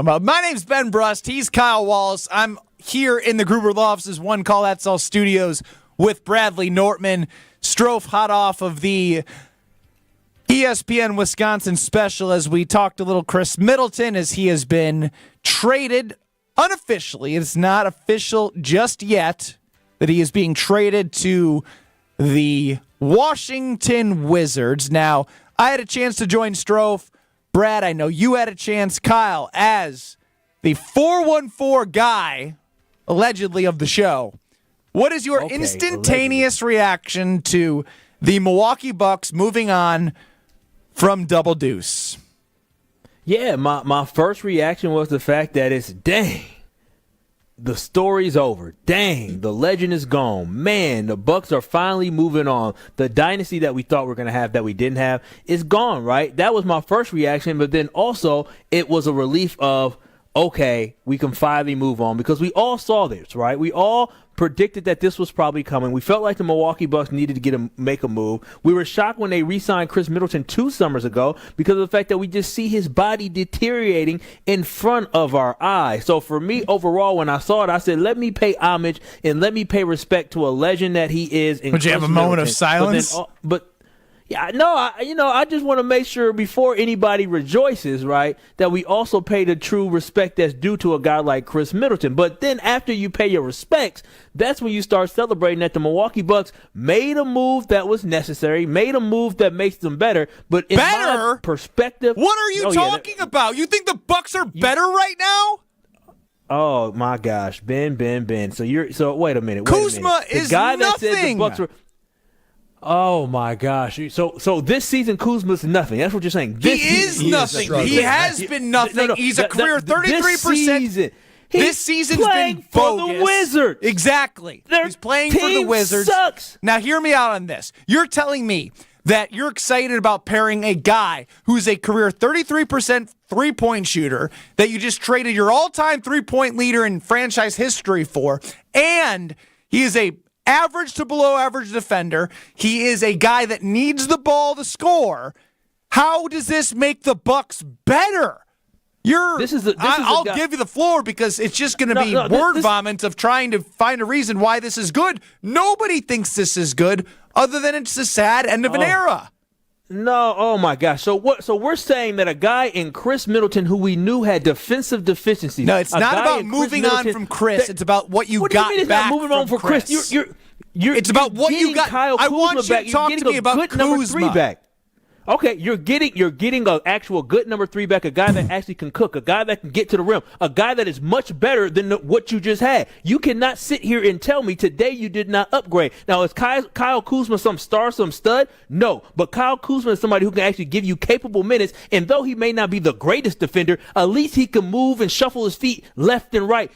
My name's Ben Brust. He's Kyle Wallace. I'm here in the Gruber Law Office's One Call That's All studios with Bradley Nortman. Strofe hot off of the ESPN Wisconsin special as we talked a little Khris Middleton as he has been traded unofficially. It's not official just yet that he is being traded to the Washington Wizards. Now, I had a chance to join Strofe. Brad, I know you had a chance. Kyle, as the 414 guy, allegedly, of the show, what is your instantaneous reaction to the Milwaukee Bucks moving on from Double Deuce? Yeah, my first reaction was the fact that it's, dang, the story's over. Dang, the legend is gone. Man, the Bucks are finally moving on. The dynasty that we thought we were going to have that we didn't have is gone, right? That was my first reaction, but then also it was a relief of, okay, we can finally move on because we all saw this, right? We all predicted that this was probably coming. We felt like the Milwaukee Bucks needed to make a move. We were shocked when they re-signed Khris Middleton 2 summers ago because of the fact that we just see his body deteriorating in front of our eyes. So for me, overall, when I saw it, I said, let me pay homage and let me pay respect to a legend that he is. Would you have a moment of silence? Yeah, no, I just want to make sure before anybody rejoices, right, that we also pay the true respect that's due to a guy like Khris Middleton. But then after you pay your respects, that's when you start celebrating that the Milwaukee Bucks made a move that was necessary, made a move that makes them better. But in my perspective, what are you talking about? You think the Bucks are better right now? Oh my gosh, Ben. So wait a minute. Kuzma is nothing. That said the Bucks were, oh my gosh! So this season Kuzma's nothing. That's what you're saying. He is nothing. He has been nothing. He's a career 33%. This season's been bogus. For the Wizards. Exactly. He's playing for the Wizards. Sucks. Now hear me out on this. You're telling me that you're excited about pairing a guy who's a career 33% three-point shooter that you just traded your all-time three-point leader in franchise history for, and he is a average to below average defender. He is a guy that needs the ball to score. How does this make the Bucks better? I'll give you the floor because it's just going to be word vomit of trying to find a reason why this is good. Nobody thinks this is good other than it's a sad end of an era. No, oh my gosh. So we're saying that a guy in Khris Middleton who we knew had defensive deficiencies. No, it's not about moving on from Khris. It's about what you got back. What do you mean it's not moving on from Khris? It's about what you got. I want you to talk to me about Kuzma. Back. Okay, you're getting an actual good number 3 back, a guy that actually can cook, a guy that can get to the rim, a guy that is much better than what you just had. You cannot sit here and tell me today you did not upgrade. Now, is Kyle Kuzma some star, some stud? No, but Kyle Kuzma is somebody who can actually give you capable minutes, and though he may not be the greatest defender, at least he can move and shuffle his feet left and right.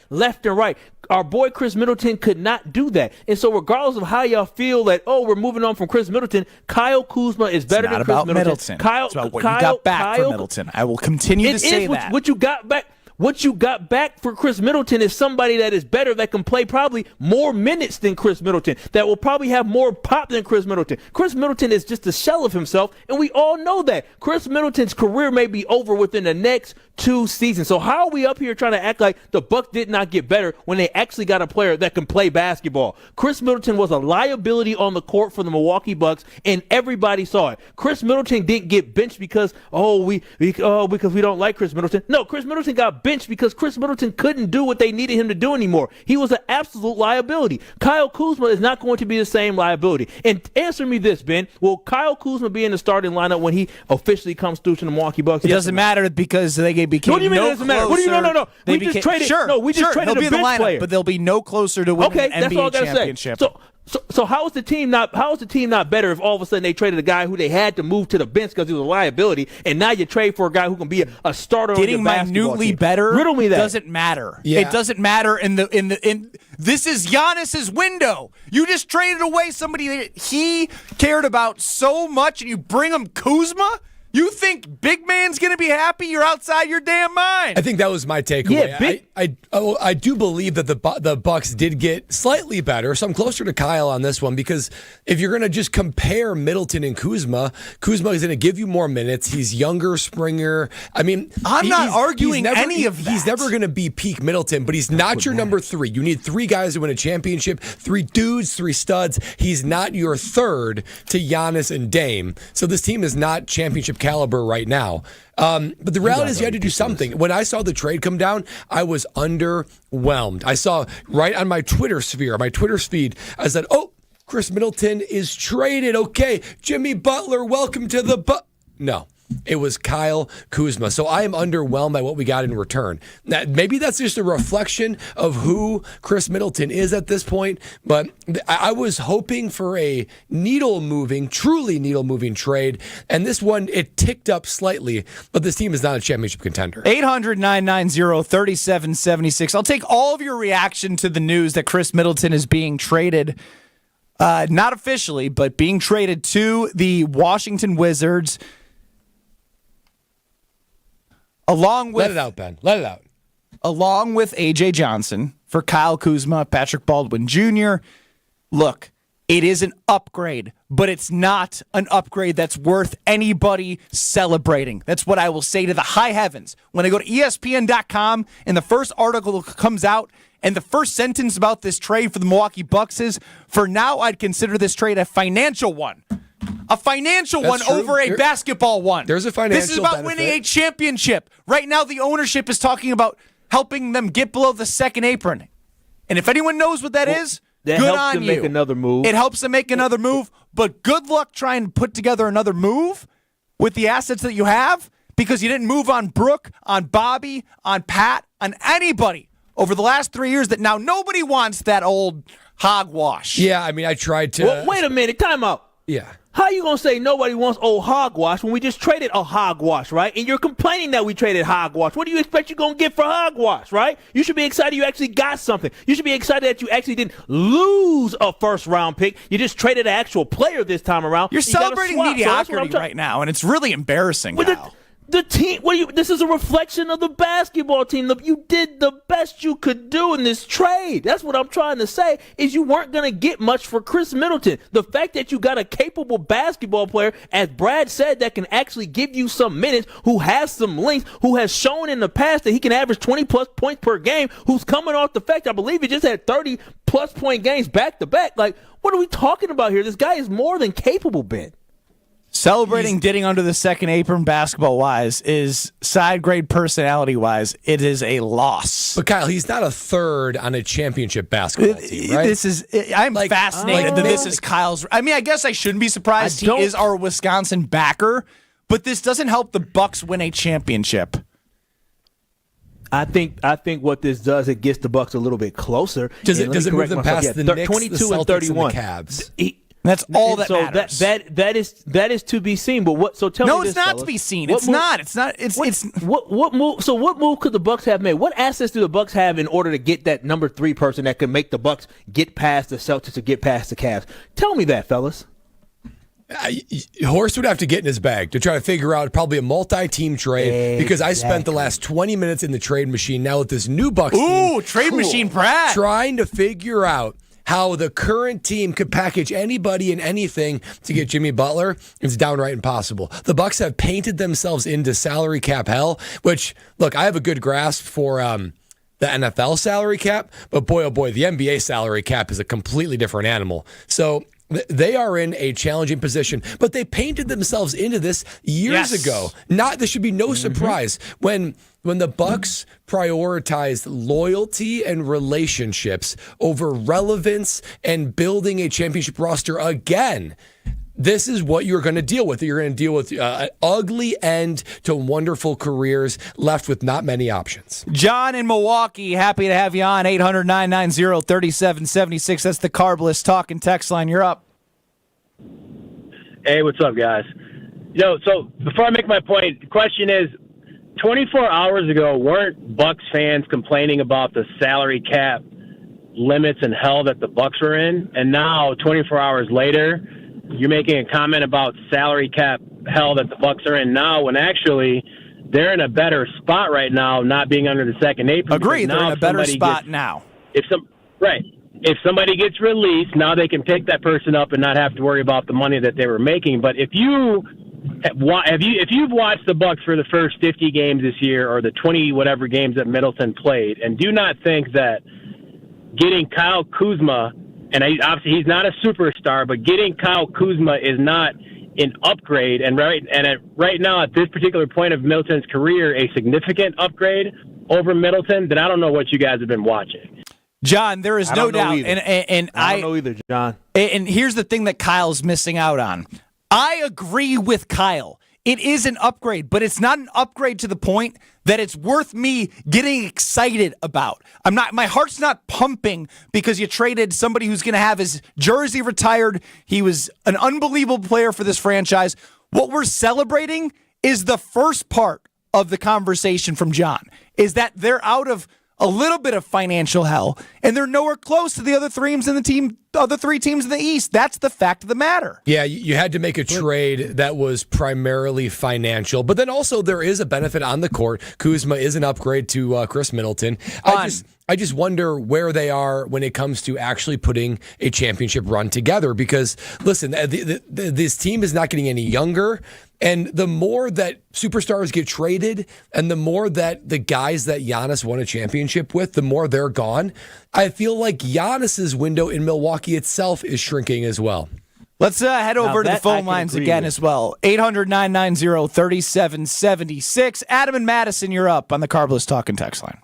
Our boy Khris Middleton could not do that. And so regardless of how y'all feel that, we're moving on from Khris Middleton, Kyle Kuzma is better than Khris Middleton. It's about what you got back from Middleton. I will continue to say that. What you got back. What you got back for Khris Middleton is somebody that is better, that can play probably more minutes than Khris Middleton, that will probably have more pop than Khris Middleton. Khris Middleton is just a shell of himself, and we all know that. Khris Middleton's career may be over within the next 2 seasons. So how are we up here trying to act like the Bucks did not get better when they actually got a player that can play basketball? Khris Middleton was a liability on the court for the Milwaukee Bucks, and everybody saw it. Khris Middleton didn't get benched because we don't like Khris Middleton. No, Khris Middleton got benched because Khris Middleton couldn't do what they needed him to do anymore. He was an absolute liability. Kyle Kuzma is not going to be the same liability. And answer me this, Ben. Will Kyle Kuzma be in the starting lineup when he officially comes through to the Milwaukee Bucks? It doesn't matter because they became what do you mean it doesn't matter? What do you no? We just traded a bench player. But they'll be no closer to winning an NBA championship. So how is the team not better if all of a sudden they traded a guy who they had to move to the bench because he was a liability, and now you trade for a guy who can be a starter? Getting on the basketball minutely team. better Riddle me that. Doesn't matter. Yeah. It doesn't matter in this is Giannis's window. You just traded away somebody that he cared about so much, and you bring him Kuzma. You think big man's going to be happy? You're outside your damn mind. I think that was my takeaway. Yeah, I do believe that the Bucks did get slightly better, so I'm closer to Kyle on this one because if you're going to just compare Middleton and Kuzma is going to give you more minutes. He's younger, Springer. I mean, I'm not arguing any of that. He's never going to be peak Middleton, but he's not your number 3. You need 3 guys to win a championship, 3 dudes, 3 studs. He's not your third to Giannis and Dame. So this team is not championship caliber right now. But the reality is you had to do something. When I saw the trade come down, I was underwhelmed. I saw right on my Twitter sphere, my Twitter feed, I said, Khris Middleton is traded. Okay, Jimmy Butler, welcome to the No. It was Kyle Kuzma. So I am underwhelmed by what we got in return. Now, maybe that's just a reflection of who Khris Middleton is at this point, but I was hoping for a truly needle-moving trade, and this one, it ticked up slightly, but this team is not a championship contender. 800-990-3776. I'll take all of your reaction to the news that Khris Middleton is being traded, not officially, but being traded to the Washington Wizards. Let it out, Ben. Let it out. Along with A.J. Johnson for Kyle Kuzma, Patrick Baldwin Jr. Look, it is an upgrade, but it's not an upgrade that's worth anybody celebrating. That's what I will say to the high heavens. When I go to ESPN.com and the first article comes out and the first sentence about this trade for the Milwaukee Bucks is, for now, I'd consider this trade a financial one. A financial That's one true. over a basketball one. There's a financial This is about benefit. winning a championship. Right now, the ownership is talking about helping them get below the second apron. And if anyone knows what that is, that good helps on them you. make another move. It helps them make another move, but good luck trying to put together another move with the assets that you have because you didn't move on Brooke, on Bobby, on Pat, on anybody over the last 3 years that now nobody wants that old hogwash. Yeah, I mean, I tried to... Well, wait a minute. Time out. Yeah. How you going to say nobody wants old hogwash when we just traded a hogwash, right? And you're complaining that we traded hogwash. What do you expect you're going to get for hogwash, right? You should be excited you actually got something. You should be excited that you actually didn't lose a first-round pick. You just traded an actual player this time around. You're celebrating mediocrity right now, and it's really embarrassing, Kyle. The team, this is a reflection of the basketball team. You did the best you could do in this trade. That's what I'm trying to say, is you weren't going to get much for Khris Middleton. The fact that you got a capable basketball player, as Brad said, that can actually give you some minutes, who has some length, who has shown in the past that he can average 20-plus points per game, who's coming off the fact, I believe he just had 30-plus point games back-to-back. Like, what are we talking about here? This guy is more than capable, Ben. Celebrating getting under the second apron basketball-wise is side-grade personality-wise. It is a loss. But, Kyle, he's not a third on a championship basketball team, right? I'm fascinated that this is Kyle's. I mean, I guess I shouldn't be surprised he is our Wisconsin backer, but this doesn't help the Bucks win a championship. I think what this does, it gets the Bucks a little bit closer. Does it move them past the Knicks, 22 the Celtics, and 31. and the Cavs? That's all that matters. That is to be seen. But what? So tell me this. No, it's not fellas. to be seen. What It's move- not. It's not. It's What move? So what move could the Bucks have made? What assets do the Bucks have in order to get that number 3 person that can make the Bucks get past the Celtics or get past the Cavs? Tell me that, fellas. Horst would have to get in his bag to try to figure out probably a multi-team trade because I spent the last 20 minutes in the trade machine now with this new Bucks team. Ooh, trade machine Brad. Trying to figure out how the current team could package anybody and anything to get Jimmy Butler. It's downright impossible. The Bucks have painted themselves into salary cap hell, which, look, I have a good grasp for the NFL salary cap, but boy, oh boy, the NBA salary cap is a completely different animal. So they are in a challenging position, but they painted themselves into this years ago. This should be no surprise when the Bucks prioritized loyalty and relationships over relevance and building a championship roster again. This is what you're going to deal with. You're going to deal with an ugly end to wonderful careers left with not many options. John in Milwaukee, happy to have you on. 800-990-3776. That's the Carbless talking text line. You're up. Hey, what's up, guys? So before I make my point, the question is, 24 hours ago, weren't Bucks fans complaining about the salary cap limits and hell that the Bucks were in? And now, 24 hours later, you're making a comment about salary cap hell that the Bucks are in now, when actually they're in a better spot right now, not being under the second apron. Agree, they're in a better spot now. If somebody gets released, now they can pick that person up and not have to worry about the money that they were making. But if you've watched the Bucks for the first 50 games this year, or the 20 whatever games that Middleton played, and do not think that getting Kyle Kuzma, and obviously he's not a superstar, but getting Kyle Kuzma is not an upgrade, and right now at this particular point of Middleton's career, a significant upgrade over Middleton, then I don't know what you guys have been watching. John, there is no doubt, and I don't know either, John. And here's the thing that Kyle's missing out on. I agree with Kyle. It is an upgrade, but it's not an upgrade to the point that it's worth me getting excited about. My heart's not pumping because you traded somebody who's going to have his jersey retired. He was an unbelievable player for this franchise. What we're celebrating is the first part of the conversation from John, is that they're out of a little bit of financial hell, and they're nowhere close to the other three teams in the East. That's the fact of the matter. Yeah, you had to make a trade that was primarily financial, but then also there is a benefit on the court. Kuzma is an upgrade to Khris Middleton. I just wonder where they are when it comes to actually putting a championship run together, because, listen, this team is not getting any younger, and the more that superstars get traded and the more that the guys that Giannis won a championship with, the more they're gone. I feel like Giannis's window in Milwaukee itself is shrinking as well. Let's head over to the phone lines again as well. 800-990-3776. Adam and Madison, you're up on the Carbless Talking text line.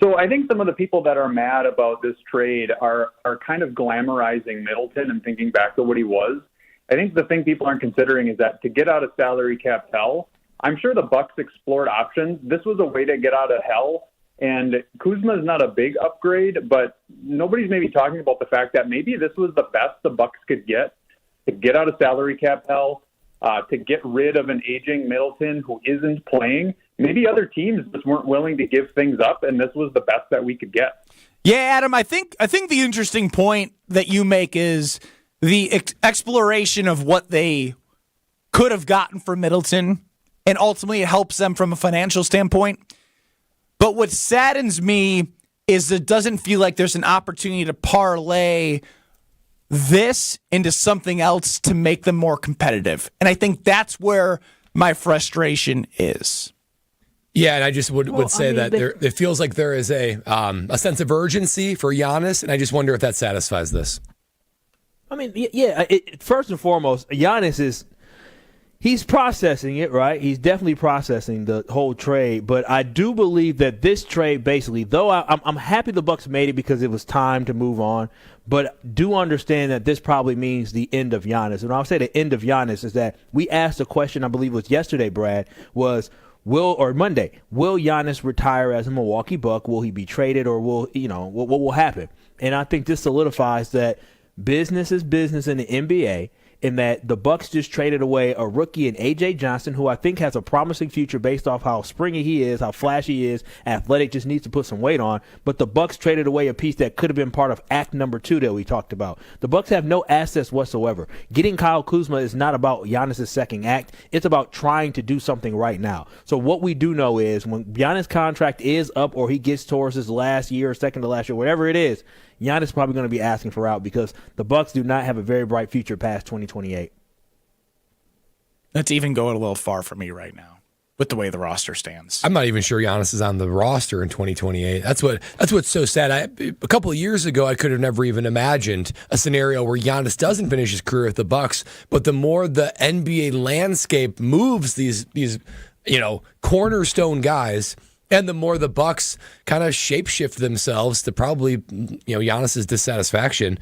So I think some of the people that are mad about this trade are kind of glamorizing Middleton and thinking back to what he was. I think the thing people aren't considering is that to get out of salary cap hell, I'm sure the Bucks explored options. This was a way to get out of hell. And Kuzma is not a big upgrade, but nobody's maybe talking about the fact that maybe this was the best the Bucks could get to get out of salary cap hell, to get rid of an aging Middleton who isn't playing. Maybe other teams just weren't willing to give things up, and this was the best that we could get. Yeah, Adam, I think the interesting point that you make is the exploration of what they could have gotten for Middleton, and ultimately it helps them from a financial standpoint. But what saddens me is it doesn't feel like there's an opportunity to parlay this into something else to make them more competitive. And I think that's where my frustration is. Yeah, and I just would say that it feels like there is a sense of urgency for Giannis, and I just wonder if that satisfies this. I mean, yeah. First and foremost, Giannis he's processing it, right? He's definitely processing the whole trade. But I do believe that this trade, basically, though I'm happy the Bucks made it because it was time to move on, but do understand that this probably means the end of Giannis. And I'll say the end of Giannis is that we asked a question, I believe it was yesterday, Brad, Monday, will Giannis retire as a Milwaukee Buck? Will he be traded, or what will happen? And I think this solidifies that business is business in the NBA, in that the Bucks just traded away a rookie in A.J. Johnson, who I think has a promising future based off how springy he is, how flashy he is, athletic, just needs to put some weight on. But the Bucks traded away a piece that could have been part of act number 2 that we talked about. The Bucks have no assets whatsoever. Getting Kyle Kuzma is not about Giannis' second act. It's about trying to do something right now. So what we do know is when Giannis' contract is up, or he gets towards his last year or second to last year, whatever it is, Giannis is probably going to be asking for out, because the Bucks do not have a very bright future past 2028. That's even going a little far for me right now with the way the roster stands. I'm not even sure Giannis is on the roster in 2028. That's what's so sad. A couple of years ago, I could have never even imagined a scenario where Giannis doesn't finish his career at the Bucks. But the more the NBA landscape moves these cornerstone guys, and the more the Bucks kind of shapeshift themselves to probably, Giannis's dissatisfaction,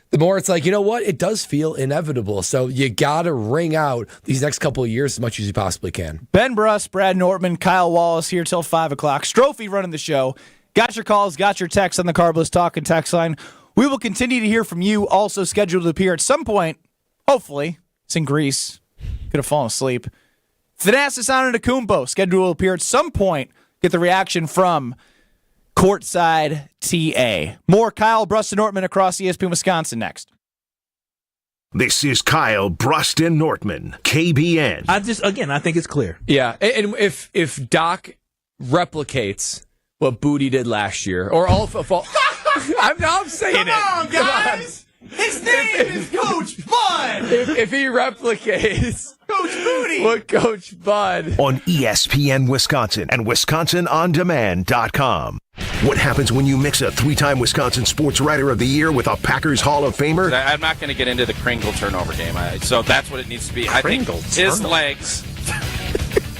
the more it's like, you know what? It does feel inevitable. So you got to wring out these next couple of years as much as you possibly can. Ben Brust, Brad Nortman, Kyle Wallace here till 5 o'clock. Strophy running the show. Got your calls, got your texts on the Carbless Talking text line. We will continue to hear from you. Also scheduled to appear at some point, hopefully. It's in Greece. Could have fallen asleep. Thanasis Antetokounmpo scheduled to appear at some point. Get the reaction from Courtside TA. More Kyle, Brust, and Nortman across ESPN Wisconsin next. This is Kyle, Brust, and Nortman, KBN. I think it's clear. Yeah, and if Doc replicates what Booty did last year, or all I'm saying Come on, guys! His name is Coach Bud! If he replicates Coach Booty! what Coach Bud On ESPN Wisconsin and WisconsinOnDemand.com. What happens when you mix a 3-time Wisconsin Sports Writer of the Year with a Packers Hall of Famer? I'm not going to get into the Kringle turnover game, so that's what it needs to be. I think his legs.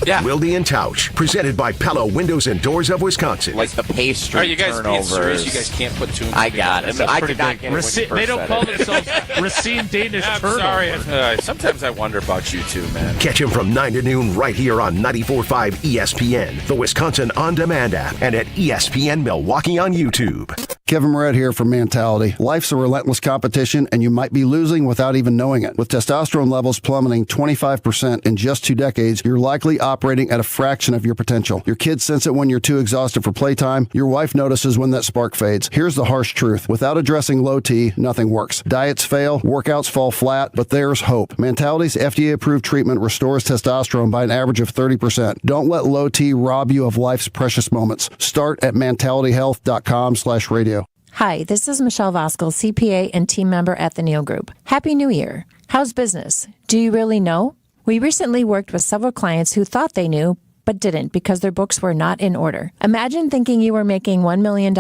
Yeah. Wilde and Tausch, presented by Pella Windows and Doors of Wisconsin. Like the pastry Are you guys being turnovers. serious? You guys can't put two and two I got it. together. I did not get it. They don't call themselves Racine Danish I'm turnovers. sorry. Sometimes I wonder about you too, man. Catch him from 9 to noon right here on 94.5 ESPN, the Wisconsin On Demand app, and at ESPN Milwaukee on YouTube. Kevin Moret here from Mentality. Life's a relentless competition, and you might be losing without even knowing it. With testosterone levels plummeting 25% in just 2 decades, you're likely operating at a fraction of your potential. Your kids sense it when you're too exhausted for playtime. Your wife notices when that spark fades. Here's the harsh truth. Without addressing low T, nothing works. Diets fail, workouts fall flat, but there's hope. Mentality's FDA-approved treatment restores testosterone by an average of 30%. Don't let low T rob you of life's precious moments. Start at mentalityhealth.com/radio. Hi, this is Michelle Voskel, CPA and team member at the Neal Group. Happy New Year. How's business? Do you really know? We recently worked with several clients who thought they knew, but didn't because their books were not in order. Imagine thinking you were making $1 million,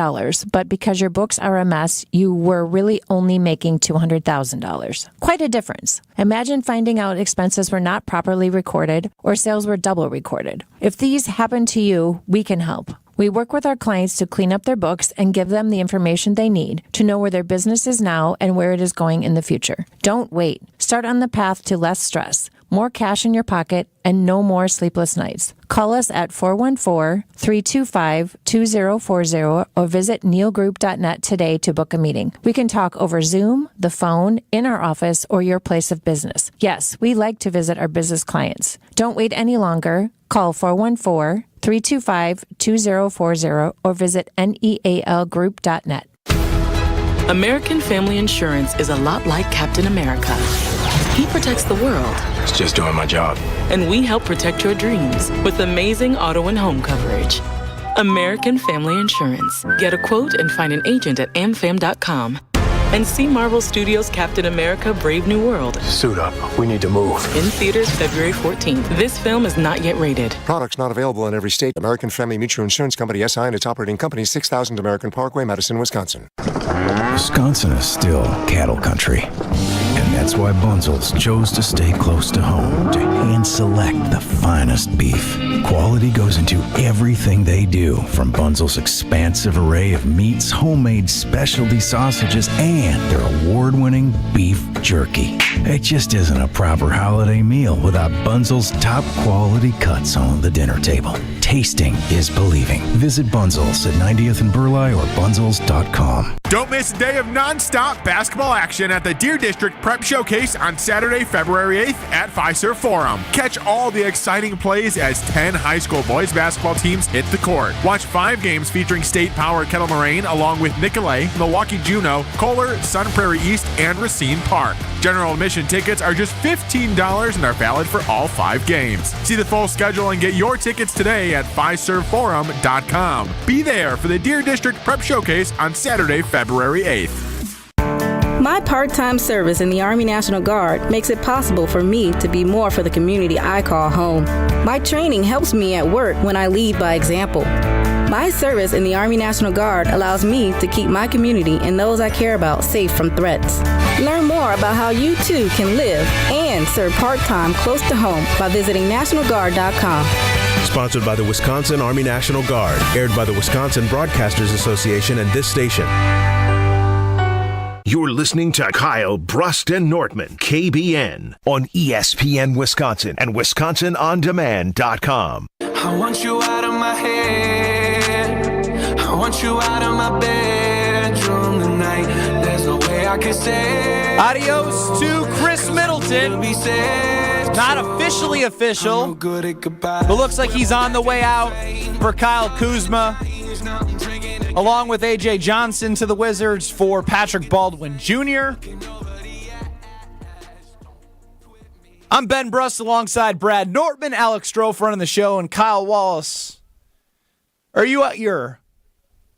but because your books are a mess, you were really only making $200,000. Quite a difference. Imagine finding out expenses were not properly recorded or sales were double recorded. If these happen to you, we can help. We work with our clients to clean up their books and give them the information they need to know where their business is now and where it is going in the future. Don't wait. Start on the path to less stress, more cash in your pocket, and no more sleepless nights. Call us at 414-325-2040 or visit nealgroup.net today to book a meeting. We can talk over Zoom, the phone, in our office, or your place of business. Yes, we like to visit our business clients. Don't wait any longer. Call 414-325-2040 or visit nealgroup.net. American Family Insurance is a lot like Captain America. He protects the world. It's just doing my job. And we help protect your dreams with amazing auto and home coverage. American Family Insurance. Get a quote and find an agent at amfam.com. And see Marvel Studios' Captain America: Brave New World. Suit up. We need to move. In theaters February 14th. This film is not yet rated. Products not available in every state. American Family Mutual Insurance Company, SI, and its operating company, 6000 American Parkway, Madison, Wisconsin. Wisconsin is still cattle country. And that's why Bunzel's chose to stay close to home to hand select the finest beef. Quality goes into everything they do, from Bunzel's expansive array of meats, homemade specialty sausages, and their award-winning beef jerky. It just isn't a proper holiday meal without Bunzel's top quality cuts on the dinner table. Tasting is believing. Visit Bunzel's at 90th and Burleigh or bunzels.com. Don't miss a day of non-stop basketball action at the Deer District Prep Showcase on Saturday, February 8th at Fiserv Forum. Catch all the exciting plays as 10 high school boys basketball teams hit the court. Watch 5 games featuring state-powered Kettle Moraine along with Nicolet, Milwaukee Juneau, Kohler, Sun Prairie East, and Racine Park. General admission tickets are just $15 and are valid for all 5 games. See the full schedule and get your tickets today at FiservForum.com. Be there for the Deer District Prep Showcase on Saturday, February 8th. My part-time service in the Army National Guard makes it possible for me to be more for the community I call home. My training helps me at work when I lead by example. My service in the Army National Guard allows me to keep my community and those I care about safe from threats. Learn more about how you too can live and serve part-time close to home by visiting NationalGuard.com. Sponsored by the Wisconsin Army National Guard. Aired by the Wisconsin Broadcasters Association and this station. You're listening to Kyle, Brust, and Nortman, KBN, on ESPN Wisconsin and WisconsinOnDemand.com. I want you out of my head. I want you out of my bedroom tonight. There's no way I can say. Adios to Khris Middleton. Not officially official, but looks like he's on the way out for Kyle Kuzma, along with A.J. Johnson to the Wizards for Patrick Baldwin Jr. I'm Ben Brust alongside Brad Nortman, Alex Strofe running the show, and Kyle Wallace. Are you at your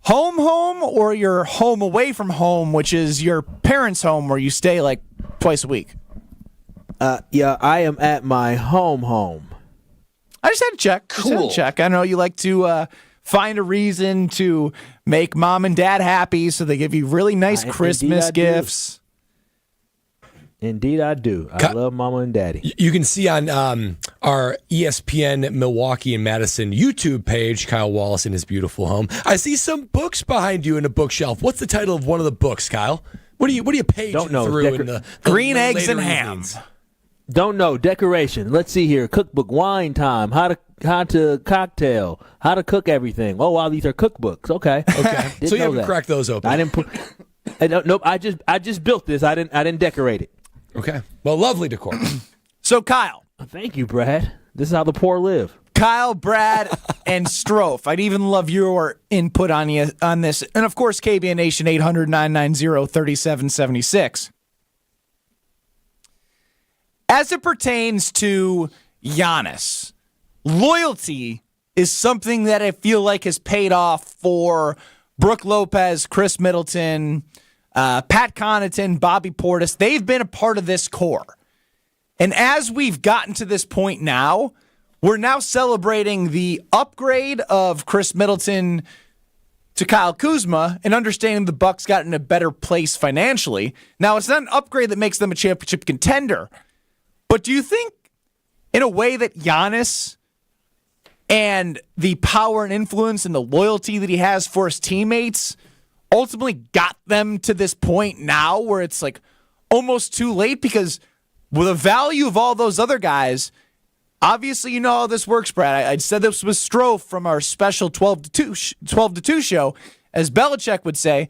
home or your home away from home, which is your parents' home where you stay like twice a week? Yeah, I am at my home. I just had to check. Cool. I know you like to find a reason to make mom and dad happy, so they give you really nice Christmas gifts. Indeed, I do. I love mama and daddy. You can see on our ESPN Milwaukee and Madison YouTube page, Kyle Wallace in his beautiful home. I see some books behind you in a bookshelf. What's the title of one of the books, Kyle? What are you paging through in the Green Eggs and later Ham? evenings? Don't know. Decoration. Let's see here. Cookbook. Wine time. How to cocktail. How to cook everything. Oh wow, these are cookbooks. Okay. So you haven't cracked those open. I didn't put. Nope. I just built this. I didn't decorate it. Okay. Well, lovely decor. So Kyle. Thank you, Brad. This is how the poor live. Kyle, Brad, and Strofe. I'd even love your input on this. And of course, KBN Nation 800-990-3776. As it pertains to Giannis, loyalty is something that I feel like has paid off for Brook Lopez, Khris Middleton, Pat Connaughton, Bobby Portis. They've been a part of this core. And as we've gotten to this point now, we're now celebrating the upgrade of Khris Middleton to Kyle Kuzma and understanding the Bucks got in a better place financially. Now, it's not an upgrade that makes them a championship contender. But do you think, in a way, that Giannis and the power and influence and the loyalty that he has for his teammates ultimately got them to this point now where it's like almost too late? Because with the value of all those other guys, obviously you know how this works, Brad. I said this with Strofe from our special 12 to 2 show. As Belichick would say,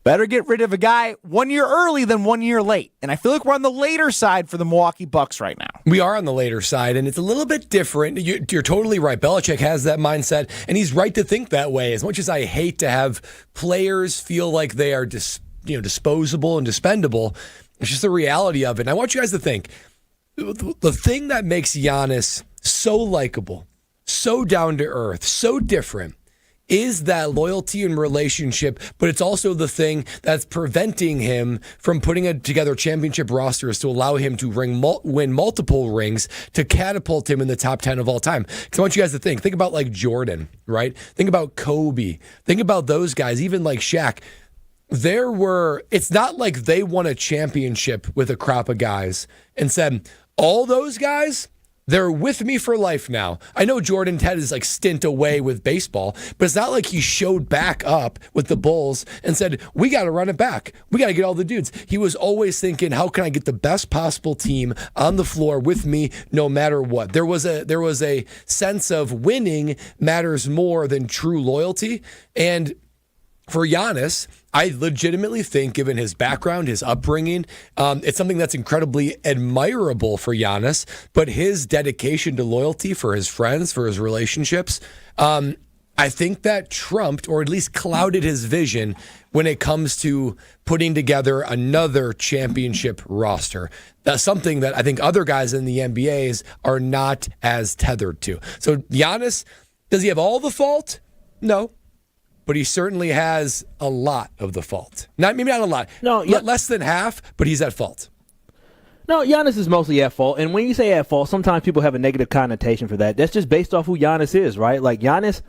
better get rid of a guy 1 year early than 1 year late. And I feel like we're on the later side for the Milwaukee Bucks right now. We are on the later side, and it's a little bit different. You're totally right. Belichick has that mindset, and he's right to think that way. As much as I hate to have players feel like they are disposable and dispendable, it's just the reality of it. And I want you guys to think, the thing that makes Giannis so likable, so down to earth, so different, is that loyalty and relationship, but it's also the thing that's preventing him from putting together championship rosters to allow him to win multiple rings to catapult him in the top 10 of all time. Because I want you guys to think about like Jordan, right? Think about Kobe. Think about those guys, even like Shaq. It's not like they won a championship with a crop of guys and said, all those guys, they're with me for life now. I know Jordan had his stint away with baseball, but it's not like he showed back up with the Bulls and said, we got to run it back. We got to get all the dudes. He was always thinking, how can I get the best possible team on the floor with me no matter what? There was a sense of winning matters more than true loyalty. And for Giannis, I legitimately think, given his background, his upbringing, it's something that's incredibly admirable for Giannis. But his dedication to loyalty for his friends, for his relationships, I think that trumped or at least clouded his vision when it comes to putting together another championship roster. That's something that I think other guys in the NBAs are not as tethered to. So Giannis, does he have all the fault? No. But he certainly has a lot of the fault. Maybe not a lot. No, less than half, but he's at fault. No, Giannis is mostly at fault. And when you say at fault, sometimes people have a negative connotation for that. That's just based off who Giannis is, right? Like, Giannis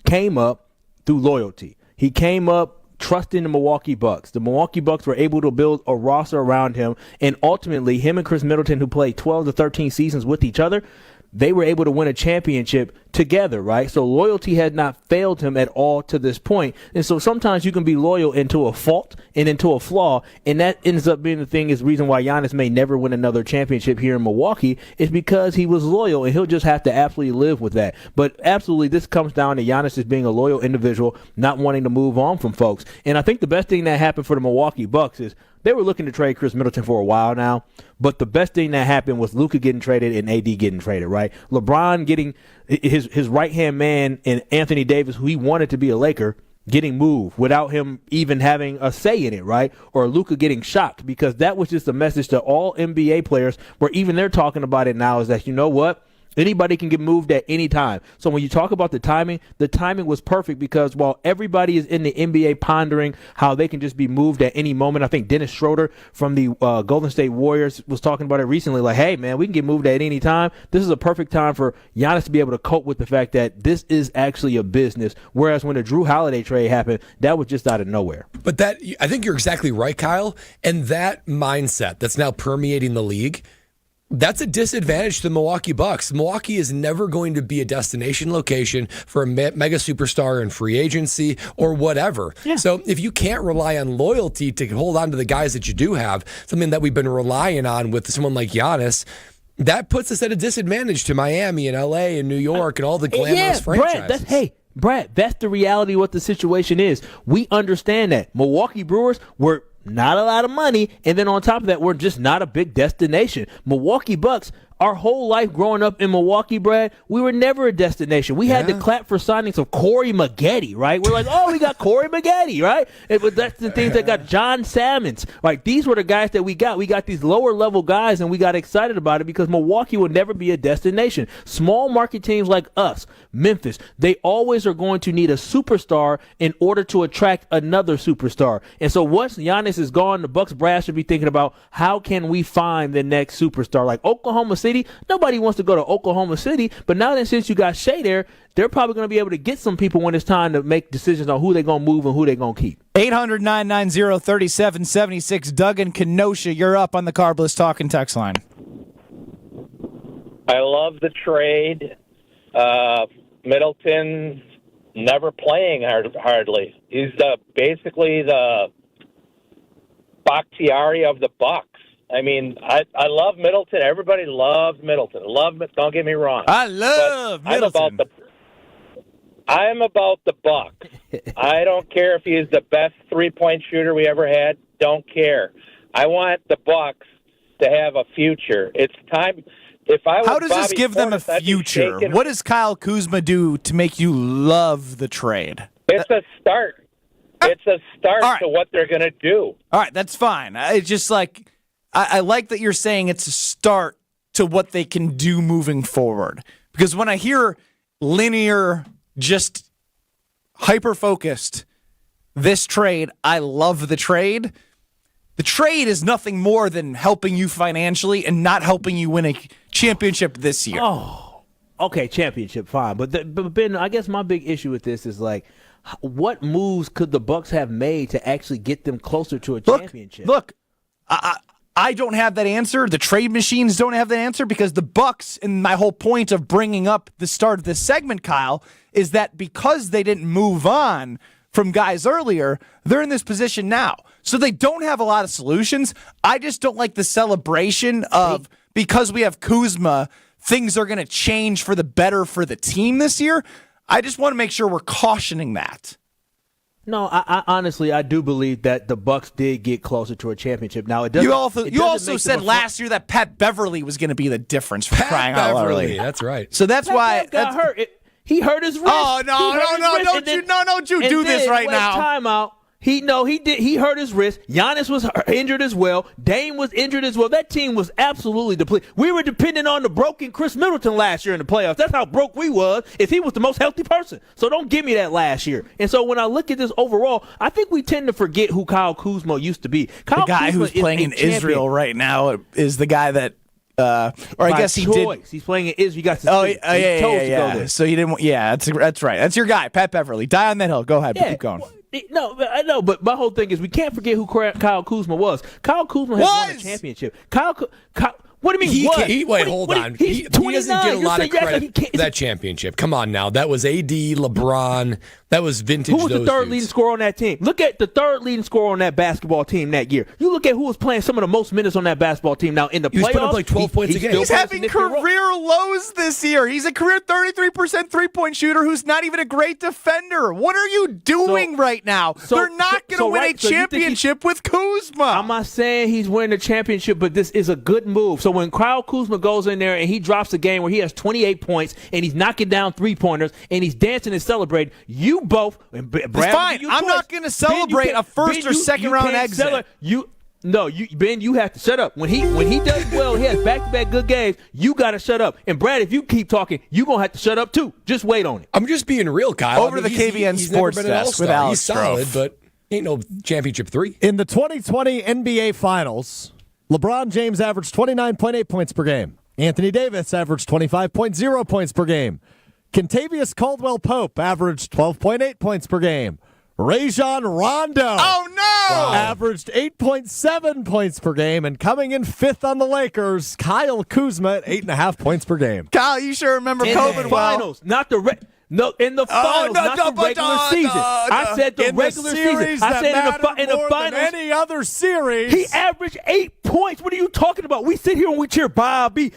came up through loyalty. He came up trusting the Milwaukee Bucks. The Milwaukee Bucks were able to build a roster around him. And ultimately, him and Khris Middleton, who played 12 to 13 seasons with each other, they were able to win a championship together, right? So loyalty had not failed him at all to this point. And so sometimes you can be loyal into a fault and into a flaw, and that ends up being the reason why Giannis may never win another championship here in Milwaukee is because he was loyal, and he'll just have to absolutely live with that. But absolutely, this comes down to Giannis just being a loyal individual, not wanting to move on from folks. And I think the best thing that happened for the Milwaukee Bucks is they were looking to trade Khris Middleton for a while now, but the best thing that happened was Luka getting traded and AD getting traded, right? LeBron getting his right-hand man and Anthony Davis, who he wanted to be a Laker, getting moved without him even having a say in it, right? Or Luka getting shocked, because that was just a message to all NBA players where even they're talking about it now is that, you know what? Anybody can get moved at any time. So when you talk about the timing was perfect, because while everybody is in the NBA pondering how they can just be moved at any moment, I think Dennis Schroeder from the Golden State Warriors was talking about it recently, like, hey, man, we can get moved at any time. This is a perfect time for Giannis to be able to cope with the fact that this is actually a business, whereas when the Drew Holiday trade happened, that was just out of nowhere. But I think you're exactly right, Kyle, and that mindset that's now permeating the league, that's a disadvantage to the Milwaukee Bucks. Milwaukee is never going to be a destination location for a mega superstar in free agency or whatever. Yeah. So if you can't rely on loyalty to hold on to the guys that you do have, something that we've been relying on with someone like Giannis, that puts us at a disadvantage to Miami and LA and New York and all the glamorous franchises. Brad, that's the reality of what the situation is. We understand that. Milwaukee Brewers were not a lot of money, and then on top of that, we're just not a big destination. Milwaukee Bucks, our whole life growing up in Milwaukee, Brad, we were never a destination. We had to clap for signings of Corey Maggette, right? We're like, oh, we got Corey Maggette, right? But that's the things that got John Salmons. Like, these were the guys that we got. We got these lower-level guys, and we got excited about it because Milwaukee would never be a destination. Small market teams like us, Memphis, they always are going to need a superstar in order to attract another superstar. And so once Giannis is gone, the Bucks brass should be thinking about how can we find the next superstar. Like Oklahoma City, nobody wants to go to Oklahoma City, but now that since you got Shea there, they're probably going to be able to get some people when it's time to make decisions on who they're going to move and who they're going to keep. 800-990-3776. Doug in Kenosha, you're up on the Carbless Talking text line. I love the trade. Middleton never playing hardly. He's basically the Bakhtiari of the Bucks. I mean, I love Middleton. Everybody loves Middleton. Don't get me wrong. I love Middleton. I'm about the Buck. I don't care if he's the best three-point shooter we ever had. Don't care. I want the Bucks to have a future. It's time. How does this give them a future? What does Kyle Kuzma do to make you love the trade? It's a start. It's a start to what they're going to do. All right, that's fine. It's just like I like that you're saying it's a start to what they can do moving forward. Because when I hear linear, just hyper-focused, this trade, I love the trade. The trade is nothing more than helping you financially and not helping you win a championship this year. Oh, okay, championship, fine. But Ben, I guess my big issue with this is like, what moves could the Bucks have made to actually get them closer to a championship? Look, I don't have that answer. The trade machines don't have that answer because the Bucks, and my whole point of bringing up the start of this segment, Kyle, is that because they didn't move on from guys earlier, they're in this position now. So they don't have a lot of solutions. I just don't like the celebration of because we have Kuzma, things are going to change for the better for the team this year. I just want to make sure we're cautioning that. No, I honestly, I do believe that the Bucks did get closer to a championship. Now, it doesn't. You also said last year that Pat Beverly was going to be the difference for crying out loud early. That's right. So that's why got hurt. He hurt his wrist. Oh no! Don't you do this right now? Timeout. He did. He hurt his wrist. Giannis was injured as well. Dame was injured as well. That team was absolutely depleted. We were depending on the broken Khris Middleton last year in the playoffs. That's how broke we was. If he was the most healthy person. So don't give me that last year. And so when I look at this overall, I think we tend to forget who Kyle Kuzma used to be. The guy who's playing in Israel right now is the guy that. I guess he did. He's playing in Israel. He got suspended. Yeah. So you didn't. Yeah, that's right. That's your guy, Pat Beverly. Die on that hill. Go ahead. Yeah. Keep going. No, I know, but my whole thing is we can't forget who Kyle Kuzma was. Kyle Kuzma has won a championship. What do you mean? Wait, hold on. He doesn't get a lot of credit for that championship. Come on now. That was AD, LeBron. That was vintage. Who was the third leading scorer on that team? Look at the third leading scorer on that basketball team that year. You look at who was playing some of the most minutes on that basketball team. Now, in the playoffs, he was putting up like 12 points a game. He's having career lows this year. He's a career 33% three-point shooter who's not even a great defender. What are you doing right now? They're not going to win a championship with Kuzma. I'm not saying he's winning a championship, but this is a good move. So when Kyle Kuzma goes in there and he drops a game where he has 28 points and he's knocking down three-pointers and he's dancing and celebrating, you both – Brad, it's fine. I'm not going to celebrate a first or second round exit. Ben, you have to shut up. When he does well, he has back-to-back good games, you got to shut up. And, Brad, if you keep talking, you're going to have to shut up, too. Just wait on it. I'm just being real, Kyle. Over the KBN Sports Desk with Alex He's solid, but ain't no championship 3. In the 2020 NBA Finals, LeBron James averaged 29.8 points per game. Anthony Davis averaged 25.0 points per game. Kentavious Caldwell-Pope averaged 12.8 points per game. Rajon Rondo averaged 8.7 points per game, and coming in 5th on the Lakers, Kyle Kuzma at 8.5 points per game. Kyle, you sure remember COVID finals, not the in the finals, not the regular season. I said the regular season. I said in the finals. Any other series, he averaged 8 points. What are you talking about? We sit here and we cheer Bobby.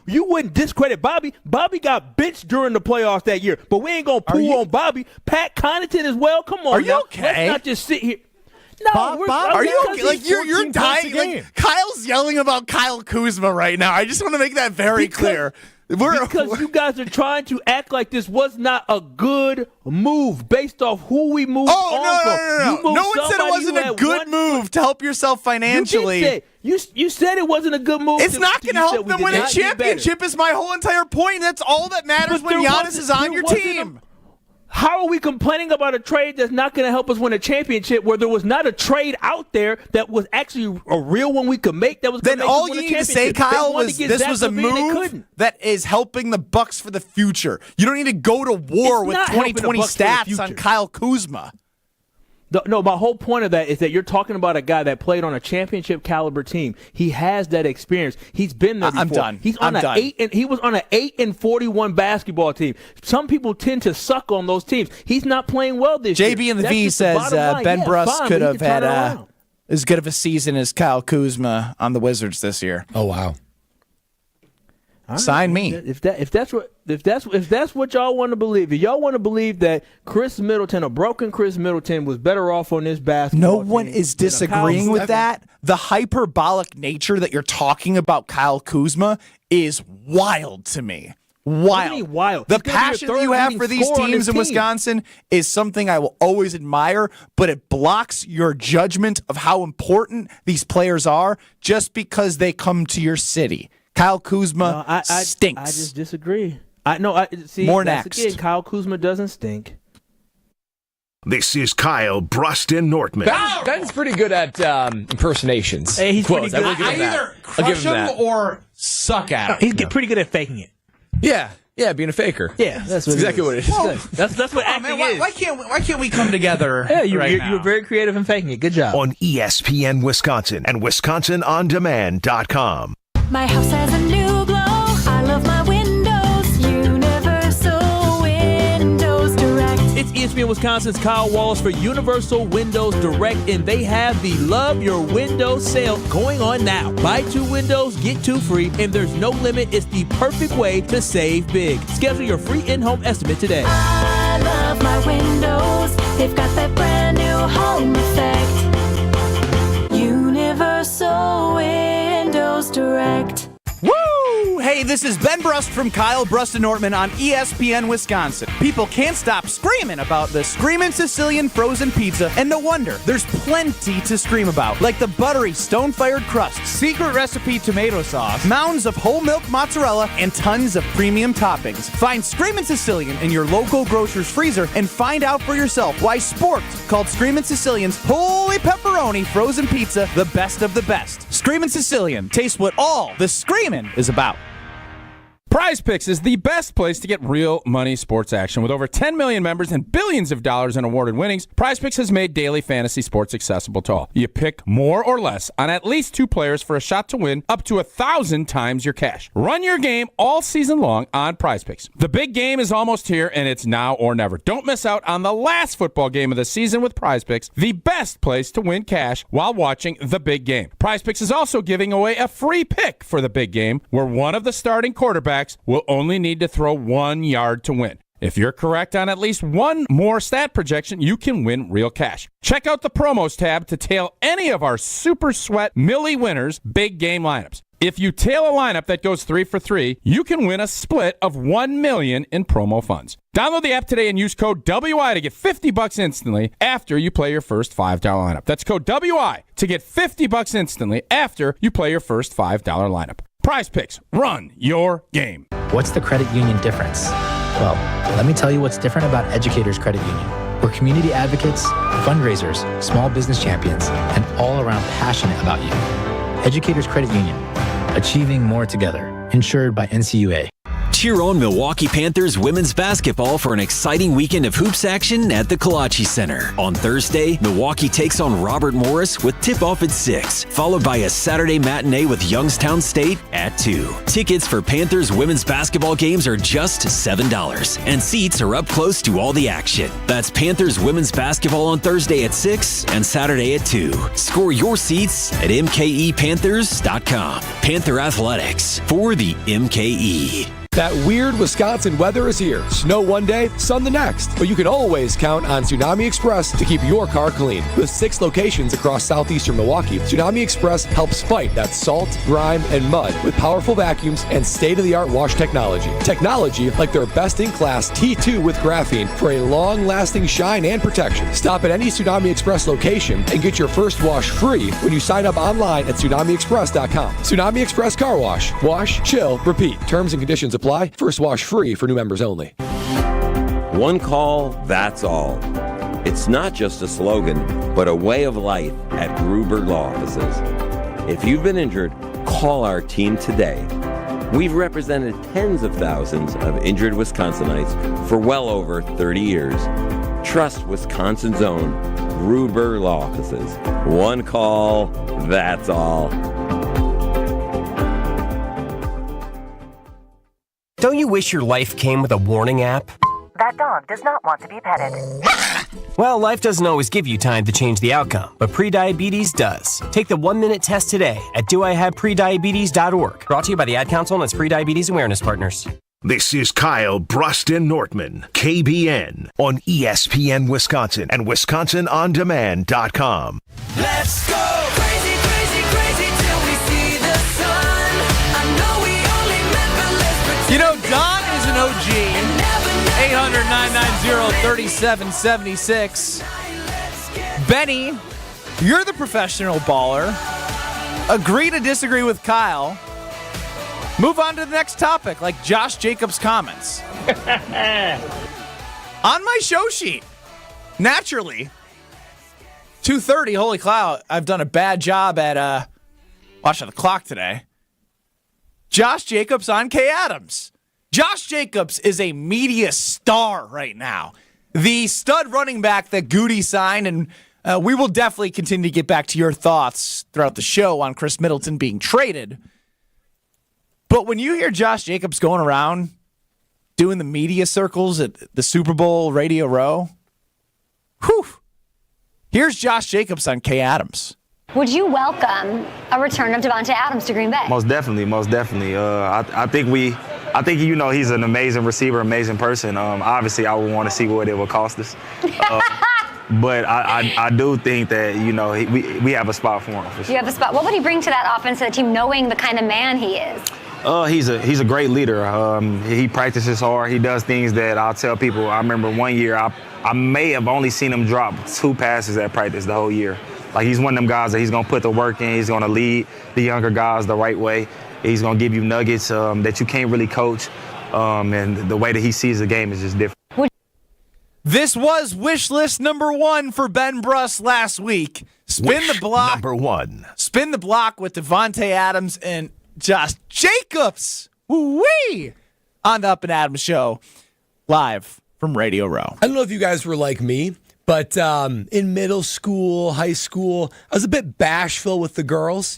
You wouldn't discredit Bobby. Bobby got benched during the playoffs that year, but we ain't gonna pull on Bobby. Pat Connaughton as well. Come on, are you okay? Let's not just sit here. No, Bob, are you okay? Like you're dying. Like Kyle's yelling about Kyle Kuzma right now. I just want to make that very clear. Because you guys are trying to act like this was not a good move based off who we moved on from. No. No one said it wasn't a good move to help yourself financially. You said it wasn't a good move. It's not going to help them win a championship is my whole entire point. That's all that matters when Giannis is on your team. How are we complaining about a trade that's not going to help us win a championship where there was not a trade out there that was actually a real one we could make that was going to make us win a championship? Then all you need to say, Kyle, was this was a move that is helping the Bucks for the future. You don't need to go to war with 2020 stats on Kyle Kuzma. No, my whole point of that is that you're talking about a guy that played on a championship caliber team. He has that experience. He's been there before. I'm done. He was on an 8-41 basketball team. Some people tend to suck on those teams. He's not playing well this year. JB in the V says Ben Brust could have had as good of a season as Kyle Kuzma on the Wizards this year. Oh wow. Sign me. If that's what y'all want to believe, if y'all want to believe that Khris Middleton, a broken Khris Middleton, was better off on this basketball No one is disagreeing with that. The hyperbolic nature that you're talking about Kyle Kuzma is wild to me. Wild. The passion that you have for these teams in Wisconsin is something I will always admire, but it blocks your judgment of how important these players are just because they come to your city. Kyle Kuzma stinks. I just disagree. More next. Again, Kyle Kuzma doesn't stink. This is Kyle Brust and Nortman. Ben's pretty good at impersonations. Hey, he's pretty good. I either crush him or suck at him. He's pretty good at faking it. Yeah, being a faker. Yeah, that's exactly what it is. Well, that's what acting is. Why can't we come together? Yeah, you're very creative in faking it. Good job. On ESPN Wisconsin and WisconsinOnDemand.com. My house has a new glow. I love my windows. Universal Windows Direct. It's ESPN Wisconsin's Kyle Wallace for Universal Windows Direct, and they have the Love Your Windows sale going on now. Buy 2 windows, get 2 free, and there's no limit. It's the perfect way to save big. Schedule your free in-home estimate today. I love my windows. They've got that brand new home effect. Universal Windows Direct. Woo! Hey, this is Ben Brust from Kyle Brust and Nortman on ESPN Wisconsin. People can't stop screaming about the Screamin' Sicilian frozen pizza, and no wonder. There's plenty to scream about, like the buttery stone-fired crust, secret recipe tomato sauce, mounds of whole milk mozzarella, and tons of premium toppings. Find Screamin' Sicilian in your local grocer's freezer and find out for yourself why Sport called Screamin' Sicilian's Holy Pepperoni Frozen Pizza the best of the best. Screamin' Sicilian, taste what all the screamin' is about. Prize Picks is the best place to get real money sports action. With over 10 million members and billions of dollars in awarded winnings, Prize Picks has made daily fantasy sports accessible to all. You pick more or less on at least 2 players for a shot to win up to 1,000 times your cash. Run your game all season long on Prize Picks. The big game is almost here, and it's now or never. Don't miss out on the last football game of the season with Prize Picks, the best place to win cash while watching the big game. Prize Picks is also giving away a free pick for the big game, where one of the starting quarterbacks will only need to throw 1 yard to win. If you're correct on at least one more stat projection, you can win real cash. Check out the promos tab to tail any of our Super Sweat Millie winners big game lineups. If you tail a lineup that goes 3 for 3, you can win a split of $1 million in promo funds. Download the app today and use code WI to get $50 instantly after you play your first $5 lineup. That's code WI to get $50 instantly after you play your first $5 lineup. Prize Picks, run your game. What's the credit union difference? Well, let me tell you what's different about Educators Credit Union. We're community advocates, fundraisers, small business champions, and all around passionate about you. Educators Credit Union, achieving more together, insured by NCUA. Cheer on Milwaukee Panthers women's basketball for an exciting weekend of hoops action at the Kalachi Center. On Thursday, Milwaukee takes on Robert Morris with tip-off at 6, followed by a Saturday matinee with Youngstown State at 2. Tickets for Panthers women's basketball games are just $7, and seats are up close to all the action. That's Panthers women's basketball on Thursday at 6 and Saturday at 2. Score your seats at mkepanthers.com. Panther Athletics for the MKE. That weird Wisconsin weather is here. Snow one day, sun the next. But you can always count on Tsunami Express to keep your car clean. With 6 locations across southeastern Milwaukee, Tsunami Express helps fight that salt, grime, and mud with powerful vacuums and state-of-the-art wash technology. Technology like their best-in-class T2 with graphene for a long-lasting shine and protection. Stop at any Tsunami Express location and get your first wash free when you sign up online at TsunamiExpress.com. Tsunami Express Car Wash. Wash, chill, repeat. Terms and conditions apply. First wash free for new members only. One call, that's all. It's not just a slogan, but a way of life at Gruber Law Offices. If you've been injured, call our team today. We've represented tens of thousands of injured Wisconsinites for well over 30 years. Trust Wisconsin's own Gruber Law Offices. One call, that's all. Don't you wish your life came with a warning app? That dog does not want to be petted. Well, life doesn't always give you time to change the outcome, but prediabetes does. Take the 1-minute test today at doihaveprediabetes.org. Brought to you by the Ad Council and its Prediabetes Awareness Partners. This is Kyle, Brust, and Nortman, KBN, on ESPN Wisconsin and WisconsinOnDemand.com. Let's go crazy, crazy, crazy till we see the sun. I know we only met, but let's pretend. You know, Don is an OG. 800-990-3776. Benny, you're the professional baller. Agree to disagree with Kyle. Move on to the next topic, like Josh Jacobs' comments. On my show sheet, naturally, 2:30, holy cow, I've done a bad job at watching the clock today. Josh Jacobs on Kay Adams. Josh Jacobs is a media star right now. The stud running back that Goody signed, and we will definitely continue to get back to your thoughts throughout the show on Khris Middleton being traded. But when you hear Josh Jacobs going around doing the media circles at the Super Bowl Radio Row, whew, here's Josh Jacobs on Kay Adams. Would you welcome a return of Devontae Adams to Green Bay? Most definitely. I think he's an amazing receiver, amazing person. Obviously, I would want to see what it would cost us. But I do think that, we have a spot for him. For sure. You have a spot. What would he bring to that offense, to the team, knowing the kind of man he is? He's a great leader. He practices hard. He does things that I'll tell people. I remember one year I may have only seen him drop 2 passes at practice the whole year. Like, he's one of them guys that he's going to put the work in. He's going to lead the younger guys the right way. He's going to give you nuggets that you can't really coach. And the way that he sees the game is just different. This was wish list number 1 for Ben Brust last week. Spin the block. Number 1. Spin the block with Devontae Adams and Josh Jacobs. Woo-wee! On the Up and Adams show, live from Radio Row. I don't know if you guys were like me, but in middle school, high school, I was a bit bashful with the girls,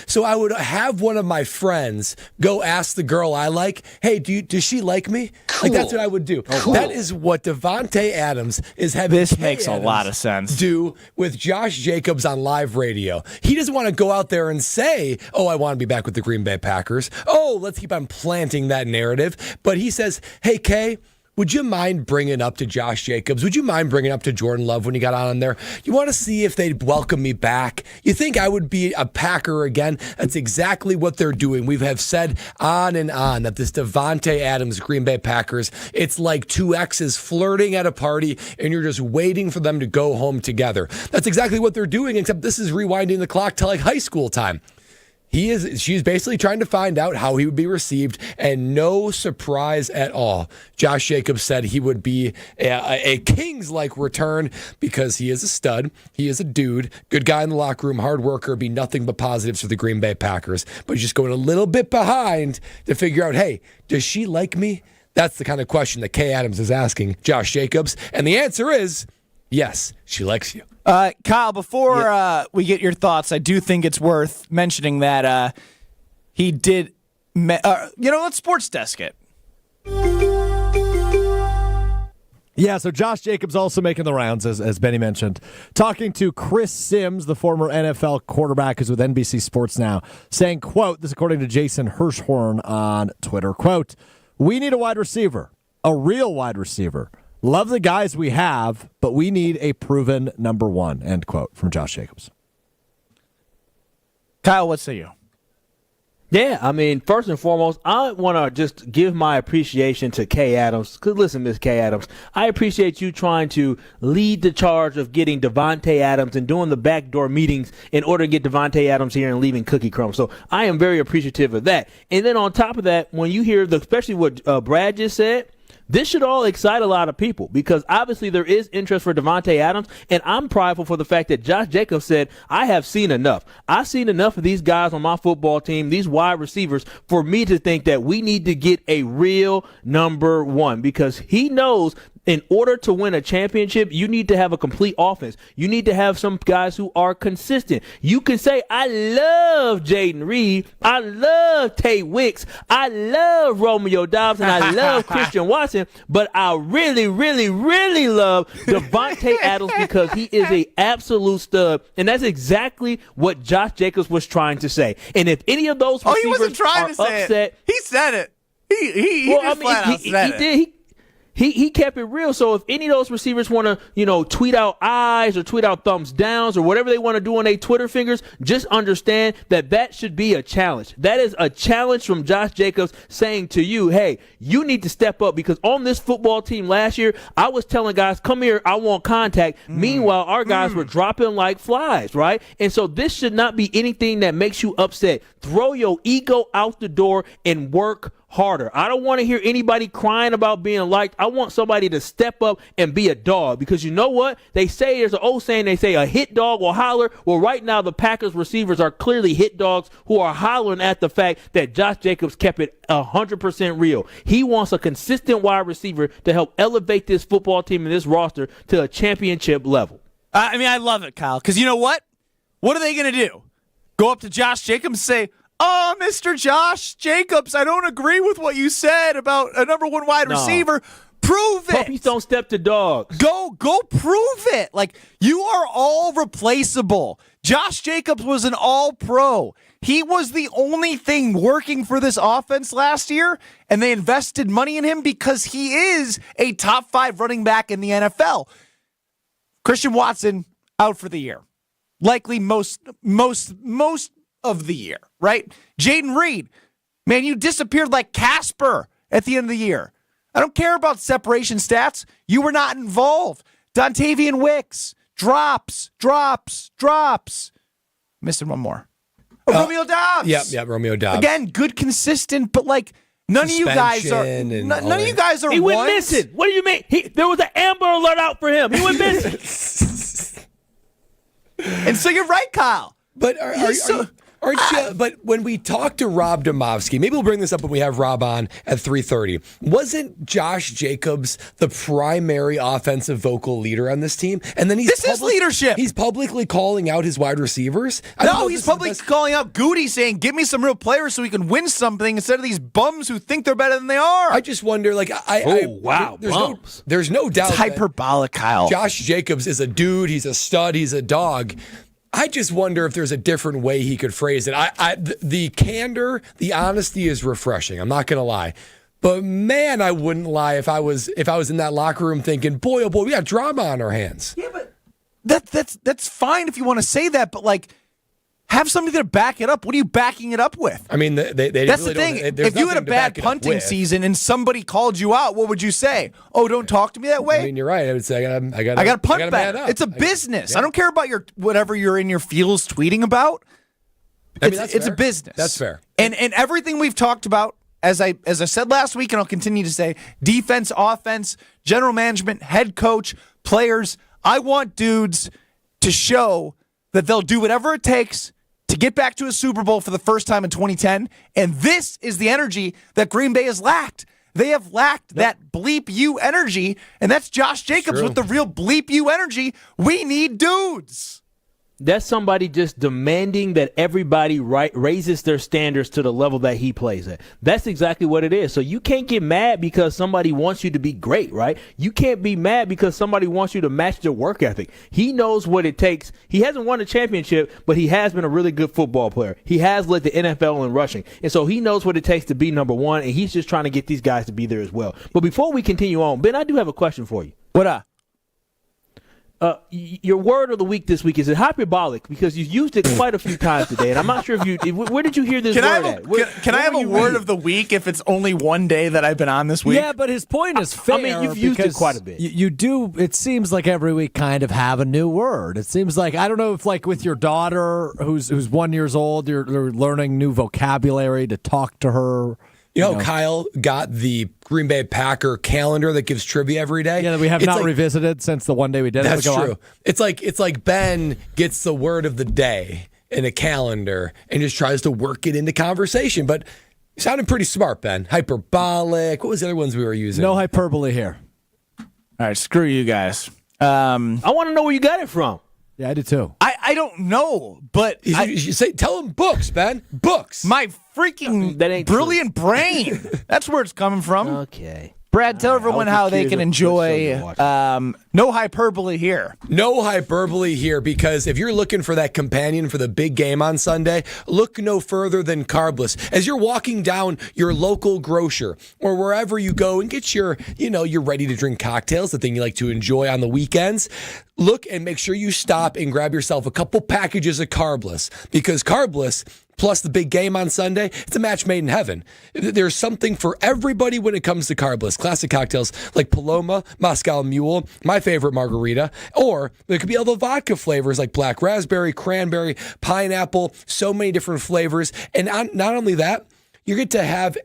So I would have one of my friends go ask the girl I like, hey, does she like me? Cool. Like, that's what I would do. Cool. That is what Devontae Adams is having. This makes a lot of sense. Do with Josh Jacobs on live radio. He doesn't want to go out there and say, oh, I want to be back with the Green Bay Packers. Oh, let's keep on planting that narrative. But he says, hey, Kay, would you mind bringing up to Josh Jacobs? Would you mind bringing up to Jordan Love when you got on there? You want to see if they'd welcome me back? You think I would be a Packer again? That's exactly what they're doing. We have said on and on that this Davante Adams Green Bay Packers, it's like two exes flirting at a party and you're just waiting for them to go home together. That's exactly what they're doing, except this is rewinding the clock to like high school time. She's basically trying to find out how he would be received, and no surprise at all. Josh Jacobs said he would be a Kings-like return because he is a stud. He is a dude, good guy in the locker room, hard worker, be nothing but positives for the Green Bay Packers. But he's just going a little bit behind to figure out, hey, does she like me? That's the kind of question that Kay Adams is asking Josh Jacobs. And the answer is, yes, she likes you. Kyle, before we get your thoughts, I do think it's worth mentioning that he did, let's sports desk it. Yeah, so Josh Jacobs also making the rounds, as Benny mentioned. Talking to Chris Sims, the former NFL quarterback who's with NBC Sports now, saying, quote, this according to Jason Hirschhorn on Twitter, quote, we need a wide receiver, a real wide receiver. Love the guys we have, but we need a proven number one, end quote, from Josh Jacobs. Kyle, what say you? Yeah, I mean, first and foremost, I want to just give my appreciation to Kay Adams. Because listen, Miss Kay Adams, I appreciate you trying to lead the charge of getting Davante Adams and doing the backdoor meetings in order to get Davante Adams here and leaving cookie crumbs. So I am very appreciative of that. And then on top of that, when you hear, especially what Brad just said, this should all excite a lot of people because obviously there is interest for Davante Adams, and I'm prideful for the fact that Josh Jacobs said, I have seen enough. I've seen enough of these guys on my football team, these wide receivers, for me to think that we need to get a real number one because he knows in order to win a championship, you need to have a complete offense. You need to have some guys who are consistent. You can say, I love Jaden Reed. I love Tay Wicks. I love Romeo Dobbs. And I love Christian Watson. But I really, really, really love Davante Adams because he is an absolute stud. And that's exactly what Josh Jacobs was trying to say. And if any of those receivers he wasn't trying to say upset, it. He said it. He did. He kept it real. So if any of those receivers want to, tweet out eyes or tweet out thumbs downs or whatever they want to do on their Twitter fingers, just understand that should be a challenge. That is a challenge from Josh Jacobs saying to you, hey, you need to step up because on this football team last year, I was telling guys, come here, I want contact. Meanwhile, our guys were dropping like flies, right? And so this should not be anything that makes you upset. Throw your ego out the door and work harder. I don't want to hear anybody crying about being liked. I want somebody to step up and be a dog because you know what? They say there's an old saying, they say a hit dog will holler. Well, right now the Packers receivers are clearly hit dogs who are hollering at the fact that Josh Jacobs kept it 100% real. He wants a consistent wide receiver to help elevate this football team and this roster to a championship level. I love it, Kyle, because you know what? What are they going to do? Go up to Josh Jacobs and say, oh, Mr. Josh Jacobs, I don't agree with what you said about a number one wide receiver. Prove it. Puppies don't step to dogs. Go prove it. Like, you are all replaceable. Josh Jacobs was an all-pro. He was the only thing working for this offense last year, and they invested money in him because he is a top 5 running back in the NFL. Christian Watson out for the year. Likely most of the year, right? Jaden Reed, man, you disappeared like Casper at the end of the year. I don't care about separation stats. You were not involved. Dontavian Wicks, drops. Missing one more. Romeo Dobbs. Yeah, Romeo Dobbs. Again, good, consistent, but like none of you guys are. None of you guys are. He went missing. What do you mean? There was an Amber Alert out for him. He went missing. And so you're right, Kyle. But but when we talk to Rob Demovsky, maybe we'll bring this up when we have Rob on at 3:30. Wasn't Josh Jacobs the primary offensive vocal leader on this team? And then this is leadership. He's publicly calling out his wide receivers. No, he's publicly calling out Goody, saying, "Give me some real players so we can win something instead of these bums who think they're better than they are." I just wonder, like, there's no doubt. It's hyperbolic, Kyle. Josh Jacobs is a dude. He's a stud. He's a dog. I just wonder if there's a different way he could phrase it. The candor, the honesty is refreshing. I'm not going to lie. But man, I wouldn't lie if I was in that locker room thinking, boy, oh boy, we got drama on our hands. Yeah, but that's fine if you want to say that, but like, have somebody to back it up. What are you backing it up with? I mean, they that's really the thing. Don't, if you had a bad punting season and somebody called you out, what would you say? Oh, don't talk to me that way. I mean, you're right. I would say I got to punt better. It's a business. I don't care about whatever you're in your feels tweeting about. It's a business. That's fair. And everything we've talked about, as I said last week, and I'll continue to say, defense, offense, general management, head coach, players. I want dudes to show that they'll do whatever it takes to get back to a Super Bowl for the first time in 2010. And this is the energy that Green Bay has lacked. They have lacked that bleep you energy, and that's Josh Jacobs with the real bleep you energy. We need dudes. That's somebody just demanding that everybody raises their standards to the level that he plays at. That's exactly what it is. So you can't get mad because somebody wants you to be great, right? You can't be mad because somebody wants you to match their work ethic. He knows what it takes. He hasn't won a championship, but he has been a really good football player. He has led the NFL in rushing. And so he knows what it takes to be number one, and he's just trying to get these guys to be there as well. But before we continue on, Ben, I do have a question for you. What up? Your word of the week this week is hyperbolic because you've used it quite a few times today, and I'm not sure where did you hear this word at? Can I have a word of the week if it's only one day that I've been on this week? Yeah, but his point is fair. I mean, you've used it quite a bit. You do. It seems like every week kind of have a new word. It seems like, I don't know if like with your daughter who's 1 year old, you're learning new vocabulary to talk to her. You know, Kyle got the Green Bay Packer calendar that gives trivia every day. Yeah, that we have not revisited since the one day we did it. That's true. It's like Ben gets the word of the day in a calendar and just tries to work it into conversation. But you sounded pretty smart, Ben. Hyperbolic. What was the other ones we were using? No hyperbole here. All right, screw you guys. I want to know where you got it from. Yeah, I do too. I don't know, but you say tell him books, Ben. Books. My freaking brilliant brain. That's where it's coming from. Okay. Brad, tell everyone how they can enjoy no hyperbole here. No hyperbole here, because if you're looking for that companion for the big game on Sunday, look no further than Carbless. As you're walking down your local grocer or wherever you go and get your ready to drink cocktails, the thing you like to enjoy on the weekends, look and make sure you stop and grab yourself a couple packages of Carbless, because Carbless plus the big game on Sunday, it's a match made in heaven. There's something for everybody when it comes to Carbless. Classic cocktails like Paloma, Moscow Mule, my favorite margarita, or there could be other vodka flavors like black raspberry, cranberry, pineapple, so many different flavors. And not only that, you get to have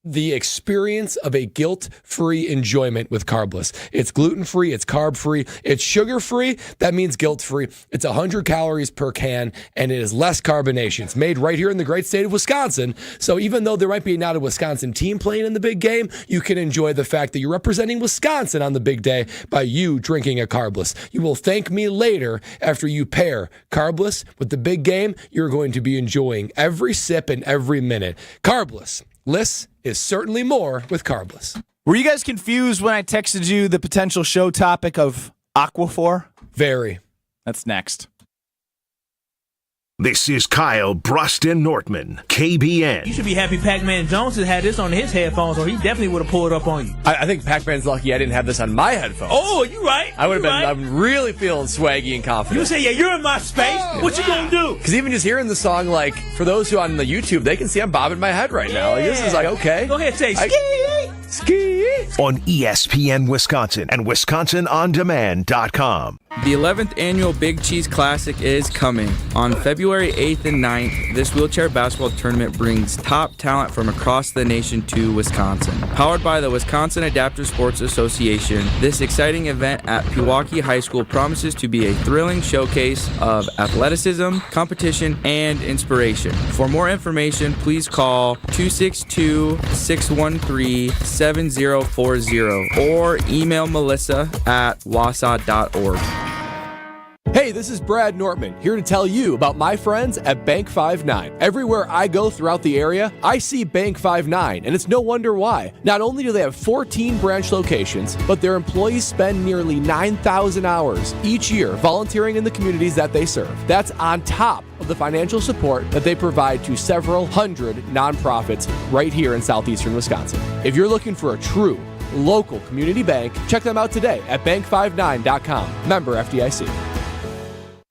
the experience of a guilt-free enjoyment with Carbless. It's gluten-free, it's carb-free, it's sugar-free. That means guilt-free. It's 100 calories per can, and it is less carbonation. It's made right here in the great state of Wisconsin. So even though there might be not a Wisconsin team playing in the big game, you can enjoy the fact that you're representing Wisconsin on the big day by you drinking a Carbless. You will thank me later after you pair Carbless with the big game. You're going to be enjoying every sip and every minute. Carbless. Less is certainly more with Carbless. Were you guys confused when I texted you the potential show topic of Aquaphor? Very. That's next. This is Kyle, Brust, and Nortman, KBN. You should be happy Pac-Man Jones has had this on his headphones, or he definitely would have pulled it up on you. I think Pac-Man's lucky I didn't have this on my headphones. Oh, you right. I would have been. I'm really feeling swaggy and confident. You say, yeah, you're in my space. Oh, what you gonna do? Because even just hearing the song, like, for those who on the YouTube, they can see I'm bobbing my head right now. Like, this is like, okay. Go ahead, say ski. Ski. On ESPN Wisconsin and WisconsinOnDemand.com. The 11th annual Big Cheese Classic is coming. On February 8th and 9th, this wheelchair basketball tournament brings top talent from across the nation to Wisconsin. Powered by the Wisconsin Adaptive Sports Association, this exciting event at Milwaukee High School promises to be a thrilling showcase of athleticism, competition, and inspiration. For more information, please call 262-613-7040 or email Melissa at wasa.org. Hey, this is Brad Nortman, here to tell you about my friends at Bank 5-9. Everywhere I go throughout the area, I see Bank 5-9, and it's no wonder why. Not only do they have 14 branch locations, but their employees spend nearly 9,000 hours each year volunteering in the communities that they serve. That's on top of the financial support that they provide to several hundred nonprofits right here in southeastern Wisconsin. If you're looking for a true local community bank, check them out today at bank59.com. Member FDIC.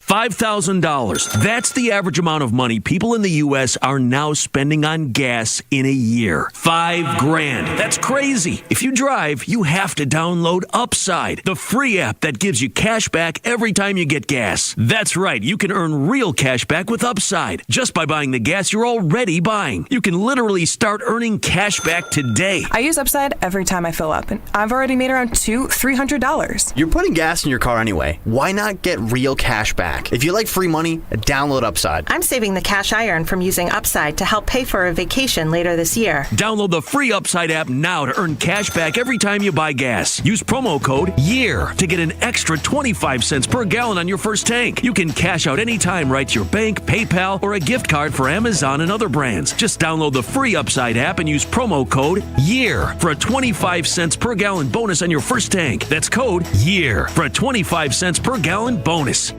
$5,000. That's the average amount of money people in the U.S. are now spending on gas in a year. $5,000. That's crazy. If you drive, you have to download Upside, the free app that gives you cash back every time you get gas. That's right. You can earn real cash back with Upside just by buying the gas you're already buying. You can literally start earning cash back today. I use Upside every time I fill up, and I've already made around $300. You're putting gas in your car anyway. Why not get real cash back? If you like free money, download Upside. I'm saving the cash I earn from using Upside to help pay for a vacation later this year. Download the free Upside app now to earn cash back every time you buy gas. Use promo code YEAR to get an extra 25 cents per gallon on your first tank. You can cash out anytime right to your bank, PayPal, or a gift card for Amazon and other brands. Just download the free Upside app and use promo code YEAR for a 25 cents per gallon bonus on your first tank. That's code YEAR for a 25 cents per gallon bonus.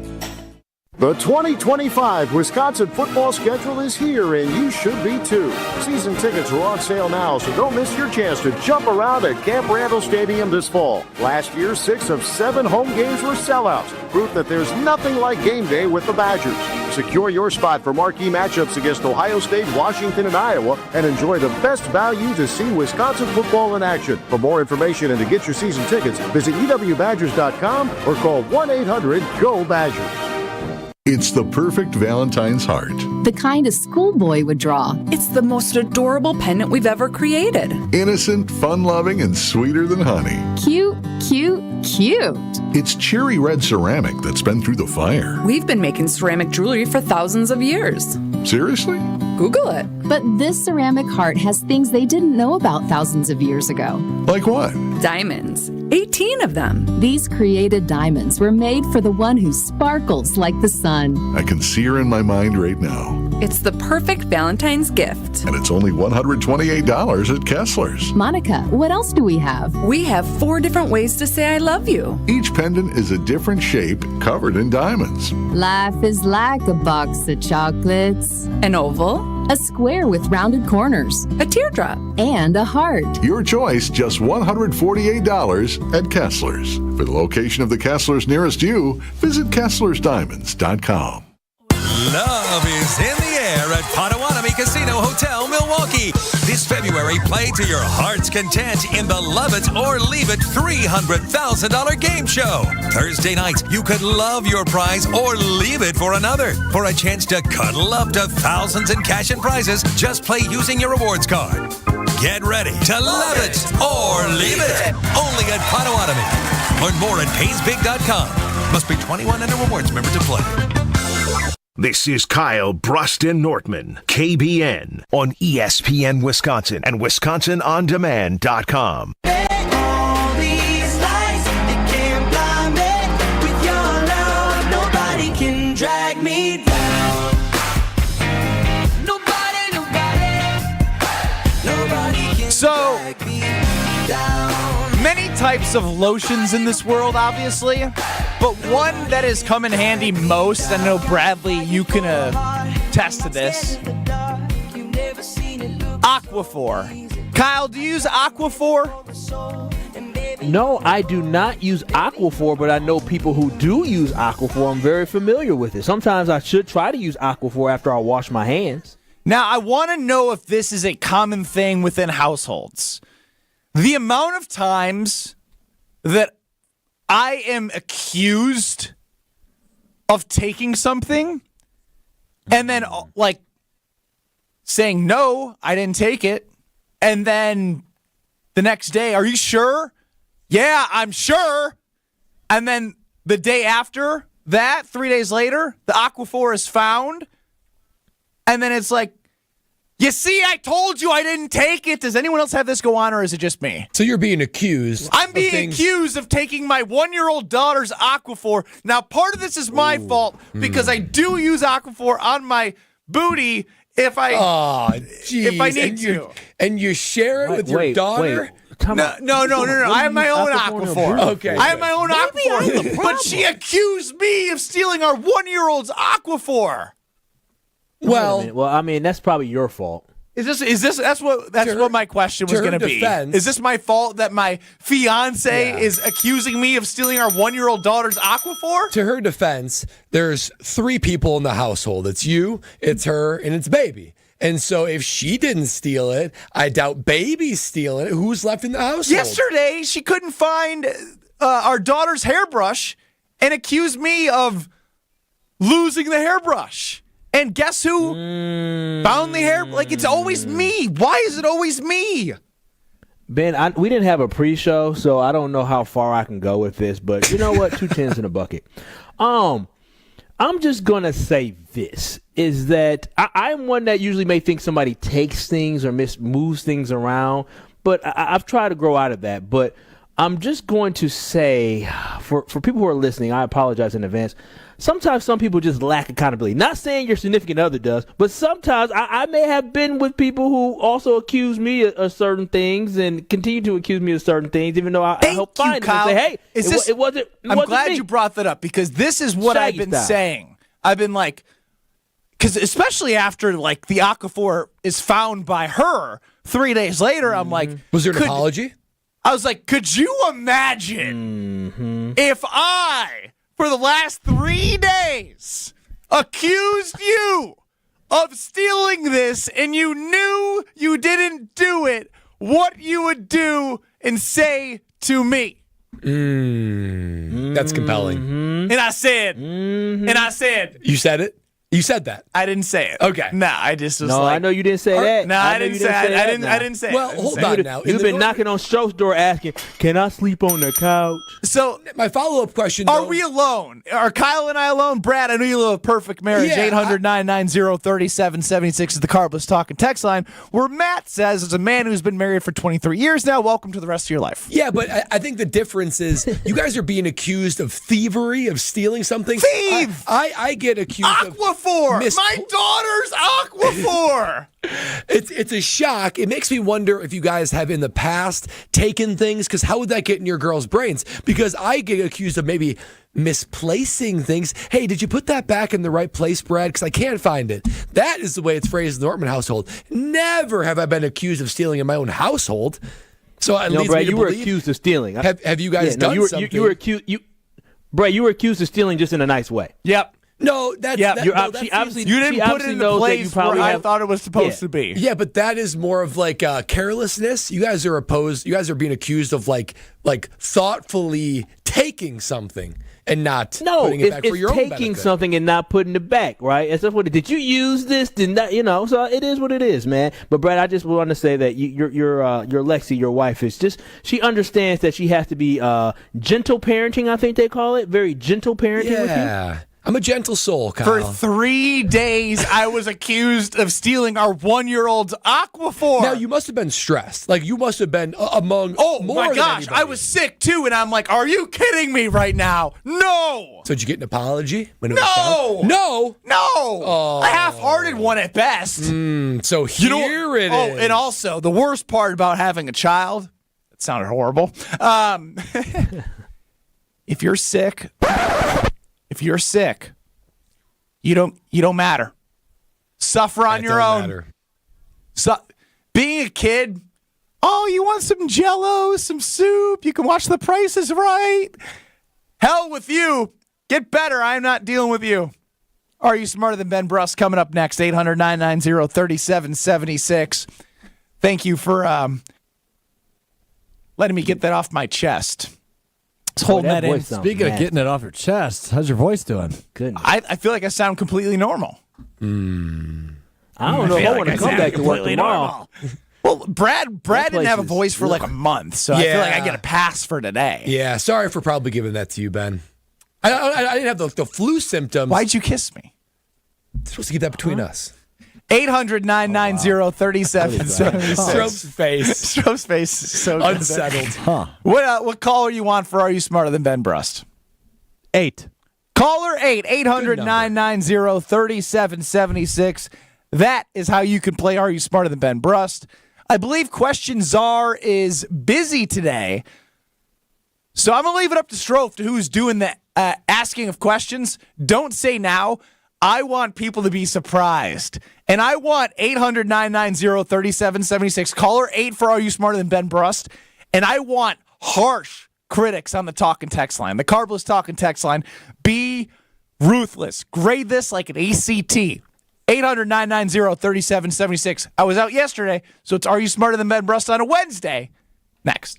The 2025 Wisconsin football schedule is here, and you should be too. Season tickets are on sale now, so don't miss your chance to jump around at Camp Randall Stadium this fall. Last year, 6 of 7 home games were sellouts, proof that there's nothing like game day with the Badgers. Secure your spot for marquee matchups against Ohio State, Washington, and Iowa, and enjoy the best value to see Wisconsin football in action. For more information and to get your season tickets, visit ewbadgers.com or call 1-800-GO-BADGERS. It's the perfect Valentine's heart. The kind a schoolboy would draw. It's the most adorable pendant we've ever created. Innocent, fun-loving, and sweeter than honey. Cute, cute, cute. It's cherry red ceramic that's been through the fire. We've been making ceramic jewelry for thousands of years. Seriously? Google it. But this ceramic heart has things they didn't know about thousands of years ago. Like what? Diamonds. 18 of them. These created diamonds were made for the one who sparkles like the sun. I can see her in my mind right now. It's the perfect Valentine's gift. And it's only $128 at Kessler's. Monica, what else do we have? We have 4 different ways to say I love you. Each pendant is a different shape covered in diamonds. Life is like a box of chocolates. An oval. A square with rounded corners. A teardrop. And a heart. Your choice, just $148 at Kessler's. For the location of the Kessler's nearest you, visit KesslersDiamonds.com. Love is in the air at Potawatomi Casino Hotel, Milwaukee. This February, play to your heart's content in the Love It or Leave It $300,000 game show. Thursday night, you could love your prize or leave it for another. For a chance to cuddle up to thousands in cash and prizes, just play using your rewards card. Get ready to love it or leave it. Only at Potawatomi. Learn more at paysbig.com. Must be 21 and a rewards member to play. This is Kyle, Brust, and Nortman, KBN, on ESPN Wisconsin and WisconsinOnDemand.com. So, many types of lotions in this world, obviously, but one that has come in handy most, I know, Bradley, you can attest to this, Aquaphor. Kyle, do you use Aquaphor? No, I do not use Aquaphor, but I know people who do use Aquaphor. I'm very familiar with it. Sometimes I should try to use Aquaphor after I wash my hands. Now, I want to know if this is a common thing within households. The amount of times that I am accused of taking something and then, like, saying, no, I didn't take it. And then the next day, are you sure? Yeah, I'm sure. And then the day after that, 3 days later, the Aquaphor is found. And then it's like, You see, I told you I didn't take it. Does anyone else have this go on, or is it just me? So you're being accused. I'm being accused of taking my 1-year-old daughter's Aquaphor. Now, part of this is my fault because I do use Aquaphor on my booty if I need to. And you share it with your daughter? No. I have my own Aquaphor. Okay. I have my own Aquaphor. But she accused me of stealing our 1-year-old's Aquaphor. Well, I mean, that's probably your fault. That's what my question was going to be. Is this my fault that my fiance is accusing me of stealing our 1-year-old daughter's Aquaphor? To her defense, there's 3 people in the household. It's you, it's her, and it's baby. And so if she didn't steal it, I doubt baby's stealing it. Who's left in the household? Yesterday, she couldn't find our daughter's hairbrush and accused me of losing the hairbrush. And guess who found the hair? Like, it's always me. Why is it always me? Ben, we didn't have a pre-show, so I don't know how far I can go with this. But you know what? 2 10s in a bucket. I'm just going to say this, is that I'm one that usually may think somebody takes things or moves things around. But I've tried to grow out of that. But I'm just going to say, for people who are listening, I apologize in advance. Sometimes some people just lack accountability. Not saying your significant other does, but sometimes I may have been with people who also accuse me of certain things and continue to accuse me of certain things, even though I help find them and say, hey, it wasn't I'm glad me. you brought that up because this is what Shaggy I've been style. saying. I've been like, because especially after like the Aquaphor is found by her 3 days later, I'm like, was there an apology? I was like, could you imagine if I, for the last 3 days, accused you of stealing this and you knew you didn't do it, what you would do and say to me? That's compelling. And I said, You said it? You said that. I didn't say it. Okay. Nah, I just was No, like, I know you didn't say that. No, I didn't say it. I didn't say it. Well, hold on now. You've been knocking on Stroh's door asking, can I sleep on the couch? So my follow-up question, are we alone? Are Kyle and I alone? Brad, I know you live a perfect marriage. 800-990-3776 is the Carbless Talking text line, where Matt says, as a man who's been married for 23 years now, welcome to the rest of your life. Yeah, but I think the difference is you guys are being accused of thievery, of stealing something. Thief! I get accused Aquaphor! of My daughter's Aquaphor! It's a shock. It makes me wonder if you guys have in the past taken things, because how would that get in your girl's brains? Because I get accused of maybe misplacing things. Hey, did you put that back in the right place, Brad? Because I can't find it. That is the way it's phrased in the Nortman household. Never have I been accused of stealing in my own household. So at least Brad, you were accused of stealing. Have you guys done something? You were accused. Brad, you were accused of stealing just in a nice way. Yep. No, that's yeah. You didn't put it in the place where I thought it was supposed to be. Yeah, but that is more of like carelessness. You guys are opposed. You guys are being accused of like thoughtfully taking something and not putting it back for your own benefit. It's taking something and not putting it back, right? As if did you use this? Did not, So it is what it is, man. But Brad, I just want to say that your Lexi, your wife, is just, she understands that she has to be gentle parenting. I think they call it very gentle parenting with you. I'm a gentle soul, Kyle. For 3 days, I was accused of stealing our 1-year-old's Aquaphor. Now, you must have been stressed. Like, you must have been among more my than gosh, anybody. I was sick, too, and I'm like, are you kidding me right now? No! So did you get an apology? When it No! was found? No! No! A half-hearted one at best. So here it is. Oh, and also, the worst part about having a child, it sounded horrible. If you're sick... you don't matter. Suffer on your own. Being a kid, you want some Jell-O, some soup? You can watch The Price is Right. Hell with you. Get better. I'm not dealing with you. Are You Smarter Than Ben Brust? Coming up next, 800-990-3776. Thank you for letting me get that off my chest. Holding that in. Speaking of getting it off your chest, how's your voice doing? Goodness. I feel like I sound completely normal. I don't know if I want to come back to work tomorrow. Well, Brad didn't have a voice for like a month, so I feel like I get a pass for today. Yeah, sorry for probably giving that to you, Ben. I didn't have the flu symptoms. Why'd you kiss me? It's supposed to keep that between us. 800-990-3776. Strope's face. So unsettled. What caller you want for Are You Smarter Than Ben Brust? 8. Caller 800-990-3776. That is how you can play Are You Smarter Than Ben Brust. I believe Question Czar is busy today. So I'm going to leave it up to Strofe, who's doing the asking of questions. Don't say now. I want people to be surprised. And I want 800-990-3776. Caller 8 for Are You Smarter Than Ben Brust. And I want harsh critics on the talk and text line. The Carbless talk and text line. Be ruthless. Grade this like an ACT. 800-990-3776. I was out yesterday, so it's Are You Smarter Than Ben Brust on a Wednesday. Next.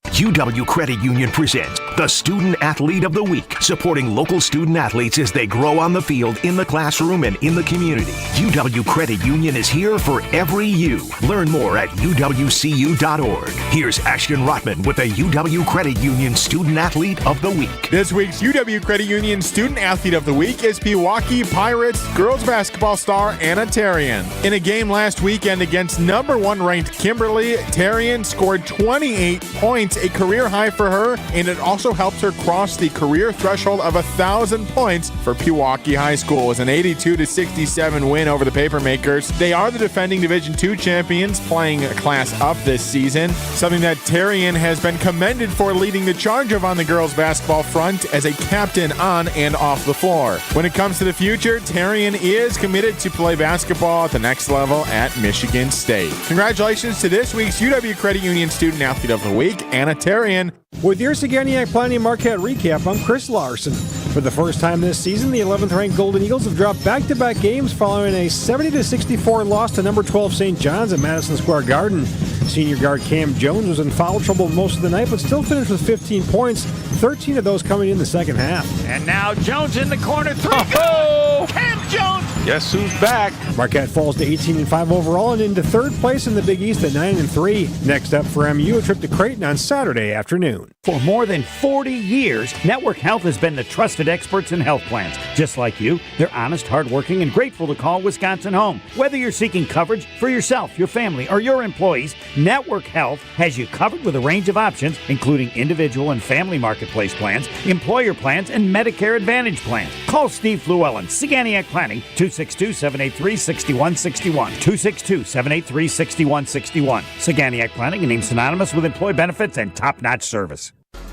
UW Credit Union presents the Student Athlete of the Week, supporting local student athletes as they grow on the field, in the classroom, and in the community. UW Credit Union is here for every you. Learn more at uwcu.org. Here's Ashton Rotman with the UW Credit Union Student Athlete of the Week. This week's UW Credit Union Student Athlete of the Week is Milwaukee Pirates girls basketball star Anna Therrien. In a game last weekend against number 1 ranked Kimberly, Therrien scored 28 points, a career high for her, and it also helped her cross the career threshold of 1,000 points for Milwaukee High School. It was an 82-67 win over the Papermakers. They are the defending Division II champions, playing a class up this season, something that Therrien has been commended for leading the charge of on the girls basketball front as a captain on and off the floor. When it comes to the future, Therrien is committed to play basketball at the next level at Michigan State. Congratulations to this week's UW Credit Union Student Athlete of the Week, Anna Therrien. With your Saganac Planning Marquette recap, I'm Chris Larson. For the first time this season, the 11th-ranked Golden Eagles have dropped back-to-back games following a 70-64 loss to number 12 St. John's at Madison Square Garden. Senior guard Cam Jones was in foul trouble most of the night, but still finished with 15 points, 13 of those coming in the second half. And now Jones in the corner, 3 goes! Cam Jones! Guess who's back? Marquette falls to 18-5 overall and into third place in the Big East at 9-3. Next up for MU, a trip to Creighton on Saturday afternoon. For more than 40 years, Network Health has been the trusted experts in health plans. Just like you, they're honest, hardworking, and grateful to call Wisconsin home. Whether you're seeking coverage for yourself, your family, or your employees, Network Health has you covered with a range of options, including individual and family marketplace plans, employer plans, and Medicare Advantage plans. Call Steve Llewellyn, Saganiac Planning, 262-783-6161. 262-783-6161. Saganiac Planning, a name synonymous with employee benefits and top-notch service.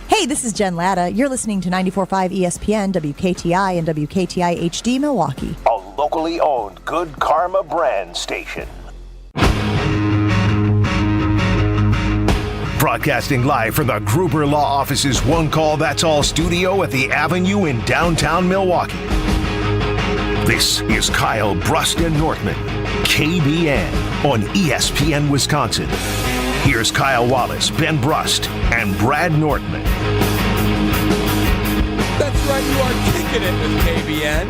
Hey, this is Jen Latta. You're listening to 94.5 ESPN, WKTI, and WKTI HD Milwaukee. A locally owned Good Karma brand station. Broadcasting live from the Gruber Law Office's One Call That's All studio at the Avenue in downtown Milwaukee. This is Kyle Brust and Nortman, KBN on ESPN Wisconsin. Here's Kyle Wallace, Ben Brust, and Brad Nortman. That's right, you are kicking it with KBN.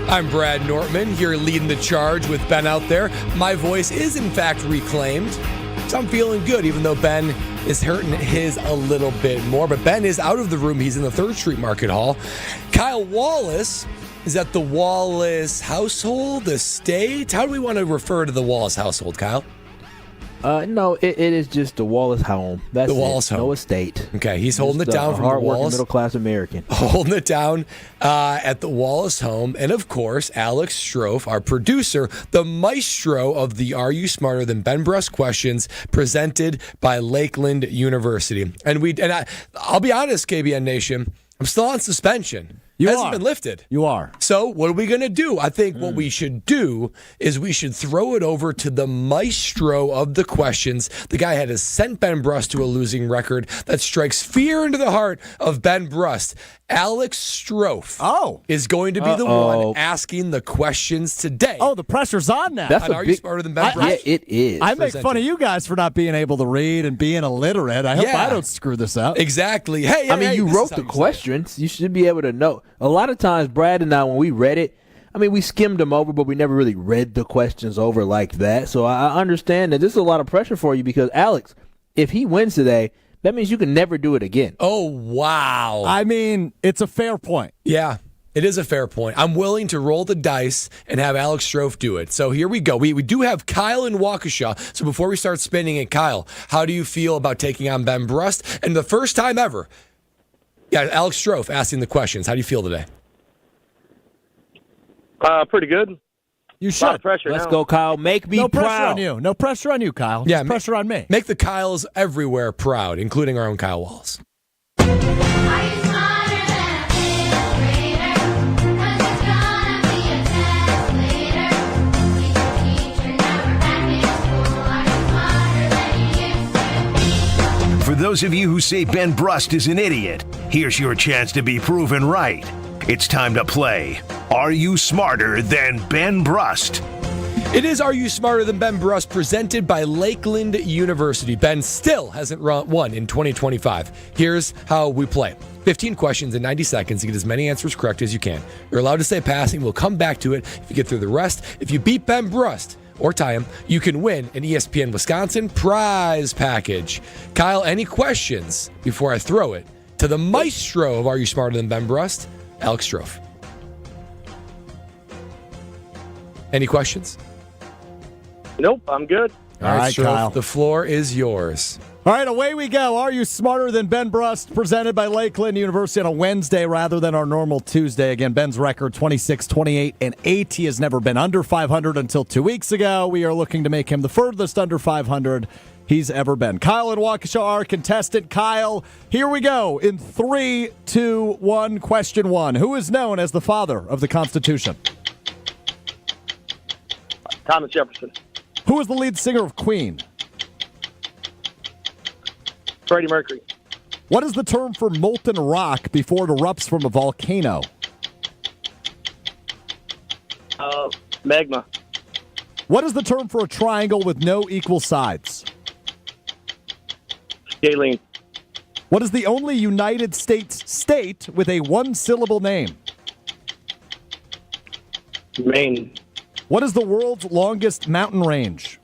I'm Brad Nortman, here leading the charge with Ben out there. My voice is, in fact, reclaimed, so I'm feeling good, even though Ben is hurting his a little bit more. But Ben is out of the room. He's in the 3rd Street Market Hall. Kyle Wallace is at the Wallace household, estate. How do we want to refer to the Wallace household, Kyle? No, it is just the Wallace home. That's the Wallace home. No estate. Okay, he's holding it down from the Wallace. Middle-class American. Holding it down at the Wallace home. And, of course, Alex Strofe, our producer, the maestro of the Are You Smarter Than Ben Brust questions presented by Lakeland University. And I'll be honest, KBN Nation, I'm still on suspension. It hasn't been lifted. You are. So what are we going to do? I think what we should do is we should throw it over to the maestro of the questions. The guy had sent Ben Brust to a losing record that strikes fear into the heart of Ben Brust. Alex Strofe is going to be the one asking the questions today. Oh, the pressure's on now. Are you smarter than Ben Brust? Yeah, it is. I make fun of you guys for not being able to read and being illiterate. I hope I don't screw this up. Exactly. Hey, you wrote the questions. You should be able to know. A lot of times, Brad and I, when we read it, we skimmed them over, but we never really read the questions over like that. So I understand that this is a lot of pressure for you because, Alex, if he wins today, that means you can never do it again. Oh, wow. It's a fair point. Yeah. It is a fair point. I'm willing to roll the dice and have Alex Strofe do it. So here we go. We do have Kyle in Waukesha. So before we start spinning it, Kyle, how do you feel about taking on Ben Brust? And the first time ever, Alex Strofe asking the questions. How do you feel today? Pretty good. You should. A lot of pressure Let's now. go, Kyle. Make me no proud. pressure on you. No pressure on you, Kyle. Yeah, Just pressure on me. Make the Kyles everywhere proud, including our own Kyle Wallace. For those of you who say Ben Brust is an idiot, here's your chance to be proven right. It's time to play Are You Smarter Than Ben Brust? It is Are You Smarter Than Ben Brust, presented by Lakeland University. Ben still hasn't won in 2025. Here's how we play. 15 questions in 90 seconds to get as many answers correct as you can. You're allowed to say passing. We'll come back to it if you get through the rest. If you beat Ben Brust or tie him, you can win an ESPN Wisconsin prize package. Kyle, any questions before I throw it to the maestro of Are You Smarter Than Ben Brust, Alex Strofe? Any questions? Nope, I'm good. All right, Strofe, Kyle. The floor is yours. All right, away we go. Are You Smarter Than Ben Brust? Presented by Lakeland University on a Wednesday rather than our normal Tuesday. Again, Ben's record 26, 28, and 8. He has never been under 500 until 2 weeks ago. We are looking to make him the furthest under 500 he's ever been. Kyle and Waukesha, our contestant. Kyle, here we go. In 3, 2, 1, question 1. Who is known as the father of the Constitution? Thomas Jefferson. Who is the lead singer of Queen? Freddie Mercury. What is the term for molten rock before it erupts from a volcano? Magma. What is the term for a triangle with no equal sides? Scalene. What is the only United States state with a one-syllable name? Maine. What is the world's longest mountain range?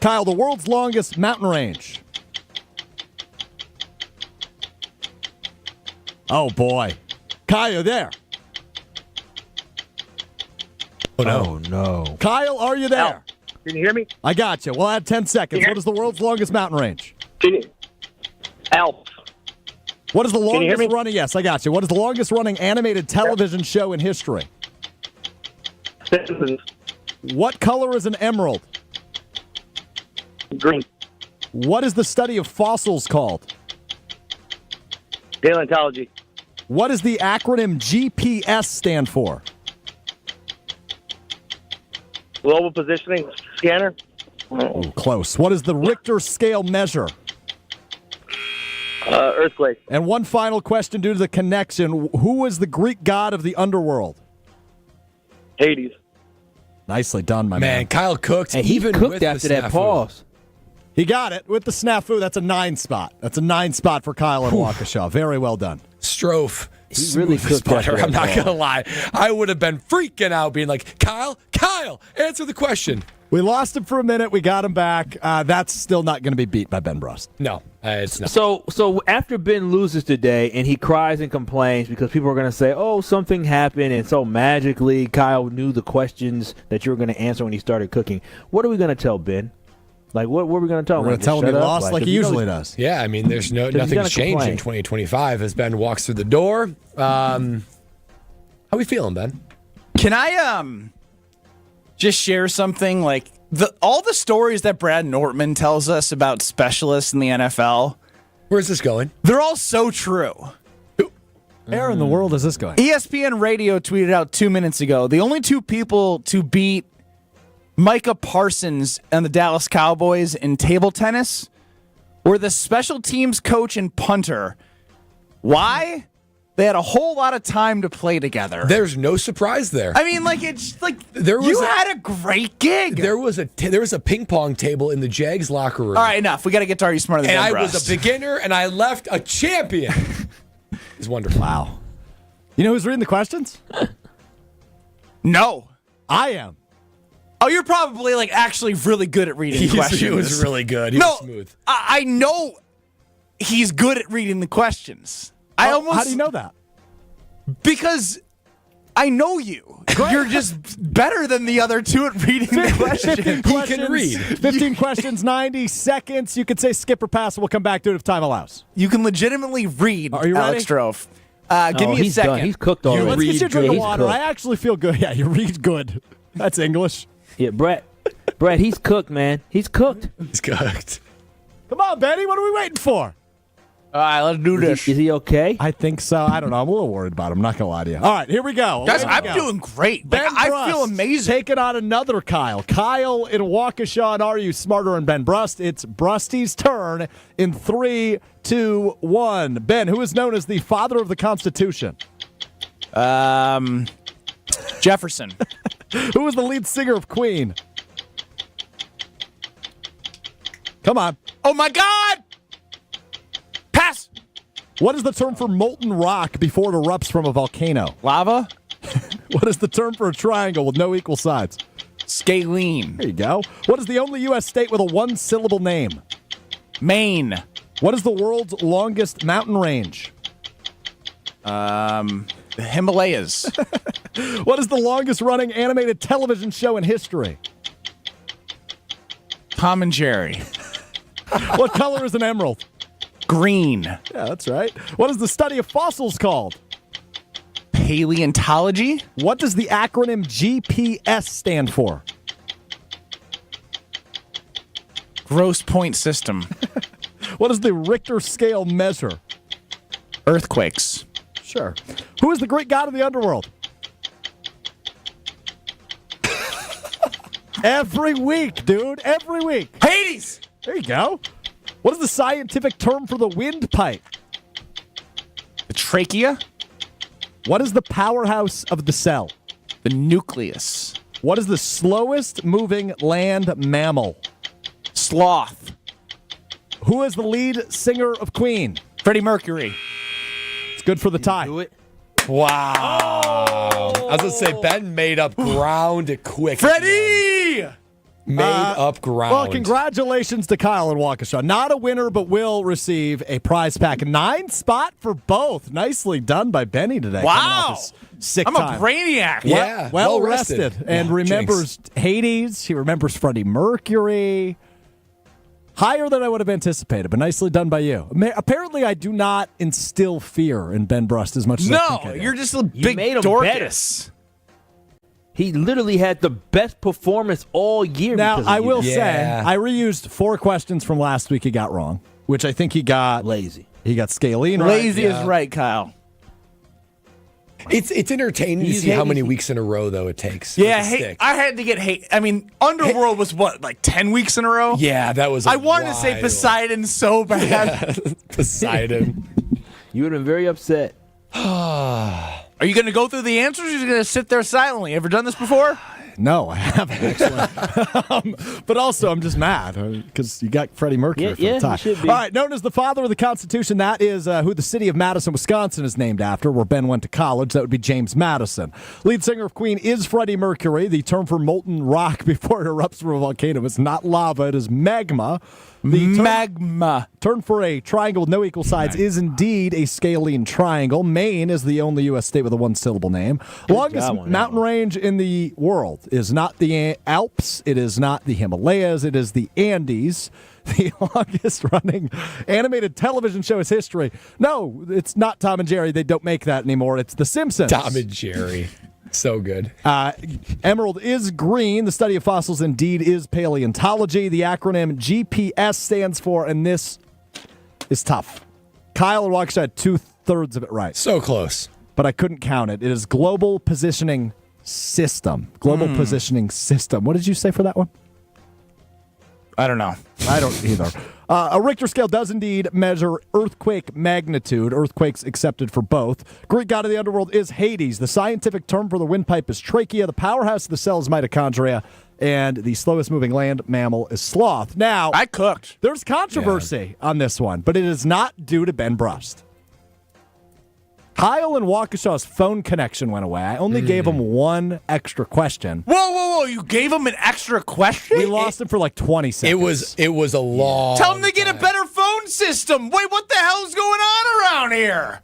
Kyle, the world's longest mountain range. Oh, boy. Kyle, you there? Oh, no. Oh, no. Kyle, are you there? Al, can you hear me? I got you. We'll add 10 seconds. What is the world's longest mountain range? Alps. What is the Can you hear longest me? running? Yes, I got you. What is the longest running animated television show in history? Simpsons. What color is an emerald? Green. What is the study of fossils called? Paleontology. What does the acronym GPS stand for? Global Positioning Scanner. Oh, close. What does the Richter scale measure? Earthquake. And one final question due to the connection. Who was the Greek god of the underworld? Hades. Nicely done, my man. Man, Kyle cooked. And he even cooked with after the that snafu. pause. He got it with the snafu. That's a 9 spot. That's a 9 spot for Kyle and Waukesha. Very well done. Strofe. He really smooth as cooked after butter. that I'm not ball. going to lie. I would have been freaking out being like, Kyle, answer the question. We lost him for a minute. We got him back. That's still not going to be beat by Ben Brust. No, it's not. So after Ben loses today and he cries and complains because people are going to say, oh, something happened and so magically Kyle knew the questions that you were going to answer when he started cooking, what are we going to tell Ben? Like, what are we going to tell him? We're going to tell him he lost like he usually does. Yeah, I mean, there's nothing's changed in 2025 as Ben walks through the door. How we feeling, Ben? Can I just share something? Like all the stories that Brad Nortman tells us about specialists in the NFL. Where's this going? They're all so true. Where in the world is this going? ESPN Radio tweeted out 2 minutes ago, the only two people to beat Micah Parsons and the Dallas Cowboys in table tennis were the special teams coach and punter. Why? They had a whole lot of time to play together. There's no surprise there. I mean, like, it's like you had a great gig. There was a ping pong table in the Jags locker room. All right, enough. We got to get to Are You Smarter Than And Ben I Brust. was a beginner, and I left a champion. It's wonderful. Wow. You know who's reading the questions? No. I am. Oh, you're probably, like, actually really good at reading questions. He was really good. He was smooth. I know he's good at reading the questions. How do you know that? Because I know you. You're just better than the other two at reading the questions. 15 questions, can read. 15 questions, 90 seconds. You could say skip or pass, and we'll come back to it if time allows. You can legitimately read, Are you ready? Alex Strofe. Give me a he's second. Done. He's cooked already. Let's get you a drink of water. Cooked. I actually feel good. Yeah, you read good. That's English. Yeah, Brett, he's cooked, man. He's cooked. He's cooked. Come on, Benny. What are we waiting for? All right, let's do this. Is he okay? I think so. I don't know. I'm a little worried about him. I'm not going to lie to you. All right, here we go. Guys, I'm doing great. I feel amazing. Taking on another Kyle. Kyle in Waukesha, and Are You Smarter and Ben Brust? It's Brusty's turn in 3, 2, 1. Ben, who is known as the father of the Constitution? Jefferson. Who is the lead singer of Queen? Come on. Oh, my God! Pass! What is the term for molten rock before it erupts from a volcano? Lava? What is the term for a triangle with no equal sides? Scalene. There you go. What is the only U.S. state with a one-syllable name? Maine. What is the world's longest mountain range? The Himalayas. What is the longest-running animated television show in history? Tom and Jerry. What color is an emerald? Green. Yeah, that's right. What is the study of fossils called? Paleontology. What does the acronym GPS stand for? Gross point system. What does the Richter scale measure? Earthquakes. Sure. Who is the Greek god of the underworld? Every week, dude. Every week. Hades. There you go. What is the scientific term for the windpipe? The trachea. What is the powerhouse of the cell? The nucleus. What is the slowest moving land mammal? Sloth. Who is the lead singer of Queen? Freddie Mercury. It's good for the tie. Do it. Wow. I was going to say, Ben made up ground quick. Freddie! Made up ground. Well, congratulations to Kyle and Waukesha. Not a winner, but will receive a prize pack. 9 spot for both. Nicely done by Benny today. Wow. Sick I'm time. a brainiac. Yeah. Well rested. And Yeah, remembers Hades. He remembers Freddie Mercury. Higher than I would have anticipated, but nicely done by you. Apparently, I do not instill fear in Ben Brust as much as I think I do. You're just a big made him Dorcas. He literally had the best performance all year. Now, I will Yeah. say, I reused 4 questions from last week he got wrong, which I think he got lazy. He got scalene right. Lazy is right, Kyle. It's entertaining to see how many weeks in a row, though, it takes. Yeah, I had to get hate. I mean, Underworld was what, like 10 weeks in a row? Yeah, that was I wanted to say Poseidon so bad. Yeah. Poseidon. You would have been very upset. Are you going to go through the answers or are you going to sit there silently? Ever done this before? No, I haven't actually. But also, I'm just mad because you got Freddie Mercury for the tie. You should be. All right, known as the father of the Constitution, that is who the city of Madison, Wisconsin is named after, where Ben went to college. That would be James Madison. Lead singer of Queen is Freddie Mercury. The term for molten rock before it erupts from a volcano is not lava, it is magma. The term for a triangle with no equal sides is indeed a scalene triangle. Maine is the only U.S. state with a one-syllable name. Longest mountain range in the world is not the Alps. It is not the Himalayas. It is the Andes. The longest-running animated television show is history. No, it's not Tom and Jerry. They don't make that anymore. It's The Simpsons. Tom and Jerry. So good. Emerald is green. The study of fossils indeed is paleontology. The acronym GPS stands for, and this is tough. Kyle and Waukesha had 2/3 of it right. So close. But I couldn't count it. It is Global Positioning System. Global Positioning System. What did you say for that one? I don't know. I don't either. A Richter scale does indeed measure earthquake magnitude. Earthquakes accepted for both. Greek god of the underworld is Hades. The scientific term for the windpipe is trachea. The powerhouse of the cell is mitochondria. And the slowest moving land mammal is sloth. Now, I cooked. There's controversy on this one, but it is not due to Ben Brust. Kyle and Waukesha's phone connection went away. I only gave him 1 extra question. Whoa. You gave him an extra question? We lost him for like 20 seconds. It was a long Tell him to get a better phone phone system. Wait, what the hell's going on around here?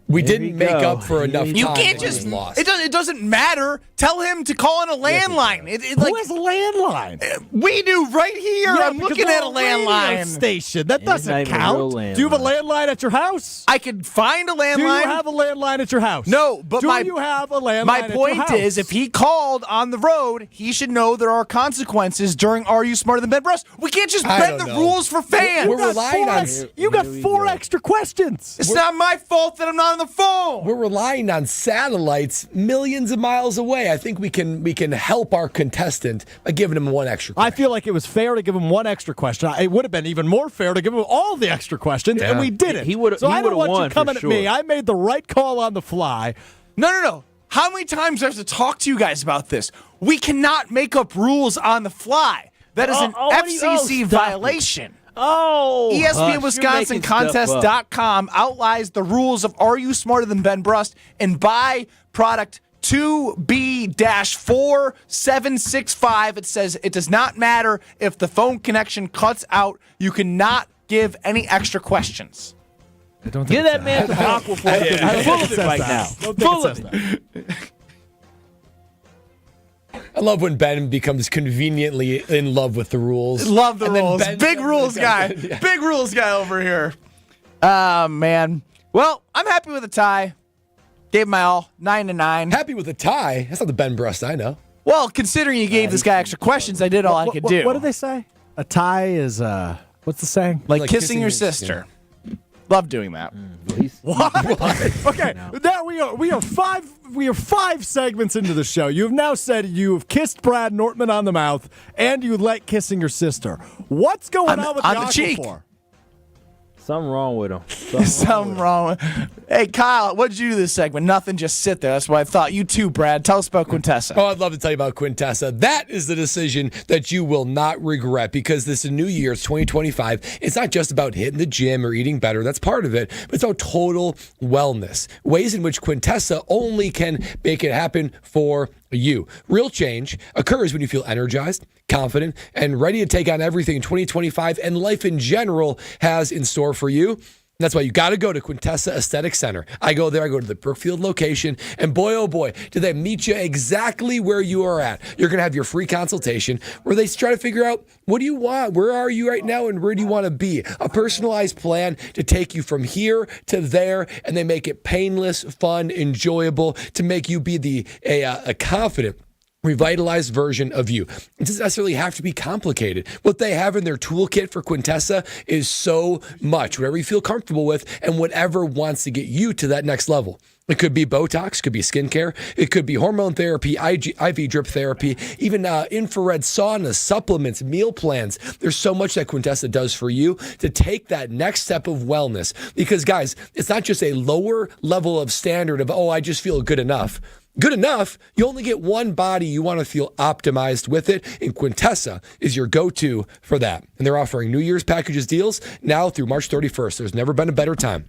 We didn't make up for enough time. You can't just lost. It doesn't matter. Tell him to call on a landline. Who has a landline? We do right here. Yeah, I'm looking at a landline station. That doesn't count. Do you have a landline at your house? I could find a landline. Do you have a landline at your house? No, but do you have a landline my at your point house? is, if he called on the road, he should know there are consequences during Are You Smarter Than Ben Brust? We can't just bend the rules for fans. We're relying on you got 4 extra questions. It's not my fault that I'm not on the phone. We're relying on satellites millions of miles away. I think we can help our contestant by giving him 1 extra question. I feel like it was fair to give him 1 extra question. It would have been even more fair to give him all the extra questions, and we didn't. So I don't want you coming at me. I made the right call on the fly. No. How many times do I have to talk to you guys about this? We cannot make up rules on the fly. That is an FCC violation. ESPN Wisconsin Contest.com outlines the rules of Are You Smarter Than Ben Brust and buy product 2B-4765. It says it does not matter if the phone connection cuts out. You cannot give any extra questions. Give that man some Aquaphor. He's full of it right now. Full of it. I love when Ben becomes conveniently in love with the rules. Love the rules. Big rules guy. Yeah. Big rules guy over here. Man. Well, I'm happy with the tie. Gave my all. 9-9. Happy with the tie? That's not the Ben Brust I know. Well, considering you gave this guy extra questions, I did all I could do. What did they say? A tie is, what's the saying? Like kissing your sister. Yeah. Love doing that. What? Okay, now we are 5 segments into the show. You have now said you have kissed Brad Nortman on the mouth and you like kissing your sister. What's going on with the cheek? Something wrong with him. Something wrong. Hey, Kyle, what did you do this segment? Nothing, just sit there. That's what I thought. You too, Brad. Tell us about Quintessa. Oh, I'd love to tell you about Quintessa. That is the decision that you will not regret because this is New Year's 2025. It's not just about hitting the gym or eating better. That's part of it. But it's about total wellness. Ways in which Quintessa only can make it happen for you. Real change occurs when you feel energized, confident, and ready to take on everything 2025 and life in general has in store for you. That's why you got to go to Quintessa Aesthetic Center. I go there. I go to the Brookfield location. And boy, oh boy, do they meet you exactly where you are at. You're going to have your free consultation where they try to figure out, what do you want? Where are you right now? And where do you want to be? A personalized plan to take you from here to there. And they make it painless, fun, enjoyable to make you be a confident, revitalized version of you. It doesn't necessarily have to be complicated. What they have in their toolkit for Quintessa is so much, whatever you feel comfortable with and whatever wants to get you to that next level. It could be Botox, could be skincare, it could be hormone therapy, IV drip therapy, even infrared sauna, supplements, meal plans. There's so much that Quintessa does for you to take that next step of wellness. Because guys, it's not just a lower level of standard of, I just feel good enough. Good enough, you only get one body. You want to feel optimized with it, and Quintessa is your go-to for that. And they're offering New Year's packages deals now through March 31st. There's never been a better time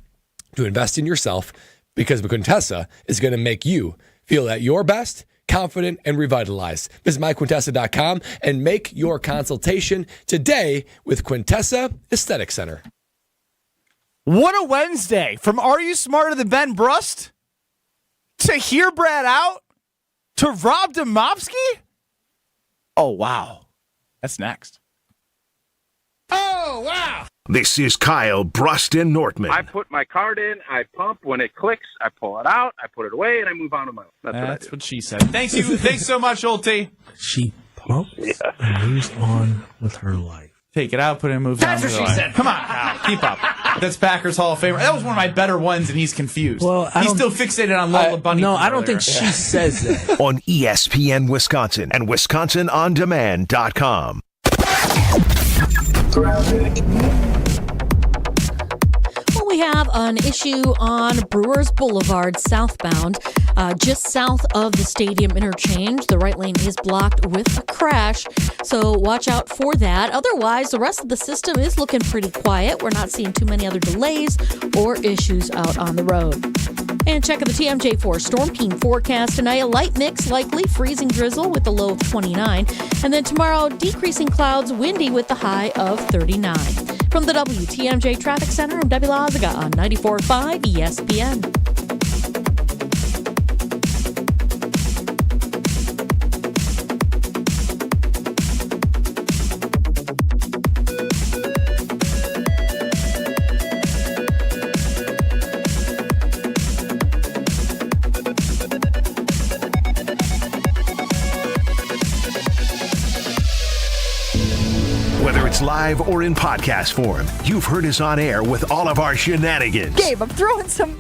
to invest in yourself because Quintessa is going to make you feel at your best, confident, and revitalized. Visit myquintessa.com and make your consultation today with Quintessa Aesthetic Center. What a Wednesday. From Are You Smarter Than Ben Brust? To hear Brad out? To Rob Demovsky? Oh, wow. That's next. Oh, wow. This is Kyle, Brust, and Nortman. I put my card in, I pump. When it clicks, I pull it out, I put it away, and I move on to my own. That's what she said. Thanks so much, Olte. She pumps and moves on with her life. Take it out, put it in, move on. That's what she said. Come on, Kyle. Keep up. That's Packers Hall of Famer. That was one of my better ones, and he's confused. Well, he's still fixated on Lola Bunny. No, I don't think she says that. On ESPN Wisconsin and WisconsinOnDemand.com. Well, we have an issue on Brewers Boulevard southbound, just south of the stadium interchange. The right lane is blocked with a crash, so watch out for that. Otherwise, the rest of the system is looking pretty quiet. We're not seeing too many other delays or issues out on the road. And check out the TMJ4 Storm King forecast tonight. A light mix, likely freezing drizzle with a low of 29. And then tomorrow, decreasing clouds, windy with the high of 39. From the WTMJ Traffic Center, I'm Debbie Lazaga on 94.5 ESPN. Whether it's live or in podcast form, you've heard us on air with all of our shenanigans. Gabe, I'm throwing some.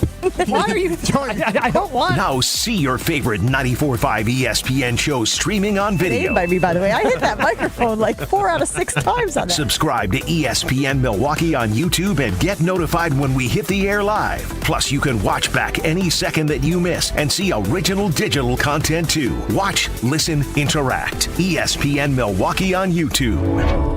Why are you throwing? I don't want. Now see your favorite 94.5 ESPN shows streaming on video. Named by me, by the way. I hit that microphone like 4 out of 6 times on that. Subscribe to ESPN Milwaukee on YouTube and get notified when we hit the air live. Plus, you can watch back any second that you miss and see original digital content too. Watch, listen, interact. ESPN Milwaukee on YouTube.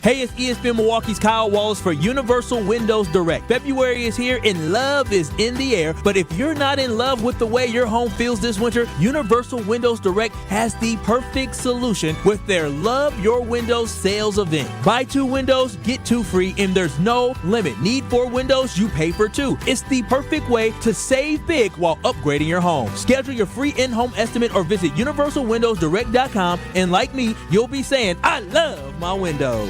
Hey, it's ESPN Milwaukee's Kyle Wallace for Universal Windows Direct. February is here and love is in the air, but if you're not in love with the way your home feels this winter, Universal Windows Direct has the perfect solution with their Love Your Windows sales event. Buy 2 windows, get 2 free, and there's no limit. Need 4 windows, you pay for 2. It's the perfect way to save big while upgrading your home. Schedule your free in-home estimate or visit universalwindowsdirect.com, and like me, you'll be saying, I love my windows.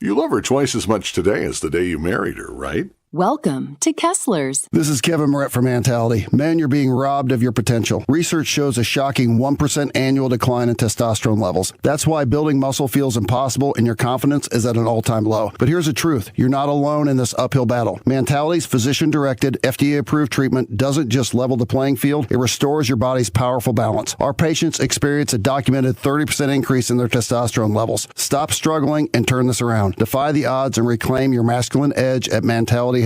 You love her twice as much today as the day you married her, right? Welcome to Kessler's. This is Kevin Moret for Mentality. Men, you're being robbed of your potential. Research shows a shocking 1% annual decline in testosterone levels. That's why building muscle feels impossible and your confidence is at an all-time low. But here's the truth. You're not alone in this uphill battle. Mentality's physician-directed, FDA-approved treatment doesn't just level the playing field, it restores your body's powerful balance. Our patients experience a documented 30% increase in their testosterone levels. Stop struggling and turn this around. Defy the odds and reclaim your masculine edge at Mentalityhealth.com/radio.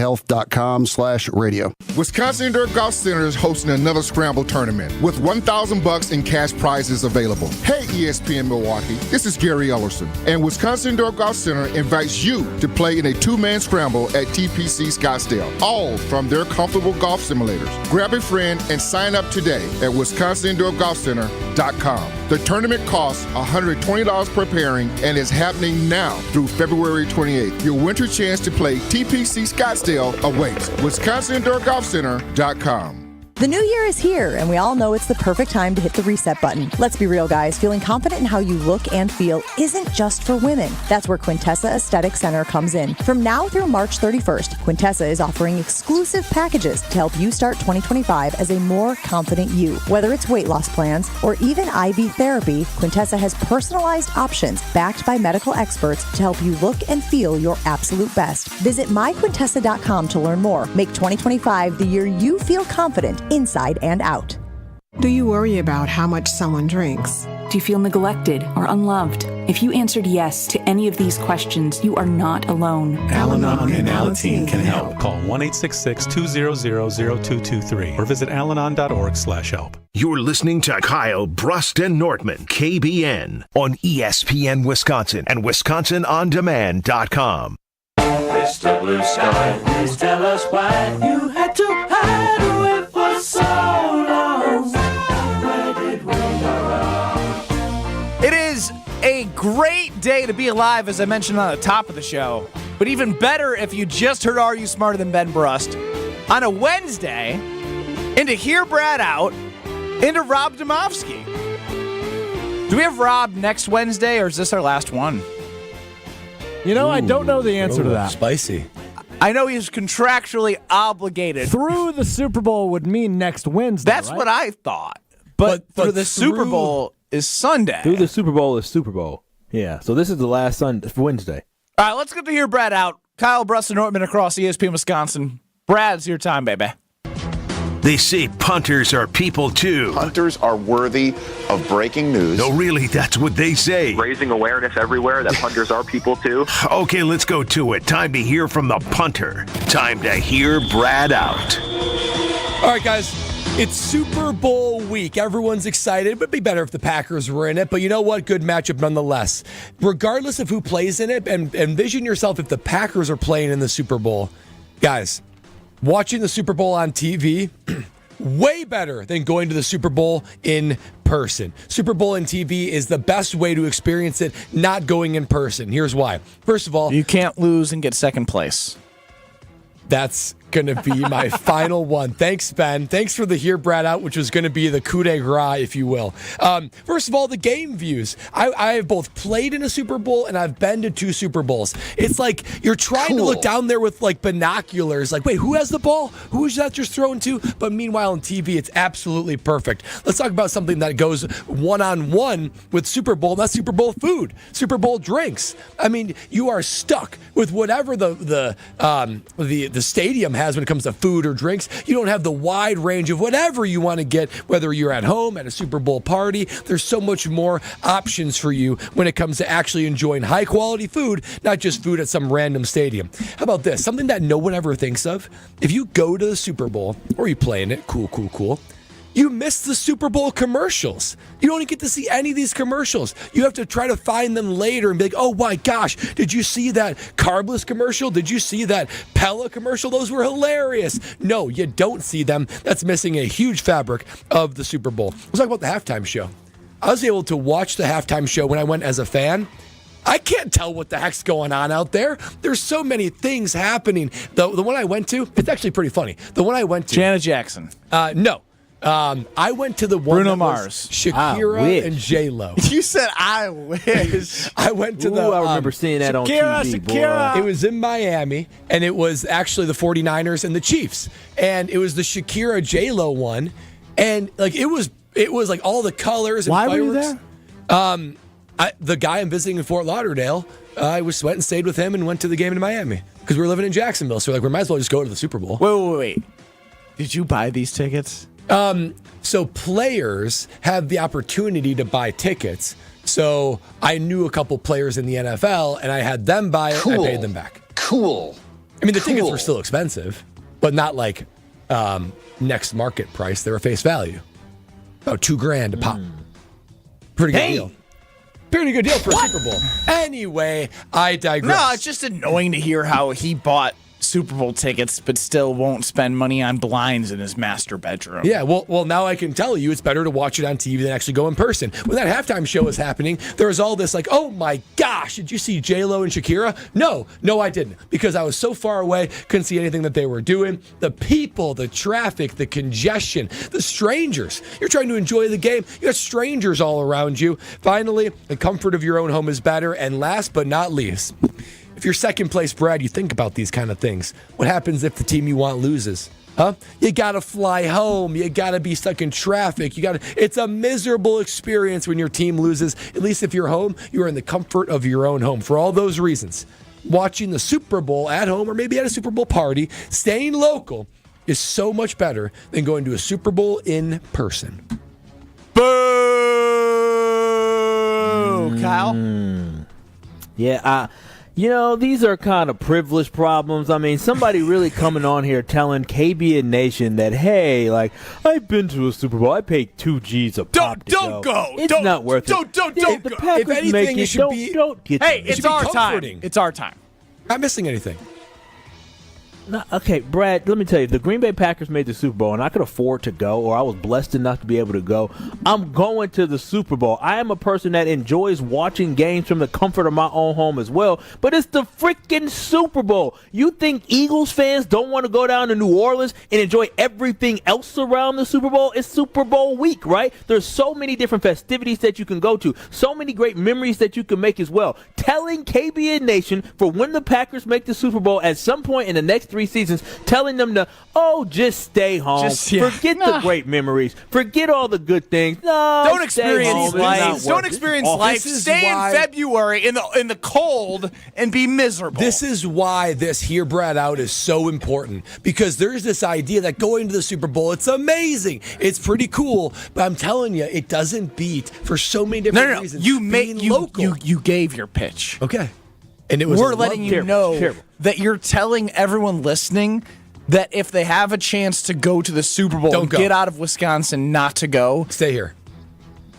Wisconsin Indoor Golf Center is hosting another Scramble tournament with $1,000 in cash prizes available. Hey, ESPN Milwaukee, this is Gary Ellerson, and Wisconsin Indoor Golf Center invites you to play in a 2-man scramble at TPC Scottsdale, all from their comfortable golf simulators. Grab a friend and sign up today at WisconsinIndoorGolfCenter.com. The tournament costs $120 per pairing and is happening now through February 28th. Your winter chance to play TPC Scottsdale awaits. WisconsinIndoorGolfCenter.com. The new year is here, and we all know it's the perfect time to hit the reset button. Let's be real, guys. Feeling confident in how you look and feel isn't just for women. That's where Quintessa Aesthetic Center comes in. From now through March 31st, Quintessa is offering exclusive packages to help you start 2025 as a more confident you. Whether it's weight loss plans or even IV therapy, Quintessa has personalized options backed by medical experts to help you look and feel your absolute best. Visit myquintessa.com to learn more. Make 2025 the year you feel confident inside and out. Do you worry about how much someone drinks? Do you feel neglected or unloved? If you answered yes to any of these questions, you are not alone. Al-Anon and Alateen can help. Call 1-866-200-0223 or visit alanon.org/help. You're listening to Kyle, Brust, and Nortman, KBN, on ESPN Wisconsin and WisconsinOnDemand.com. Mr. Blue Sky, please tell us why you had to hide away for so long. Where did we go wrong? It is a great day to be alive, as I mentioned on the top of the show. But even better if you just heard Are You Smarter Than Ben Brust on a Wednesday, and to hear Brad out, and to Rob Demovsky. Do we have Rob next Wednesday, or is this our last one? You know, I don't know the answer to that. Spicy. I know he's contractually obligated. Through the Super Bowl would mean next Wednesday. That's right? what I thought. But through the Super Bowl is Sunday. Through the Super Bowl is Super Bowl. Yeah, so this is the last Wednesday. All right, let's get to hear Brad out. Kyle, Brust, and Nortman across ESPN Wisconsin. Brad's your time, baby. They say punters are people too. Punters are worthy of breaking news. No, really, that's what they say. Raising awareness everywhere that punters are people too. Okay, let's go to it. Time to hear from the punter. Time to hear Brad out. All right, guys. It's Super Bowl week. Everyone's excited. It would be better if the Packers were in it, but you know what? Good matchup nonetheless. Regardless of who plays in it, and envision yourself if the Packers are playing in the Super Bowl. Guys, watching the Super Bowl on TV, way better than going to the Super Bowl in person. Super Bowl on TV is the best way to experience it, not going in person. Here's why. First of all, you can't lose and get second place. That's going to be my final one. Thanks, Ben. Thanks for the Hear Brad Out, which was going to be the coup de grace, if you will. First of all, the game views. I have both played in a Super Bowl and I've been to 2 Super Bowls. It's like you're trying to look down there with like binoculars. Like, wait, who has the ball? Who is that just thrown to? But meanwhile, on TV, it's absolutely perfect. Let's talk about something that goes one-on-one with Super Bowl. And that's Super Bowl food, Super Bowl drinks. I mean, you are stuck with whatever the stadium has when it comes to food or drinks. You don't have the wide range of whatever you want to get, whether you're at home, at a Super Bowl party. There's so much more options for you when it comes to actually enjoying high quality food, not just food at some random stadium. How about this? Something that no one ever thinks of. If you go to the Super Bowl or you play in it, cool. You miss the Super Bowl commercials. You don't get to see any of these commercials. You have to try to find them later and be like, oh my gosh, did you see that carbless commercial? Did you see that Pella commercial? Those were hilarious. No, you don't see them. That's missing a huge fabric of the Super Bowl. Let's talk about the halftime show. I was able to watch the halftime show when I went as a fan. I can't tell what the heck's going on out there. There's so many things happening. The one I went to, it's actually pretty funny. The one I went to. Janet Jackson. No. I went to the one Bruno that Mars. was Shakira and J-Lo. You said I wish. I went to I remember seeing that on TV. Shakira. It was in Miami, and it was actually the 49ers and the Chiefs. And it was the Shakira J-Lo one. And like it was like all the colors and Why fireworks. were you there? The guy I'm visiting in Fort Lauderdale, I went and stayed with him and went to the game in Miami. Because we were living in Jacksonville. So we're like, we might as well just go to the Super Bowl. Wait. Did you buy these tickets? So players have the opportunity to buy tickets. So I knew a couple players in the NFL, and I had them buy it. I paid them back. Cool. I mean, the tickets were still expensive, but not like next market price. They were face value. About $2,000 a pop. Pretty good deal. Pretty good deal for a Super Bowl. Anyway, I digress. No, it's just annoying to hear how he bought Super Bowl tickets, but still won't spend money on blinds in his master bedroom. Yeah, well, now I can tell you it's better to watch it on TV than actually go in person. When that halftime show was happening, there was all this like, oh my gosh, did you see J-Lo and Shakira? No, I didn't, because I was so far away, couldn't see anything that they were doing. The people, the traffic, the congestion, the strangers. You're trying to enjoy the game. You got strangers all around you. Finally, the comfort of your own home is better. And last but not least, if you're second place, Brad, you think about these kind of things. What happens if the team you want loses? Huh? You got to fly home. You got to be stuck in traffic. It's a miserable experience when your team loses. At least if you're home, you're in the comfort of your own home. For all those reasons, watching the Super Bowl at home or maybe at a Super Bowl party, staying local is so much better than going to a Super Bowl in person. Boo! Kyle? Yeah, these are kind of privileged problems. I mean, somebody really coming on here telling KBN Nation that, hey, like, I've been to a Super Bowl. I paid $2,000 a pop to Don't go. It's not worth it. Don't go. The Packers If anything, make it should be. Don't get Hey, them. it's our time. It's our time. Not missing anything. No, okay, Brad, let me tell you, if the Green Bay Packers made the Super Bowl and I could afford to go, or I was blessed enough to be able to go, I'm going to the Super Bowl. I am a person that enjoys watching games from the comfort of my own home as well, but it's the freaking Super Bowl. You think Eagles fans don't want to go down to New Orleans and enjoy everything else around the Super Bowl? It's Super Bowl week, right? There's so many different festivities that you can go to, so many great memories that you can make as well. Telling KBN Nation for when the Packers make the Super Bowl at some point in the next 3 seasons, telling them to, just stay home. Forget the great memories. Forget all the good things. No, don't experience life. Don't experience life. Stay in February in the cold and be miserable. This is why this Hear Brad Out is so important, because there's this idea that going to the Super Bowl, it's amazing. It's pretty cool, but I'm telling you, it doesn't beat for so many different reasons. You gave your pitch. Okay. And it was we're letting you know that you're telling everyone listening that if they have a chance to go to the Super Bowl, Don't go. get out of Wisconsin, not to go. Stay here.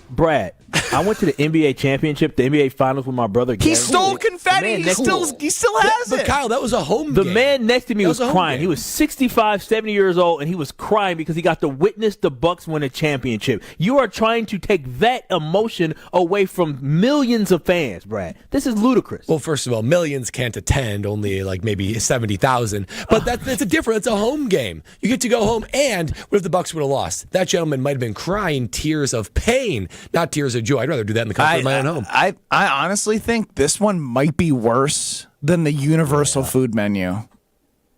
Brad, I went to the NBA championship, the NBA finals with my brother. He stole confetti. He still has it. But Kyle, that was a home The game. man next to me was a home crying. game. He was 65, 70 years old, and he was crying because he got to witness the Bucks win a championship. You are trying to take that emotion away from millions of fans, Brad. This is ludicrous. Well, first of all, millions can't attend, only like maybe 70,000. But that's a different. It's a home game. You get to go home, and what if the Bucks would have lost? That gentleman might have been crying tears of pain, not tears of joy. I'd rather do that in the comfort of my own home. I honestly think this one might be worse than the universal food menu.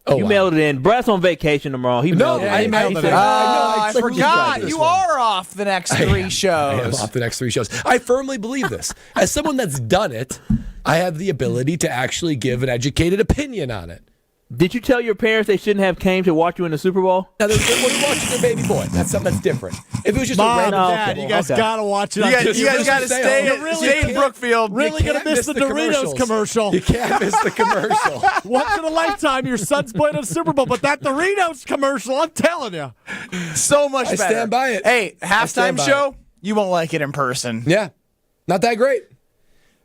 You mailed it in. Brad's on vacation tomorrow. He mailed it in. I mailed it in. I forgot. You are off the next 3 shows. I am off the next 3 shows. I firmly believe this. As someone that's done it, I have the ability to actually give an educated opinion on it. Did you tell your parents they shouldn't have came to watch you in the Super Bowl? Now, they're watching their baby boy. That's something that's different. If it was just Mom, a random Dad, you guys gotta watch it. You guys gotta stay in Brookfield. Really gonna miss the Doritos commercial. You can't miss the commercial. Once in a lifetime, your son's playing a Super Bowl, but that Doritos commercial, I'm telling you, so much better. I stand by it. Hey, halftime show, you won't like it in person. Yeah, not that great.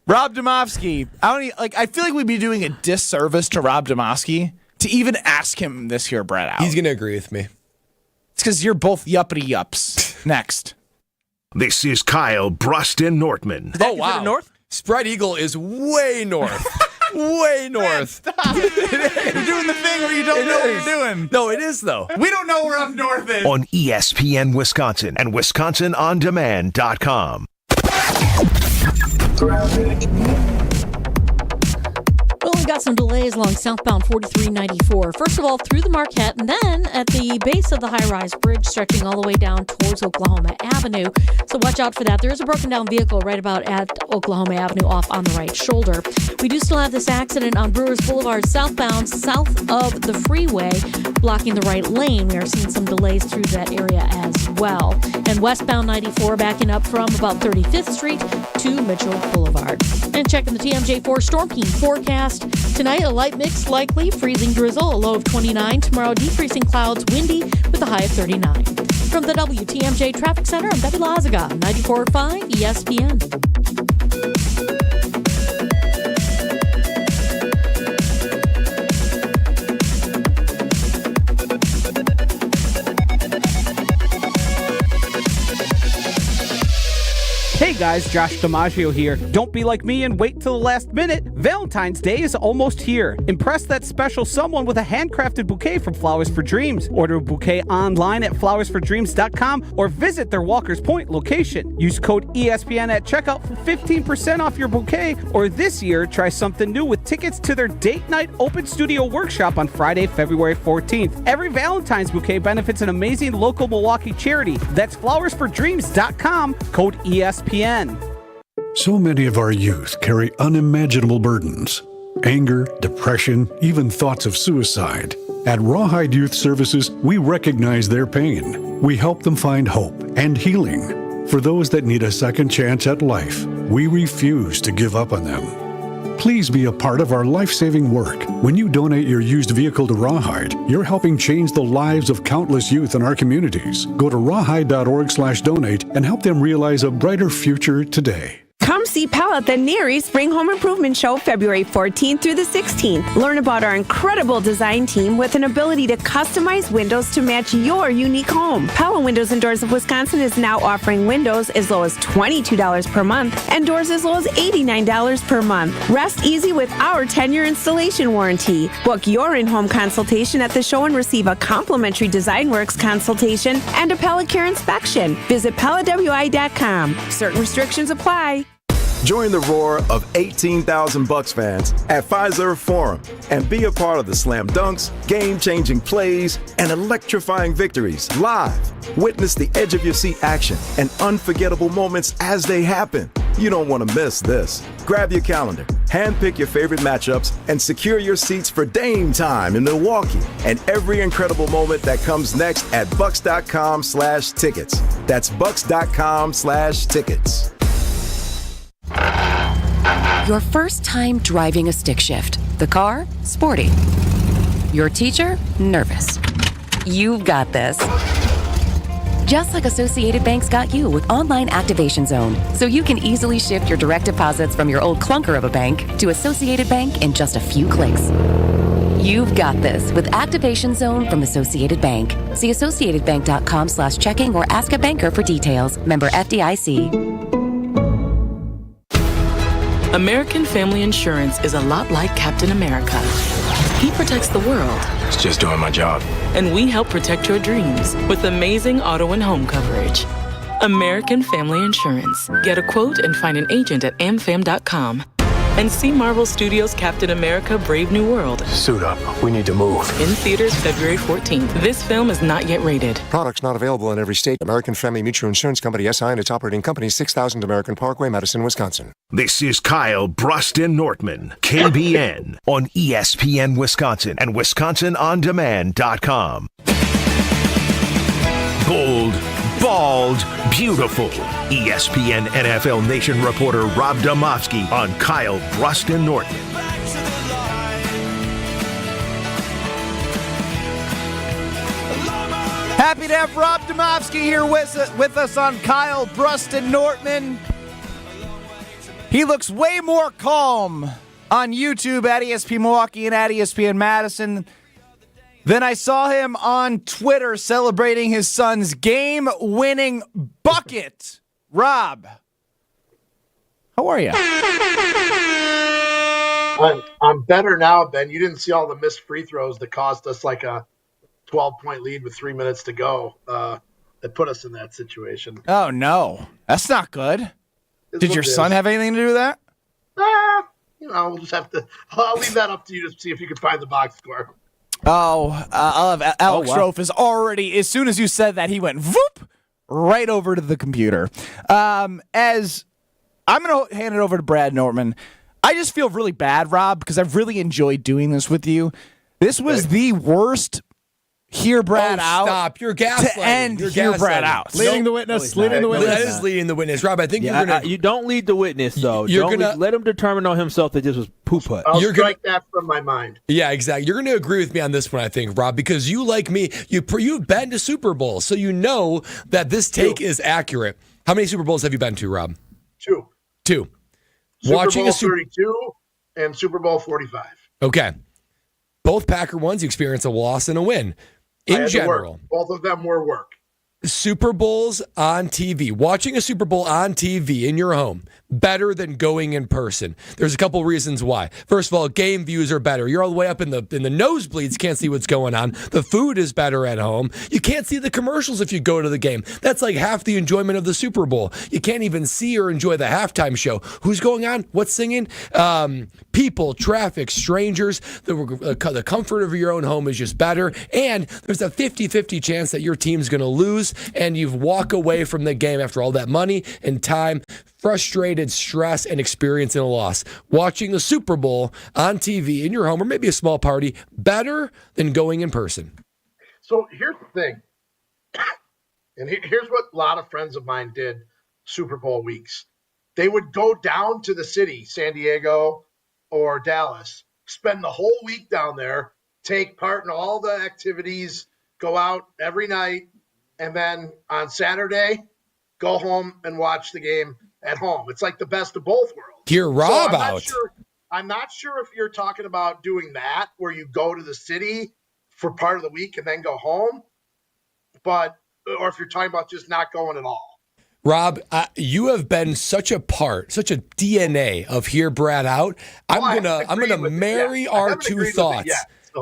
Rob Demovsky. I feel like we'd be doing a disservice to Rob Demovsky to even ask him this here, Brad, out. He's going to agree with me. It's because you're both yuppity yups. Next. This is Kyle, Brust, and Nortman. Oh, wow. North? Spread Eagle is way north. Way north. Stop. You're doing the thing where you don't know what you're doing. No, it is, though. We don't know where up north is. On ESPN Wisconsin and WisconsinOnDemand.com. Well, we got some delays along southbound 4394. First of all, through the Marquette, and then at the base of the high-rise bridge stretching all the way down towards Oklahoma Avenue. So watch out for that. There is a broken-down vehicle right about at Oklahoma Avenue off on the right shoulder. We do still have this accident on Brewers Boulevard southbound, south of the freeway, blocking the right lane. We are seeing some delays through that area as well. And westbound 94 backing up from about 35th Street to Mitchell Boulevard. And checking the TMJ4 Storm Team forecast. Tonight, a light mix likely, freezing drizzle, a low of 29. Tomorrow, decreasing clouds, windy with a high of 39. From the WTMJ Traffic Center, I'm Debbie Lazaga, 94.5 ESPN. Hey guys, Josh DiMaggio here. Don't be like me and wait till the last minute. Valentine's Day is almost here. Impress that special someone with a handcrafted bouquet from Flowers for Dreams. Order a bouquet online at flowersfordreams.com or visit their Walker's Point location. Use code ESPN at checkout for 15% off your bouquet, or this year, try something new with tickets to their date night open studio workshop on Friday, February 14th. Every Valentine's bouquet benefits an amazing local Milwaukee charity. That's flowersfordreams.com, code ESPN. So many of our youth carry unimaginable burdens. Anger, depression, even thoughts of suicide. At Rawhide Youth Services, we recognize their pain. We help them find hope and healing. For those that need a second chance at life, we refuse to give up on them. Please be a part of our life-saving work. When you donate your used vehicle to Rawhide, you're helping change the lives of countless youth in our communities. Go to rawhide.org/donate and help them realize a brighter future today. Come see Pal at the Neary Spring Home Improvement Show February 14th through the 16th. Learn about our incredible design team with an ability to customize windows to match your unique home. Pal Windows and Doors of Wisconsin is now offering windows as low as $22 per month and doors as low as $89 per month. Rest easy with our 10-year installation warranty. Book your in-home consultation at the show and receive a complimentary DesignWorks consultation and a Pella Care inspection. Visit PellaWI.com. Certain restrictions apply. Join the roar of 18,000 Bucks fans at Fiserv Forum and be a part of the slam dunks, game-changing plays, and electrifying victories live. Witness the edge-of-your-seat action and unforgettable moments as they happen. You don't want to miss this. Grab your calendar, handpick your favorite matchups, and secure your seats for Dame time in Milwaukee and every incredible moment that comes next at bucks.com/tickets. That's bucks.com/tickets. Your first time driving a stick shift. The car, sporty. Your teacher, nervous. You've got this. Just like Associated Bank's got you with Online Activation Zone, so you can easily shift your direct deposits from your old clunker of a bank to Associated Bank in just a few clicks. You've got this with Activation Zone from Associated Bank. See associatedbank.com/checking or ask a banker for details. Member FDIC. American Family Insurance is a lot like Captain America. He protects the world. It's just doing my job. And we help protect your dreams with amazing auto and home coverage. American Family Insurance. Get a quote and find an agent at amfam.com. And see Marvel Studios' Captain America: Brave New World. Suit up. We need to move. In theaters February 14th. This film is not yet rated. Products not available in every state. American Family Mutual Insurance Company, SI, and its operating company, 6000 American Parkway, Madison, Wisconsin. This is Kyle, Brust, and Nortman, KBN, on ESPN Wisconsin and WisconsinOnDemand.com. Bold, bald, beautiful. ESPN NFL Nation reporter Rob Demovsky on Kyle, Brust, and Nortman. Happy to have Rob Demovsky here with us on Kyle, Brust, and Nortman. He looks way more calm on YouTube at ESPN Milwaukee and at ESPN Madison than I saw him on Twitter celebrating his son's game-winning bucket. Rob, how are you? I'm better now, Ben. You didn't see all the missed free throws that cost us like a 12-point lead with 3 minutes to go. That put us in that situation. Oh, no. That's not good. Did your son have anything to do with that? We'll just have to – I'll leave that up to you to see if you can find the box score. I'll have Alex Strofe is already, as soon as you said that, he went whoop right over to the computer. As I'm going to hand it over to Brad Nortman. I just feel really bad, Rob, because I've really enjoyed doing this with you. This was the worst Hear Brad out. Stop. You're gaslighting. To end Hear Brad out. Leading the witness. Leading the witness. That is leading the witness. Rob, I think you're going to. You don't lead the witness, though. Let him determine on himself that this was poo-put. I'll strike that from my mind. Yeah, exactly. You're going to agree with me on this one, I think, Rob, because you, like me, you've been to Super Bowl, so you know that this take is accurate. How many Super Bowls have you been to, Rob? Two. Super Bowl 32 and Super Bowl 45. Okay. Both Packer ones, you experience a loss and a win. In general, both of them were work. Super Bowls on TV, watching a Super Bowl on TV in your home, better than going in person. There's a couple reasons why. First of all, game views are better. You're all the way up in the nosebleeds, can't see what's going on. The food is better at home. You can't see the commercials if you go to the game. That's like half the enjoyment of the Super Bowl. You can't even see or enjoy the halftime show. Who's going on? What's singing? People, traffic, strangers. The comfort of your own home is just better. And there's a 50-50 chance that your team's going to lose, and you walk away from the game after all that money and time, frustrated, stress, and experiencing a loss. Watching the Super Bowl on TV in your home, or maybe a small party, better than going in person. So here's the thing, and here's what a lot of friends of mine did Super Bowl weeks. They would go down to the city, San Diego or Dallas, spend the whole week down there, take part in all the activities, go out every night, and then on Saturday, go home and watch the game at home. It's like the best of both worlds. Hear Rob out. I'm not sure if you're talking about doing that, where you go to the city for part of the week and then go home, or if you're talking about just not going at all. Rob, you have been such a DNA of Hear Brad Out. I'm gonna marry our two thoughts.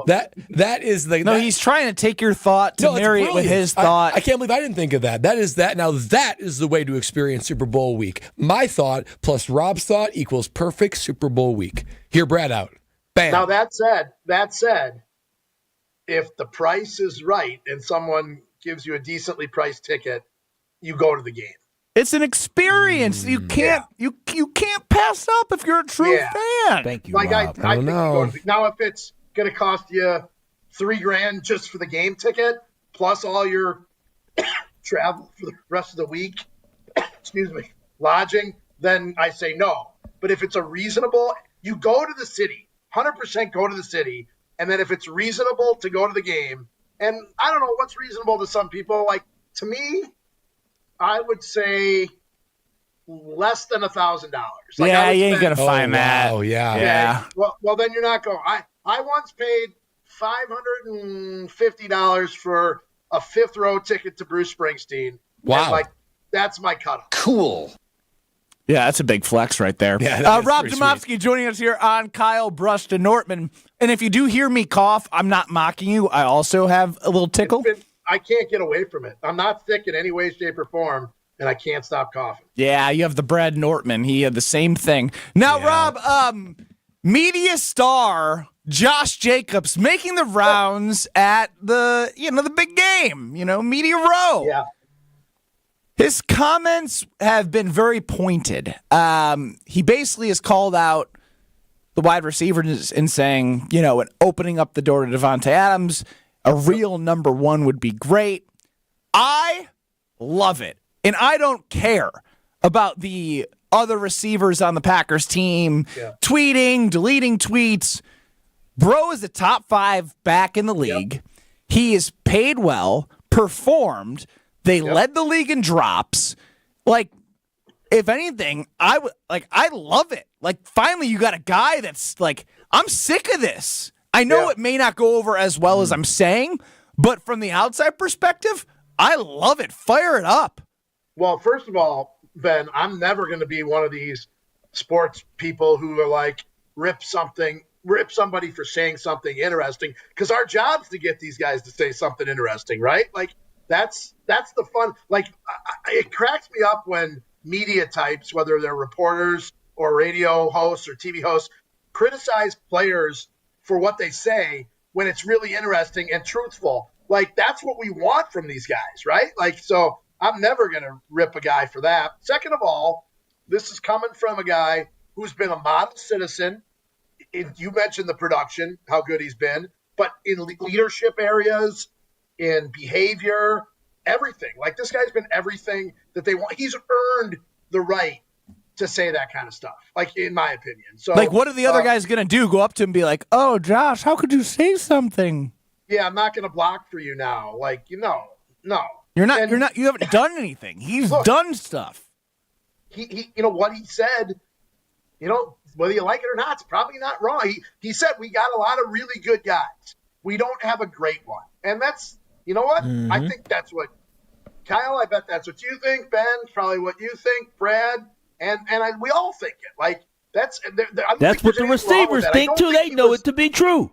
That is the he's trying to take your thought to marry it with his thought. I can't believe I didn't think of that. That is the way to experience Super Bowl week. My thought plus Rob's thought equals perfect Super Bowl week. Hear Brad Out. Bam. Now that said, if the price is right and someone gives you a decently priced ticket, you go to the game. It's an experience. You can't pass up if you're a true fan. Thank you, Rob. I don't know. Now, if it's going to cost you $3,000 just for the game ticket, plus all your travel for the rest of the week, lodging, then I say no. But if it's a reasonable, you go to the city, 100% go to the city, and then if it's reasonable to go to the game, and I don't know what's reasonable to some people, like to me, I would say less than $1,000. Yeah, you ain't gonna find that. Oh, yeah. Yeah. Well, then you're not going. I once paid $550 for a 5th row ticket to Bruce Springsteen. Wow. And, that's my cutoff. Cool. Yeah, that's a big flex right there. Yeah, Rob Demovsky joining us here on Kyle, Brust, and Nortman. And if you do hear me cough, I'm not mocking you. I also have a little tickle. I can't get away from it. I'm not sick in any way, shape, or form, and I can't stop coughing. Yeah, you have the Brad Nortman. He had the same thing. Now, Rob, media star Josh Jacobs making the rounds at the big game, Media Row. Yeah. His comments have been very pointed. He basically has called out the wide receivers in saying, and opening up the door to Devontae Adams, a real number one would be great. I love it. And I don't care about the other receivers on the Packers team tweeting, deleting tweets. Bro is the top 5 back in the league. Yep. He is paid well, performed. They led the league in drops. If anything, I love it. Finally, you got a guy that's I'm sick of this. I know it may not go over as well as I'm saying, but from the outside perspective, I love it. Fire it up. Well, first of all, Ben, I'm never going to be one of these sports people who are rip somebody for saying something interesting, because our job's to get these guys to say something interesting, right? That's the fun. It cracks me up when media types, whether they're reporters or radio hosts or TV hosts, criticize players for what they say when it's really interesting and truthful. That's what we want from these guys, right? So I'm never going to rip a guy for that. Second of all, this is coming from a guy who's been a model citizen. You mentioned the production, how good he's been, but in leadership areas, in behavior, everything. This guy's been everything that they want. He's earned the right to say that kind of stuff, in my opinion. So, what are the other guys going to do? Go up to him and be like, "Oh, Josh, how could you say something?" Yeah, I'm not going to block for you now. No. You're not. You haven't done anything. He's done stuff. He what he said. Whether you like it or not, it's probably not wrong. He said we got a lot of really good guys. We don't have a great one, and that's what I think. That's what Kyle. I bet that's what you think. Ben, probably what you think. Brad, and we all think it. That's what the receivers think too. They know it to be true.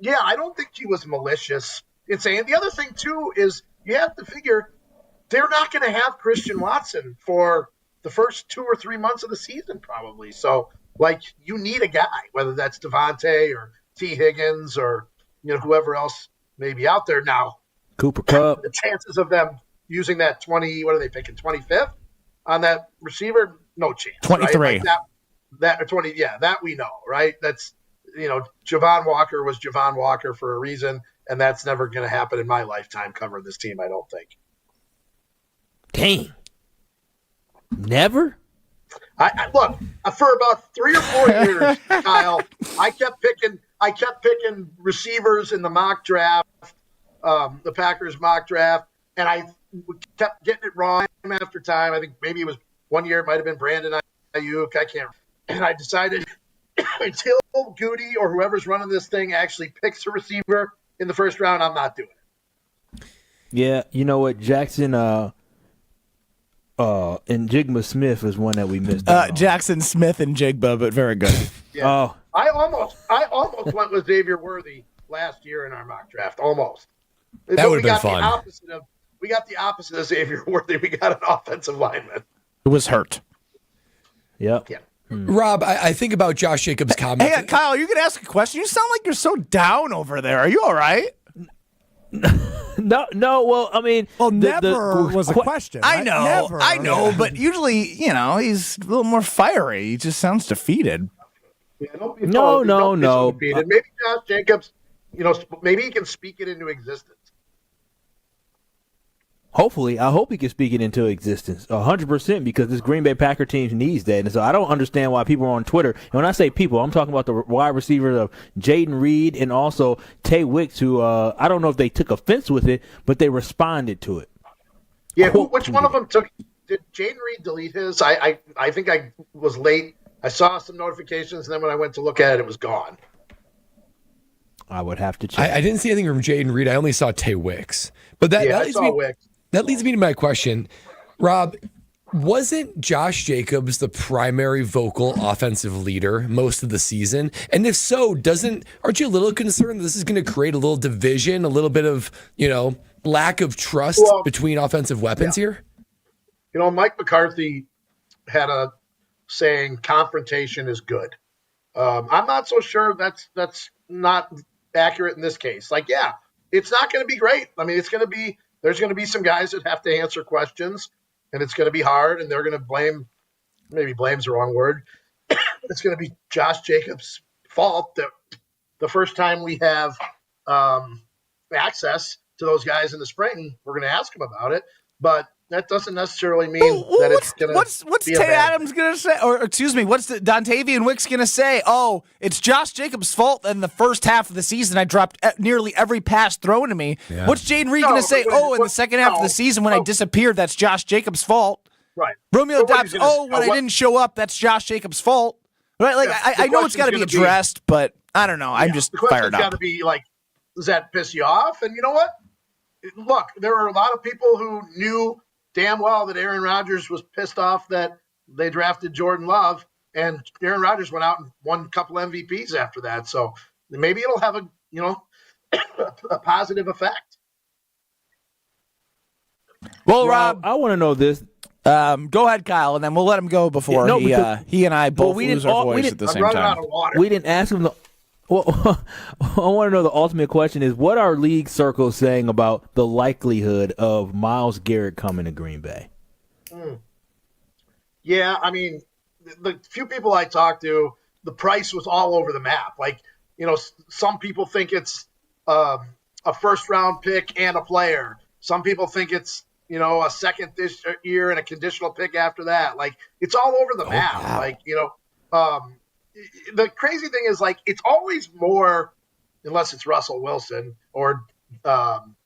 Yeah, I don't think he was malicious in saying. The other thing too is you have to figure they're not going to have Christian Watson for the first 2 or 3 months of the season, probably. So, you need a guy, whether that's Devontae or T. Higgins or whoever else may be out there now. Cooper Kupp. The chances of them using that 20, what are they picking, 25th on that receiver? No chance. 23. Right? That or 20, that we know, right? That's Javon Walker was Javon Walker for a reason, and that's never going to happen in my lifetime covering this team, I don't think. Dang. Never? I look, for about 3 or 4 years, Kyle, I kept picking receivers in the mock draft, the Packers mock draft, and I kept getting it wrong time after time. I think maybe it was 1 year, it might have been Brandon Ayuk, I can't. And I decided until Goody or whoever's running this thing actually picks a receiver in the first round, I'm not doing it. Yeah, you know what, Jackson and Jigma Smith is one that we missed. Jackson Smith and Jigba, but very good. Yeah. Oh, I almost went with Xavier Worthy last year in our mock draft. Almost. That would have been fun. We got the opposite of Xavier Worthy. We got an offensive lineman. It was hurt. Yep. Yeah. Rob, I think about Josh Jacobs' comments. Hey, Kyle, you can ask a question. You sound like you're so down over there. Are you all right? No. Well, I mean, never was a question. I know, Never. I know, but usually, he's a little more fiery. He just sounds defeated. Yeah, don't be No. defeated. Maybe Josh Jacobs, maybe he can speak it into existence. Hopefully, I hope he can speak it into existence 100% because this Green Bay Packer team needs that. And so I don't understand why people are on Twitter. And when I say people, I'm talking about the wide receivers of Jaden Reed and also Tay Wicks, who I don't know if they took offense with it, but they responded to it. Yeah, which one of them took? Did Jaden Reed delete his? I think I was late. I saw some notifications, and then when I went to look at it, it was gone. I would have to check. I didn't see anything from Jaden Reed. I only saw Tay Wicks. But that leads me to my question. Rob, wasn't Josh Jacobs the primary vocal offensive leader most of the season? And if so, aren't you a little concerned this is going to create a little division, a little bit of, lack of trust between offensive weapons here? Mike McCarthy had a saying, confrontation is good. I'm not so sure that's not accurate in this case. It's not going to be great. I mean, there's going to be some guys that have to answer questions, and it's going to be hard, and they're going to maybe blame's the wrong word. It's going to be Josh Jacobs' fault that the first time we have access to those guys in the spring, we're going to ask him about it. But that doesn't necessarily mean that it's going to What's be Tay Adams going to say? Or excuse me, what's Dontavian Wicks going to say? Oh, it's Josh Jacobs' fault in the first half of the season I dropped nearly every pass thrown to me. Yeah. What's Jaden Reed going to say? In the second half of the season when I disappeared, that's Josh Jacobs' fault. Right. Romeo Dobbs, when I didn't show up, that's Josh Jacobs' fault. Right? I know it's got to be addressed, but I don't know. I'm just fired up. Got to be does that piss you off? And you know what? Look, there are a lot of people who knew damn well that Aaron Rodgers was pissed off that they drafted Jordan Love, and Aaron Rodgers went out and won a couple MVPs after that. So maybe it'll have a positive effect. Well, Rob, I want to know this. Go ahead, Kyle, and then we'll let him go before he and I both lose our voice at the same time. We didn't ask him Well, I want to know the ultimate question is, what are league circles saying about the likelihood of Myles Garrett coming to Green Bay? Yeah, I mean, the few people I talked to, the price was all over the map. Some people think it's a first-round pick and a player. Some people think it's, a second this year and a conditional pick after that. It's all over the map. Wow. The crazy thing is, it's always more, unless it's Russell Wilson or Deshaun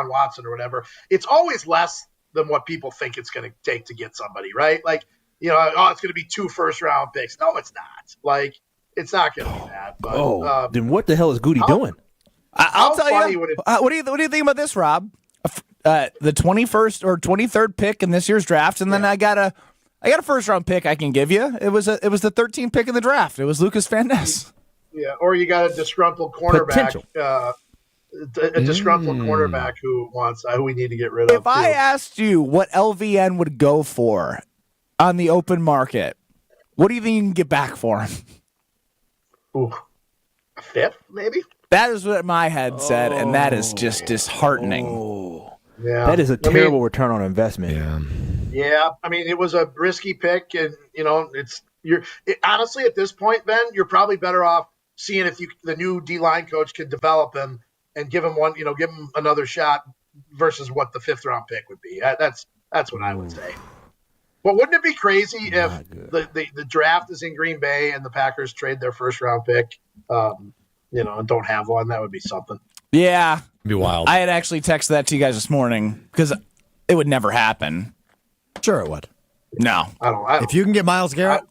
Watson or whatever, it's always less than what people think it's going to take to get somebody, right? It's going to be 2 first-round picks. No, it's not. It's not going to be that. But, then what the hell is Goody doing? I'll tell you. What do you think about this, Rob? The 21st or 23rd pick in this year's draft, and then I got a first-round pick I can give you. It was the 13th pick in the draft. It was Lucas Van Ness. Yeah, or you got a disgruntled cornerback. A disgruntled cornerback who we need to get rid of. If I asked you what LVN would go for on the open market, what do you think you can get back for him? Ooh, a 5th, maybe? That is what my head said, and that is just disheartening. Yeah, that is a terrible return on investment. Yeah, I mean, it was a risky pick, and honestly at this point, Ben, you're probably better off seeing if the new D-line coach can develop him and give him give him another shot versus what the 5th round pick would be. That's what I would say. But wouldn't it be crazy if the draft is in Green Bay and the Packers trade their first round pick, and don't have one? That would be something. Yeah, it'd be wild. I had actually texted that to you guys this morning because it would never happen. Sure it would. No. I don't. If you can get Myles Garrett,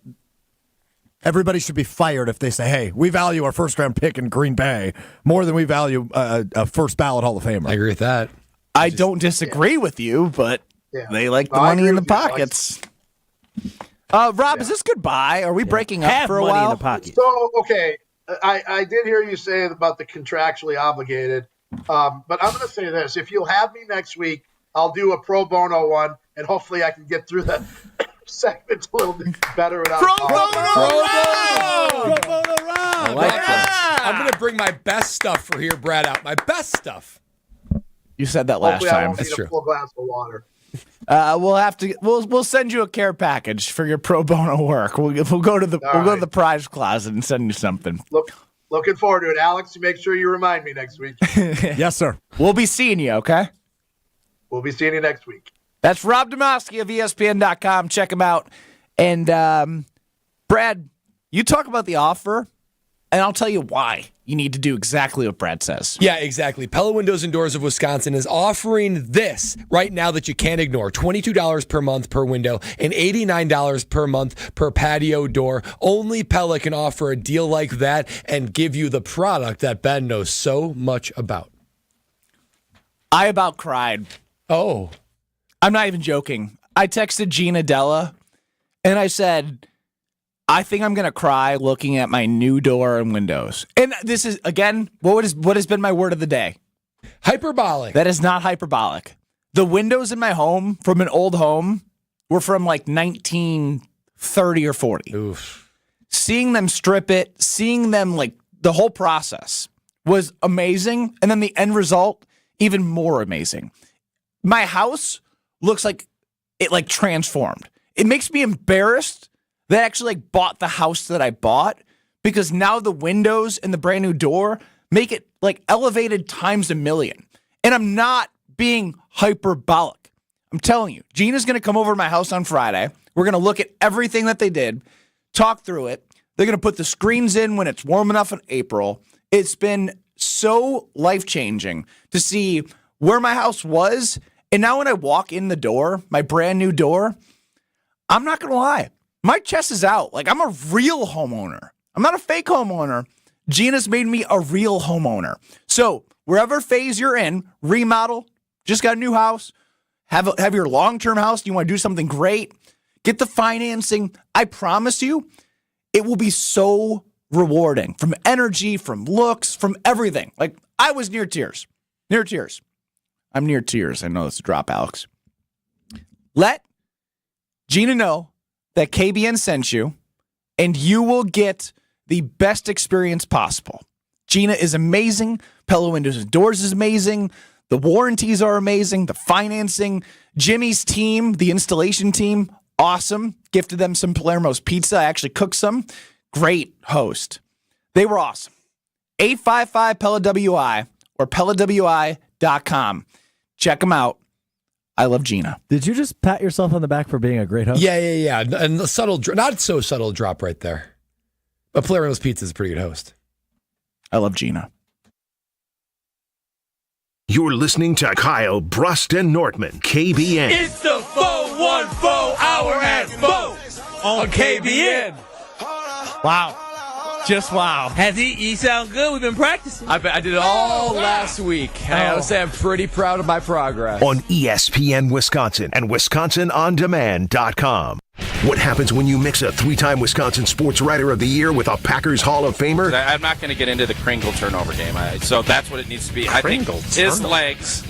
everybody should be fired if they say, hey, we value our first-round pick in Green Bay more than we value a first-ballot Hall of Famer. I agree with that. I don't disagree with you, but they like the money in the pockets. Rob, is this goodbye? Are we breaking up for a while? In the pocket. So, okay, I did hear you say about the contractually obligated, but I'm going to say this. If you'll have me next week, I'll do a pro bono one, and hopefully I can get through the segment a little bit better without Pro bono Rob! I'm going to bring my best stuff for here, Brad, out. My best stuff. You said that last Hopefully I time. won't need a full glass of water. We'll send you a care package for your pro bono work. We'll go to the prize closet and send you something. Looking forward to it, Alex. You make sure you remind me next week. Yes, sir. We'll be seeing you. Okay. We'll be seeing you next week. That's Rob Demovsky of ESPN.com. Check him out. And Brad, you talk about the offer And I'll tell you why you need to do exactly what Brad says. Yeah, exactly. Pella Windows and Doors of Wisconsin is offering this right now that you can't ignore. $22 per month per window and $89 per month per patio door. Only Pella can offer a deal like that and give you the product that Ben knows so much about. I about cried. Oh. I'm not even joking. I texted Gina Della and I said, I think I'm going to cry looking at my new door and windows. And this is, again, what has been my word of the day? Hyperbolic. That is not hyperbolic. The windows in my home from an old home were from like 1930 or 40. Oof. Seeing them strip it, seeing them like the whole process was amazing. And then the end result, even more amazing. My house looks like it like transformed. It makes me embarrassed that I actually like bought the house that I bought, because now the windows and the brand new door make it like elevated times a million. And I'm not being hyperbolic. I'm telling you, Gina's going to come over to my house on Friday. We're going to look at everything that they did, talk through it. They're going to put the screens in when it's warm enough in April. It's been so life-changing to see where my house was. And now when I walk in the door, my brand new door, I'm not going to lie. My chest is out. Like, I'm a real homeowner. I'm not a fake homeowner. Gina's made me a real homeowner. So wherever phase you're in, remodel, just got a new house, have your long-term house, you want to do something great, get the financing. I promise you, it will be so rewarding from energy, from looks, from everything. Like, I was near tears. Near tears. I'm near tears. I know it's a drop, Alex. Let Gina know that KBN sent you, and you will get the best experience possible. Gina is amazing. Pella Windows and Doors is amazing. The warranties are amazing. The financing. Jimmy's team, the installation team, awesome. Gifted them some Palermo's pizza. I actually cooked some. Great host. They were awesome. 855-PELLA-WI or PellaWI.com. Check them out. I love Gina. Did you just pat yourself on the back for being a great host? Yeah. And the subtle, not so subtle drop right there. But Palermo's Pizza is a pretty good host. I love Gina. You're listening to Kyle, Brust, and Nortman, KBN. It's the 414 hour at 4 on KBN. Wow. Just wow. Has he sound good? We've been practicing. I did it all last week. I gotta say, I'm pretty proud of my progress. On ESPN Wisconsin and WisconsinOnDemand.com. What happens when you mix a 3-time Wisconsin Sports Writer of the Year with a Packers Hall of Famer? I'm not going to get into the Kringle turnover game, so that's what it needs to be. Kringle I think his legs.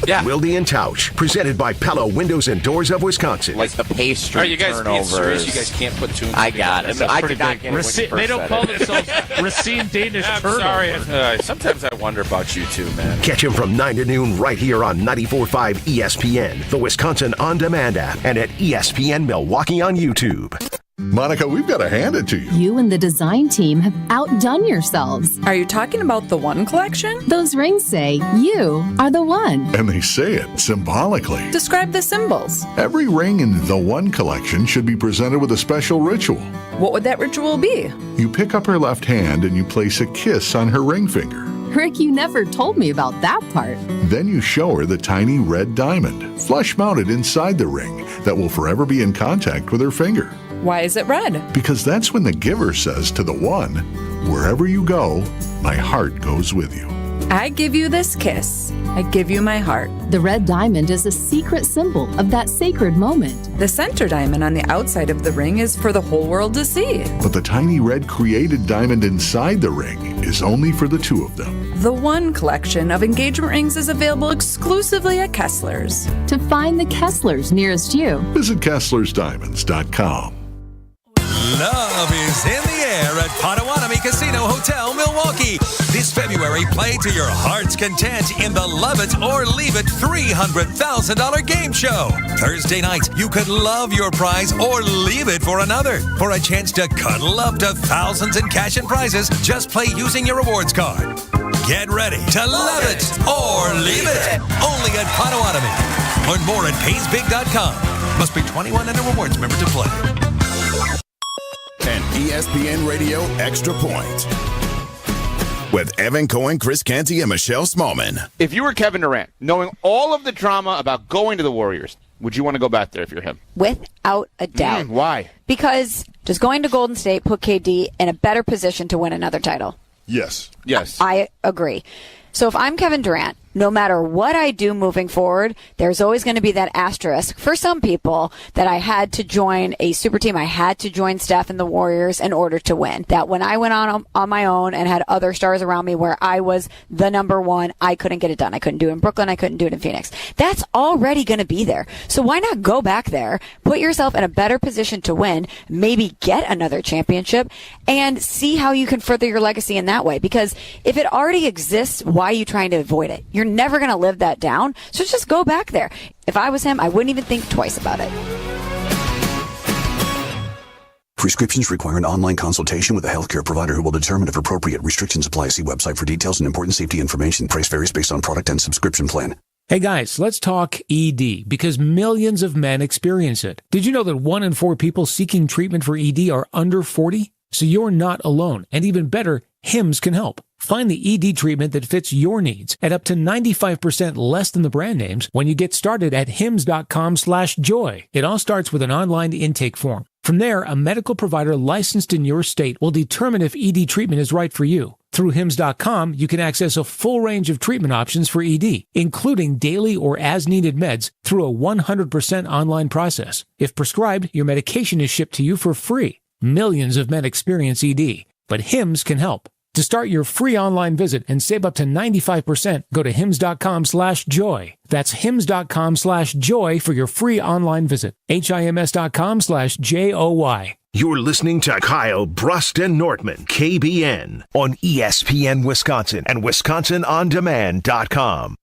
Yeah. Wilde and Tausch, presented by Pella Windows and Doors of Wisconsin. Like the pastry Are you guys being turnovers. serious? You guys can't put two. I got it. I did not get it. They don't call themselves Racine Danish turnovers. Sorry. Sometimes I wonder about you two, man. Catch him from 9 to noon right here on 94.5 ESPN, the Wisconsin On Demand app, and at ESPN Milwaukee on YouTube. Monica, we've got to hand it to you. You and the design team have outdone yourselves. Are you talking about the One collection? Those rings say you are the one. And they say it symbolically. Describe the symbols. Every ring in the One collection should be presented with a special ritual. What would that ritual be? You pick up her left hand and you place a kiss on her ring finger. Rick, you never told me about that part. Then you show her the tiny red diamond, flush mounted inside the ring, that will forever be in contact with her finger. Why is it red? Because that's when the giver says to the one, wherever you go, my heart goes with you. I give you this kiss. I give you my heart. The red diamond is a secret symbol of that sacred moment. The center diamond on the outside of the ring is for the whole world to see. But the tiny red created diamond inside the ring is only for the two of them. The One collection of engagement rings is available exclusively at Kessler's. To find the Kessler's nearest you, visit KesslersDiamonds.com. Love is in the air at Potawatomi Casino Hotel, Milwaukee. This February, play to your heart's content in the Love It or Leave It $300,000 game show. Thursday night, you could love your prize or leave it for another. For a chance to cuddle up to thousands in cash and prizes, just play using your rewards card. Get ready to love it or leave it. Only at Potawatomi. Learn more at PaysBig.com. Must be 21 and a rewards member to play. And ESPN Radio Extra Point with Evan Cohen, Chris Canty, and Michelle Smallman. If you were Kevin Durant, knowing all of the drama about going to the Warriors, would you want to go back there if you're him? Without a doubt. Why? Because does going to Golden State put KD in a better position to win another title? Yes. Yes. I agree. So if I'm Kevin Durant, no matter what I do moving forward, there's always going to be that asterisk for some people that I had to join a super team. I had to join Steph and the Warriors in order to win. That when I went on my own and had other stars around me where I was the number one, I couldn't get it done. I couldn't do it in Brooklyn. I couldn't do it in Phoenix. That's already going to be there. So why not go back there, put yourself in a better position to win, maybe get another championship, and see how you can further your legacy in that way? Because if it already exists, why are you trying to avoid it? You're never going to live that down. So just go back there. If I was him, I wouldn't even think twice about it. Prescriptions require an online consultation with a healthcare provider who will determine if appropriate. Restrictions apply. See website for details and important safety information. Price varies based on product and subscription plan. Hey guys, let's talk ED because millions of men experience it. Did you know that 1 in 4 people seeking treatment for ED are under 40? So you're not alone. And even better, Hims can help. Find the ED treatment that fits your needs at up to 95% less than the brand names when you get started at hims.com/joy. It all starts with an online intake form. From there, a medical provider licensed in your state will determine if ED treatment is right for you. Through hims.com, you can access a full range of treatment options for ED, including daily or as-needed meds through a 100% online process. If prescribed, your medication is shipped to you for free. Millions of men experience ED, but Hims can help. To start your free online visit and save up to 95%, go to hims.com/joy. That's hims.com/joy for your free online visit. HIMS.com/JOY. You're listening to Kyle, Brust, and Nortman, KBN, on ESPN Wisconsin and WisconsinOnDemand.com.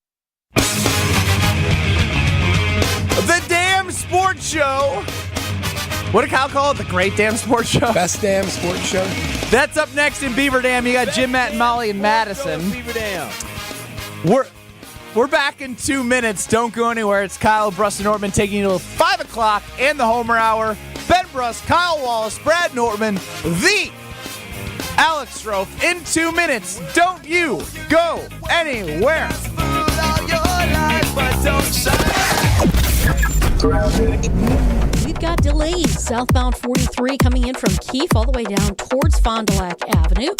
The Damn Sports Show. What did Kyle call it? The Great Damn Sports Show? Best Damn Sports Show. That's up next in Beaver Dam. You got Jim, Matt, and Molly in Madison. Beaver Dam. We're back in 2 minutes. Don't go anywhere. It's Kyle, Brust, and Nortman taking you to 5 o'clock and the Homer Hour. Ben Brust, Kyle Wallace, Brad Nortman, the Alex Strofe in 2 minutes. Don't you go anywhere. We've got delays. Southbound 43 coming in from Keefe all the way down towards Fond du Lac Avenue.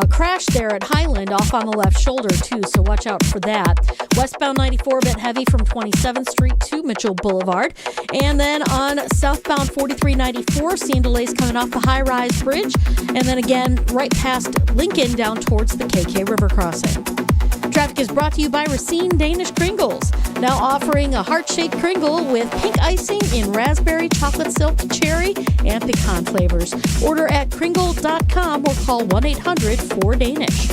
Crash there at Highland off on the left shoulder, too, so watch out for that. Westbound 94 a bit heavy from 27th Street to Mitchell Boulevard. And then on southbound 4394, seeing delays coming off the high-rise bridge. And then again, right past Lincoln down towards the KK River crossing. Traffic is brought to you by Racine Danish Kringles, now offering a heart-shaped Kringle with pink icing in raspberry, chocolate silk, cherry, and pecan flavors. Order at kringle.com or call 1-800-4DANISH.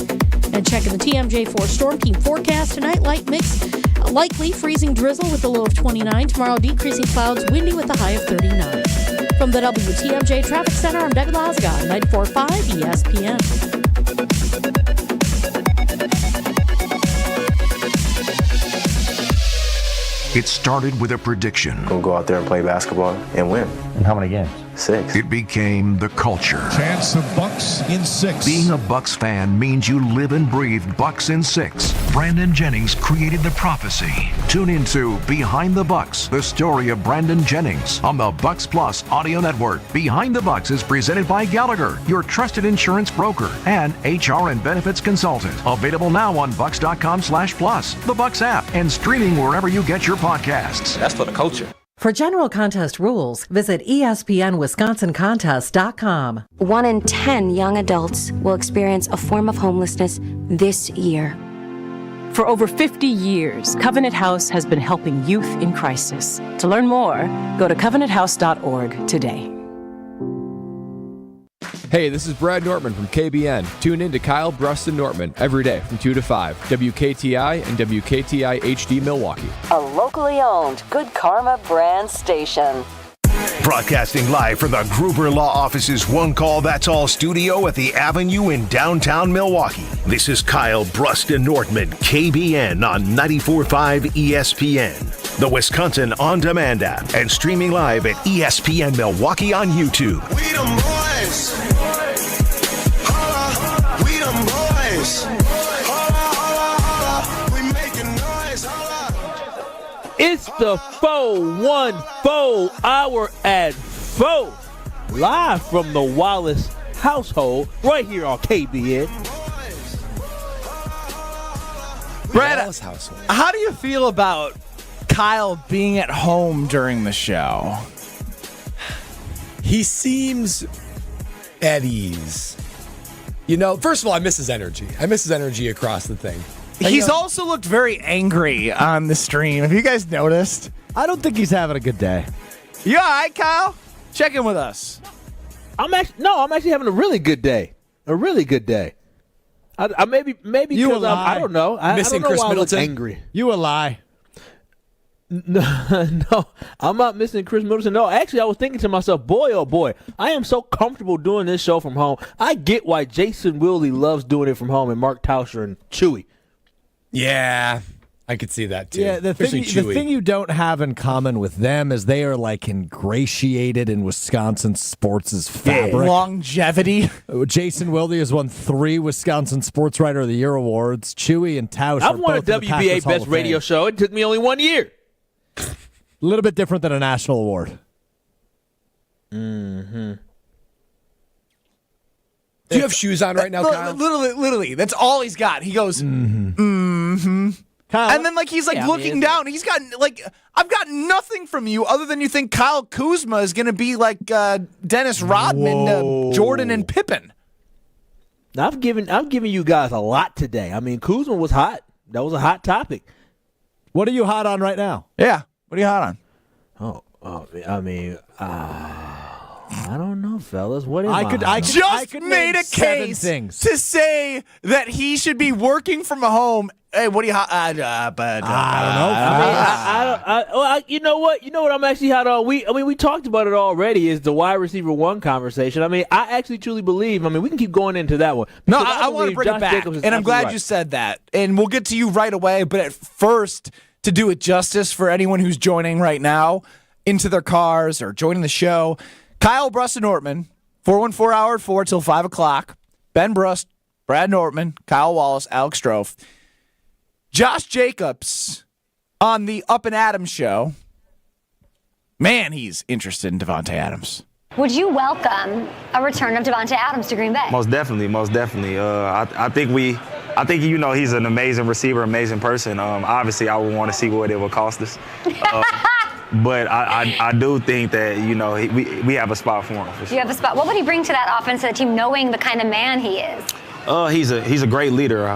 And checking the TMJ4 Storm Team forecast tonight, light mix, likely freezing drizzle with a low of 29. Tomorrow, decreasing clouds, windy with a high of 39. From the WTMJ Traffic Center, I'm Doug Lasga, 94.5 ESPN. It started with a prediction. We'll go out there and play basketball and win. And how many games? 6. It became the culture. Chance of Bucks in 6. Being a Bucks fan means you live and breathe Bucks in 6. Brandon Jennings created the prophecy. Tune into Behind the Bucks, the story of Brandon Jennings on the Bucks Plus audio network. Behind the Bucks is presented by Gallagher, your trusted insurance broker and HR and benefits consultant. Available now on bucks.com/plus, the Bucks app, and streaming wherever you get your podcasts. That's for the culture. For general contest rules, visit ESPNWisconsinContest.com. 1 in 10 young adults will experience a form of homelessness this year. For over 50 years, Covenant House has been helping youth in crisis. To learn more, go to covenanthouse.org today. Hey, this is Brad Nortman from KBN. Tune in to Kyle, Brust, and Nortman every day from 2 to 5. WKTI and WKTI HD Milwaukee. A locally owned Good Karma brand station. Broadcasting live from the Gruber Law Office's One Call That's All studio at the Avenue in downtown Milwaukee. This is Kyle, Brust, and Nortman, KBN on 94.5 ESPN. The Wisconsin On Demand app and streaming live at ESPN Milwaukee on YouTube. We the boys. It's the 414 Hour at 4. Live from the Wallace household right here on KBN. Brad, how do you feel about Kyle being at home during the show? He seems at ease. You know, first of all, I miss his energy. I miss his energy across the thing. He's also looked very angry on the stream. Have you guys noticed? I don't think he's having a good day. You all right, Kyle? Check in with us. I'm actually having a really good day. A really good day. I maybe because I don't know. Missing I don't know Khris why Middleton? I was angry. You a lie. No, I'm not missing Khris Middleton. No, actually, I was thinking to myself, boy, oh boy, I am so comfortable doing this show from home. I get why Jason Willie loves doing it from home and Mark Tauscher and Chewy. Yeah, I could see that too. Yeah, the thing you don't have in common with them is they are like ingratiated in Wisconsin sports' fabric. Longevity. Jason Wilde has won 3 Wisconsin Sports Writer of the Year awards. Chewy and Tausch I've are won a both in the WBA Packers Hall Best of Radio Fame. Show. It took me only 1 year. A little bit different than a national award. Mm-hmm. Do you have shoes on right now, Kyle? Literally, that's all he's got. He goes, mm-hmm. Kyle, And then he's looking down. He's got I've got nothing from you other than you think Kyle Kuzma is going to be like Dennis Rodman, Jordan, and Pippen. Now, I've given you guys a lot today. I mean, Kuzma was hot. That was a hot topic. What are you hot on right now? Yeah, what are you hot on? I mean, I don't know, fellas. What is I could made a case to say that he should be working from home. Hey, what do you hot? I don't know. You know what? You know what I'm actually hot on. We talked about it already. Is the wide receiver 1 conversation? I mean, I actually truly believe. I mean, we can keep going into that one. No, I want to bring it back, and I'm glad right. you said that. And we'll get to you right away. But at first, to do it justice for anyone who's joining right now into their cars or joining the show, Kyle, Brust, and Nortman, 414 Hour at 4 till 5 o'clock. Ben Brust, Brad Nortman, Kyle Wallace, Alex Strofe. Josh Jacobs on the Up and Adams show. Man, he's interested in Devontae Adams. Would you welcome a return of Devontae Adams to Green Bay? Most definitely. I think he's an amazing receiver, amazing person. Obviously, I would want to see what it would cost us. But I do think that we have a spot for him. For sure. You have a spot. What would he bring to that offense, to the team, knowing the kind of man he is? He's a great leader.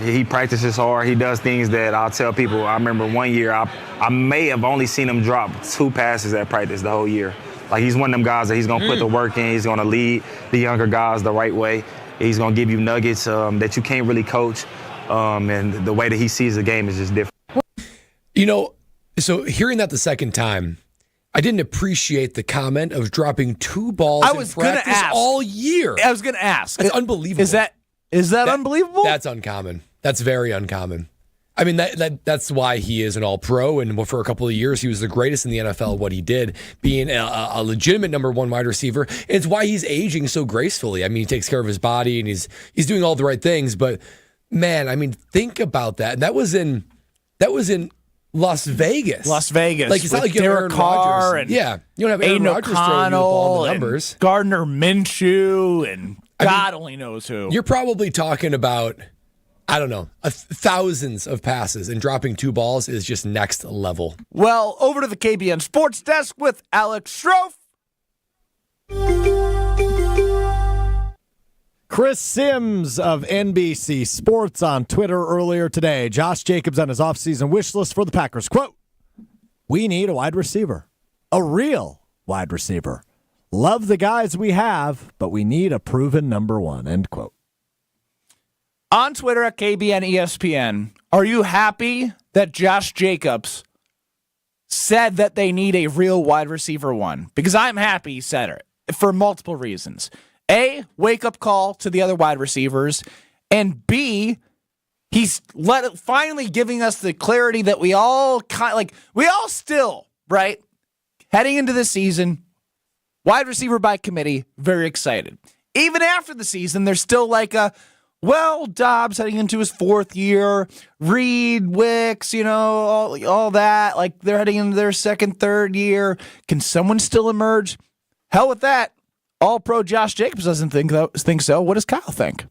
He practices hard. He does things that I'll tell people. I remember one year I may have only seen him drop 2 passes at practice the whole year. Like, he's one of them guys that he's going to put the work in. He's going to lead the younger guys the right way. He's going to give you nuggets that you can't really coach. And the way that he sees the game is just different. So hearing that the second time, I didn't appreciate the comment of dropping 2 balls in practice all year. I was going to ask. That's unbelievable. Is that unbelievable? That's uncommon. That's very uncommon. I mean, that's why he is an all-pro, and for a couple of years, he was the greatest in the NFL at what he did, being a legitimate number 1 wide receiver. And it's why he's aging so gracefully. I mean, he takes care of his body, and he's doing all the right things. But, man, I mean, think about that. That was in Las Vegas. Like, it's not like you have Aaron Rodgers. And you don't have Aaron Rodgers throwing you the ball in the numbers. Gardner Minshew and God only knows who. You're probably talking about, I don't know, thousands of passes, and dropping 2 balls is just next level. Well, over to the KBN Sports Desk with Alex Strofe. Chris Sims of NBC Sports on Twitter earlier today. Josh Jacobs on his offseason wish list for the Packers. Quote, "We need a wide receiver, a real wide receiver. Love the guys we have, but we need a proven number 1." End quote. On Twitter at KBN ESPN, are you happy that Josh Jacobs said that they need a real wide receiver 1? Because I'm happy he said it for multiple reasons. A, wake-up call to the other wide receivers. And B, he's finally giving us the clarity that we all still, right, heading into this season, wide receiver by committee, very excited. Even after the season, there's still well, Dobbs heading into his 4th year, Reed, Wicks, all that. Like, they're heading into their 2nd, 3rd year. Can someone still emerge? Hell with that. All-Pro Josh Jacobs doesn't think so. What does Kyle think?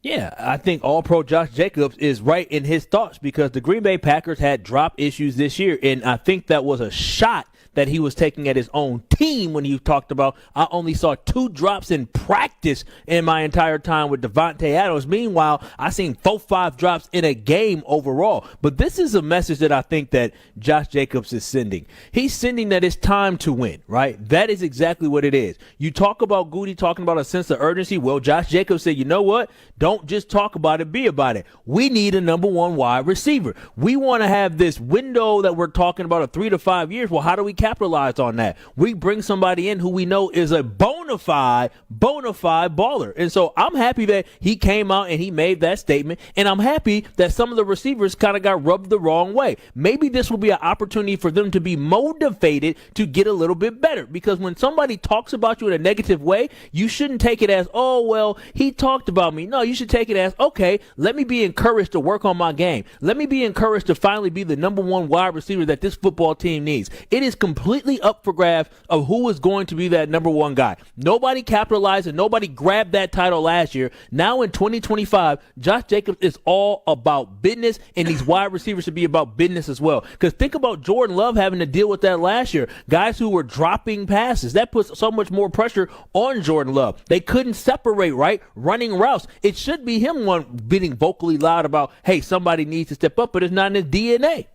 Yeah, I think All-Pro Josh Jacobs is right in his thoughts because the Green Bay Packers had drop issues this year, and I think that was a shot that he was taking at his own team when he talked about, I only saw 2 drops in practice in my entire time with Devontae Adams. Meanwhile, I seen 4-5 drops in a game overall. But this is a message that I think that Josh Jacobs is sending. He's sending that it's time to win, right? That is exactly what it is. You talk about Goody talking about a sense of urgency. Well, Josh Jacobs said, you know what? Don't just talk about it, be about it. We need a number 1 wide receiver. We want to have this window that we're talking about of 3 to 5 years. Well, how do we capitalize on that? We bring somebody in who we know is a bona fide baller. And so I'm happy that he came out and he made that statement. And I'm happy that some of the receivers kind of got rubbed the wrong way. Maybe this will be an opportunity for them to be motivated to get a little bit better. Because when somebody talks about you in a negative way, you shouldn't take it as, oh, well, he talked about me. No, you should take it as, okay, let me be encouraged to work on my game. Let me be encouraged to finally be the number 1 wide receiver that this football team needs. It is completely up for grabs of who is going to be that number 1 guy. Nobody capitalized and nobody grabbed that title last year. Now in 2025, Josh Jacobs is all about business, and these wide receivers should be about business as well. Because think about Jordan Love having to deal with that last year. Guys who were dropping passes. That puts so much more pressure on Jordan Love. They couldn't separate, right? Running routes. It should be him being vocally loud about, hey, somebody needs to step up, but it's not in his DNA.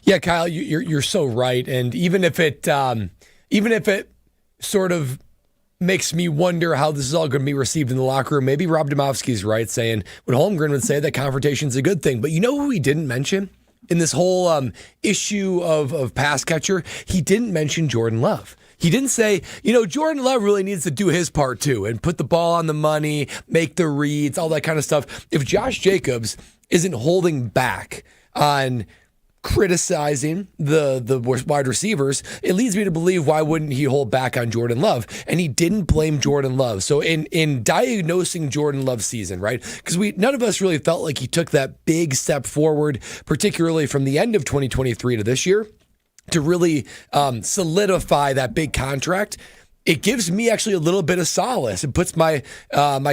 Yeah, Kyle, you're so right. And even if it sort of makes me wonder how this is all going to be received in the locker room, maybe Rob Demovsky's right, saying what Holmgren would say, that confrontation's a good thing. But you know who he didn't mention in this whole issue of pass catcher? He didn't mention Jordan Love. He didn't say, Jordan Love really needs to do his part too and put the ball on the money, make the reads, all that kind of stuff. If Josh Jacobs isn't holding back on criticizing the wide receivers, it leads me to believe, why wouldn't he hold back on Jordan Love? And he didn't blame Jordan Love. So in diagnosing Jordan Love's season, right? Because none of us really felt like he took that big step forward, particularly from the end of 2023 to this year, to really solidify that big contract. It gives me actually a little bit of solace. It puts my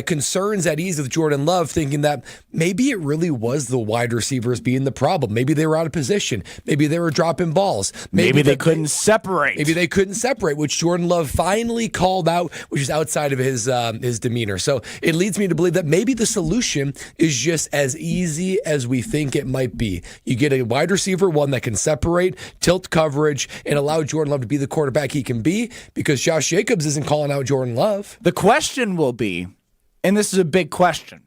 concerns at ease with Jordan Love, thinking that maybe it really was the wide receivers being the problem. Maybe they were out of position. Maybe they were dropping balls. Maybe they couldn't separate. Maybe they couldn't separate, which Jordan Love finally called out, which is outside of his demeanor. So it leads me to believe that maybe the solution is just as easy as we think it might be. You get a wide receiver, one that can separate, tilt coverage, and allow Jordan Love to be the quarterback he can be, because Josh Jacobs isn't calling out Jordan Love. The question will be, and this is a big question,